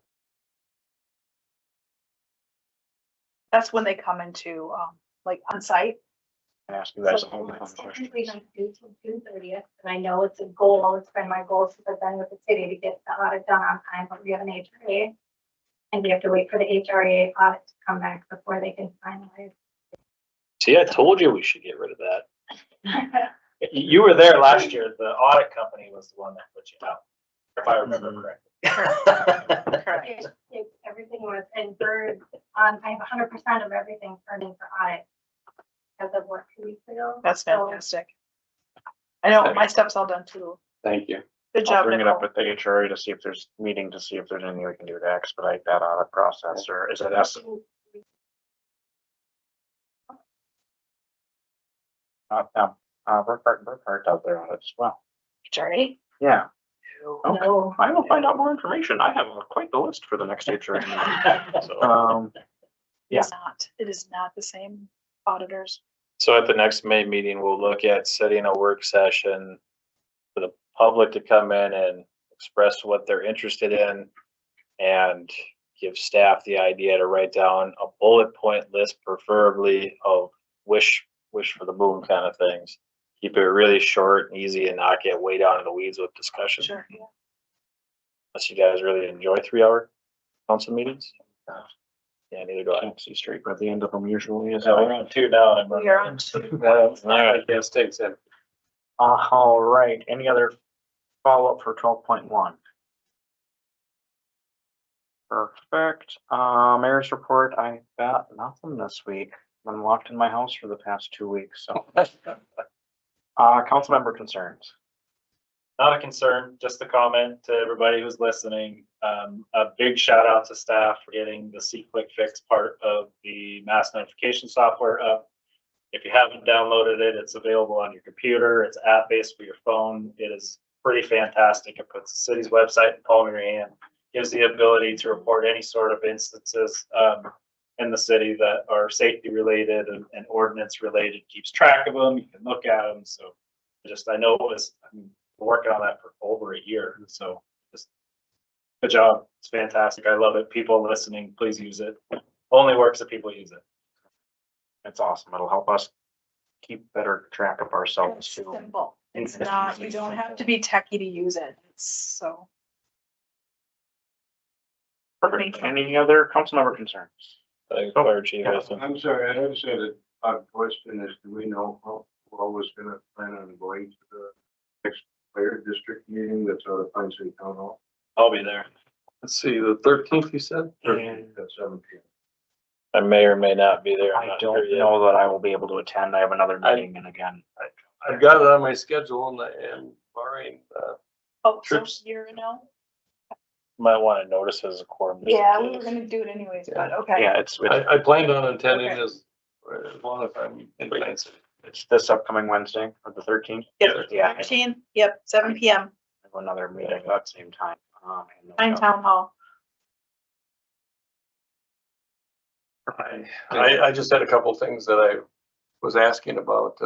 That's when they come into, like on site. Ask you guys a So whole it's question. technically not due till June 30th, and I know it's a goal, it's been my goal since I've been with the city to get the audit done on time, but we have an HRA. And we have to wait for the HRA audit to come back before they can finalize. See, I told you we should get rid of that. You were there last year, the audit company was the one that put you out, if I remember correctly. Correct. Everything was, and for, I have 100% of everything turned in for audit. As of what, 2 weeks ago? That's So, fantastic. I know my stuff's all done too. Thank you. Good I'll job, bring it up Nicole. with the HRA to see if there's meeting to see if there's anything we can do to expedite that audit process, or is it us? Burkhart out there on it as well. Jerry? Yeah. Okay. No. I will find out more information. I have quite the list for the next HRA meeting. So, yeah. It's not. It is not the same auditors. So at the next May meeting, we'll look at setting a work session for the public to come in and express what they're interested in and give staff the idea to write down a bullet point list, preferably of wish for the moon kind of things. Keep it really short and easy and not get way down in the weeds with discussion. Sure. Unless you guys really enjoy 3-hour council meetings. Yeah, neither do I. Can't see straight by the end of them usually is. So we're on 2 now. And We are on 2. All right. Yes, takes it. All right, any other follow-up for 12.1? Perfect. Mayor's report, I got nothing this week. Been locked in my house for the past 2 weeks, so. Council member concerns. Not a concern, just a comment to everybody who's listening. A big shout out to staff for getting the C-Click Fix part of the mass notification software up. If you haven't downloaded it, it's available on your computer. It's app-based for your phone. It is pretty fantastic. It puts the city's website in the palm of your hand, gives the ability to report any sort of instances in the city that are safety related and ordinance related, keeps track of them. You can look at them. So I know it was, I'm working on that for over a year. So just good job. It's fantastic. I love it. People listening, please use it. Only works if people use it. It's awesome. It'll help us keep better track of ourselves It's too. simple. It's not, you don't have to be techie to use it. It's so. Perfect. Any other council member concerns? Fire chief has some. I'm sorry, I had said it, a question is, do we know how was gonna plan on going to the next fire district meeting that's out of Pine City Town Hall? I'll be there. Let's see, the 13th, you said? At 7 p.m. I may or may not be there. I'm I not sure don't yet. know that I will be able to attend. I have another meeting and again, I've got it on my schedule and barring, Oh, so Trips. you're no? Might want to notice as a quorum. just in Yeah, we were case. gonna do it anyways, but okay. yeah, it's, I planned on attending Okay. as long as I'm in Pine City. it's this upcoming Wednesday, or the 13th. Yep, Yeah, I 13, yep, 7 PM, have another meeting at that same time. Pine Town Hall. I just had a couple of things that I was asking about.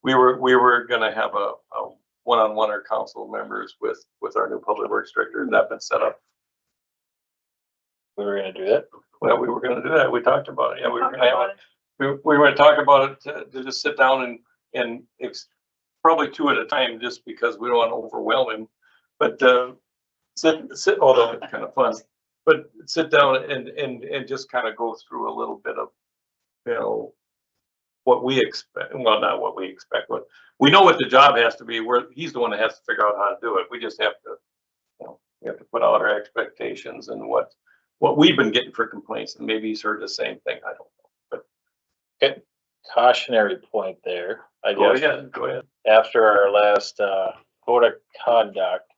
We were gonna have a one-on-one or council members with our new public works director. Has that been set up? We were gonna do that. Well, we were gonna do that. We talked about it. Yeah, we were Talked gonna have about we were gonna talk about it to just sit down and probably two at a time, just because we don't want to overwhelm him. But sit, although it's kind of fun, but sit down and just kind of go through a little bit of, you know, what we expect. Well, not what we expect, but we know what the job has to be. He's the one that has to figure out how to do it. We just have to, you know, we have to put out our expectations and what we've been getting for complaints, and maybe he's heard the same thing. I don't know. But Cautionary point there, I go guess. ahead, go ahead. After our last code of conduct,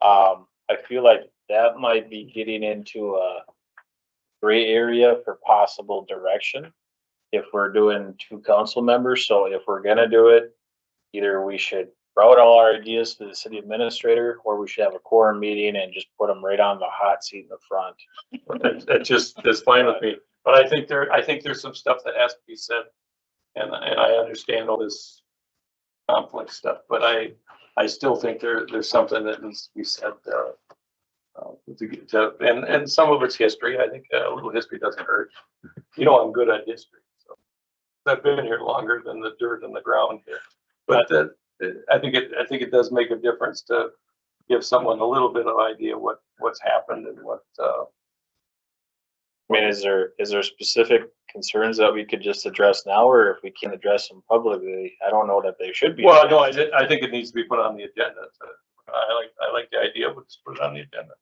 I feel like that might be getting into a gray area for possible direction. If we're doing 2 council members, so if we're gonna do it, either we should route all our ideas to the city administrator, or we should have a quorum meeting and just put them right on the hot seat in the front. It just is fine with me, but I think there's some stuff that has to be said. And I understand all this conflict stuff, but I still think there's something that needs to be said, and some of it's history. I think a little history doesn't hurt. You know, I'm good at history, so I've been here longer than the dirt in the ground here. But I think it does make a difference to give someone a little bit of idea what's happened and what, I mean, is there specific concerns that we could just address now, or if we can't address them publicly, I don't know that they should be. well, no, I think it needs to be put on the agenda. So I like the idea, but just put it on the agenda.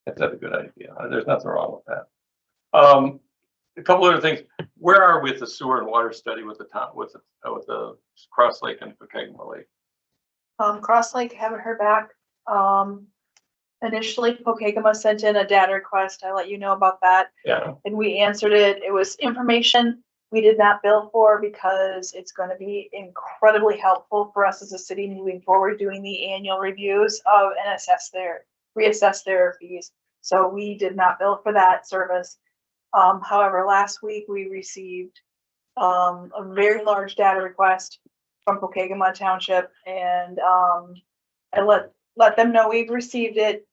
That's a good idea. There's nothing wrong with that. A couple other things. Where are we with the sewer and water study with the Cross Lake and Pokegama Lake? Cross Lake, haven't heard back. Initially, Pokegama sent in a data request. I let you know about that. Yeah. And we answered it. It was information we did not bill for because it's going to be incredibly helpful for us as a city moving forward, doing the annual reviews of and reassess their fees. So we did not bill for that service. However, last week we received a very large data request from Pokegama Township, and I let them know we've received it.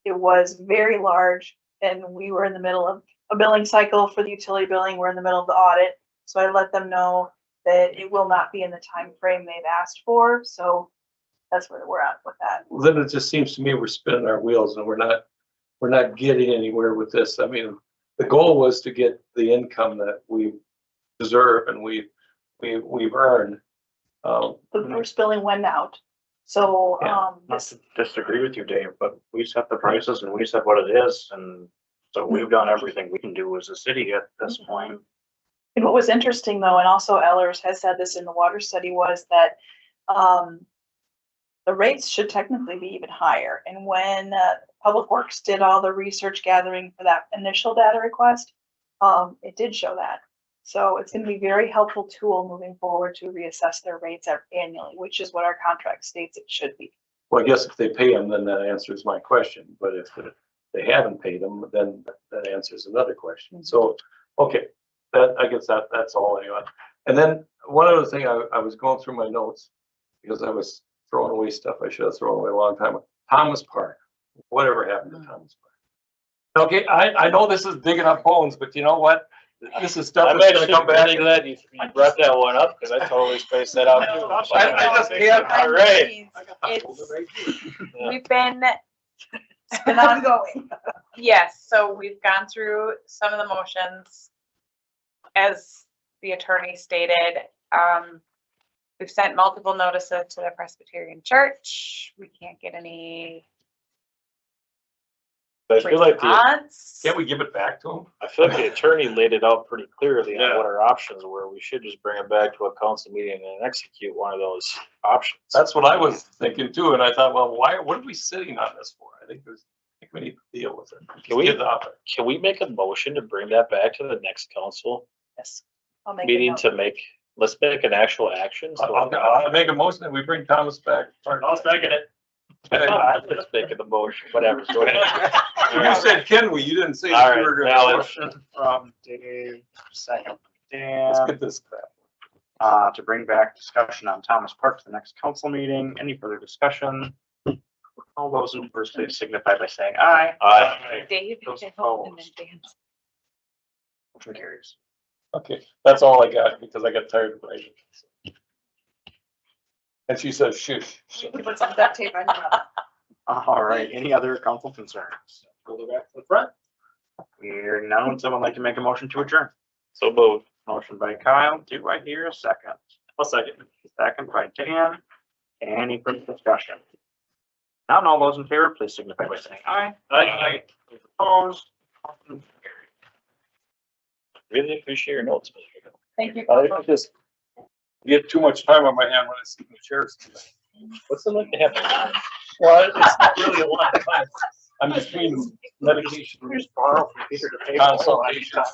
It was very large, and we were in the middle of a billing cycle for the utility billing. We're in the middle of the audit, so I let them know that it will not be in the time frame they've asked for. So that's where we're at with that. Well, then it just seems to me we're spinning our wheels and we're not getting anywhere with this. I mean, the goal was to get the income that we deserve and we've earned. The first billing went out. So, Not to disagree with you, Dave, but we set the prices and we said what it is, and so we've done everything we can do as a city at this point. And what was interesting though, and also Ellers has said this in the water study, was that the rates should technically be even higher. And when Public Works did all the research gathering for that initial data request, it did show that. So it's going to be a very helpful tool moving forward to reassess their rates annually, which is what our contract states it should be. Well, I guess if they pay them, then that answers my question. But if they haven't paid them, then that answers another question. So, okay, I guess that's all anyway. And then one other thing, I was going through my notes because I was throwing away stuff I should have thrown away a long time ago. Thomas Park, whatever happened to Thomas Park? Okay, I know this is digging up bones, but you know what? This is stuff that's gonna come back. I'm glad you brought that one up, because I totally spaced that out too. I just can't. All right. We've been, It's been ongoing. yes, so we've gone through some of the motions. As the attorney stated, we've sent multiple notices to the Presbyterian Church. We can't get any I feel like Can't we give it back to them? I feel like the attorney laid it out pretty clearly Yeah. on what our options were. We should just bring it back to a council meeting and execute one of those options. That's what I was thinking too, and I thought, well, what are we sitting on this for? I think we need to deal with it. Can we- Get it out there. Can we make a motion to bring that back to the next council Yes. I'll make a meeting note. to let's make an actual action? So I'll make a motion that we bring Thomas back. I'll second it. let's make the motion, whatever. Go ahead. You said, can we? You didn't say. All that you right, were now gonna- Motion from Dave, second from Let's Dan, get this crap. to bring back discussion on Thomas Park to the next council meeting. Any further discussion? All those in favor, please signify by saying aye. Aye. Dave, Those I hope in opposed. advance. Motion carries. Okay, that's all I got because I got tired of writing. And she says, shush. You can put some duct tape on your mouth. All right, any other council concerns? We'll go back to the front. Hearing none, would someone like to make a motion to adjourn? So moved. Motion by Kyle, do I hear a second? I'll second. Second by Dan. Any further discussion? Not all those in favor, please signify by saying aye. Aye. Those opposed? Motion carries. Really appreciate your notes, Mr. Thank you. I just get too much time on my hand when I sit in the chairs. What's it like to have? Well, it's not really a lot of time. I'm between medication. Just borrow from Peter to pay. Consultations.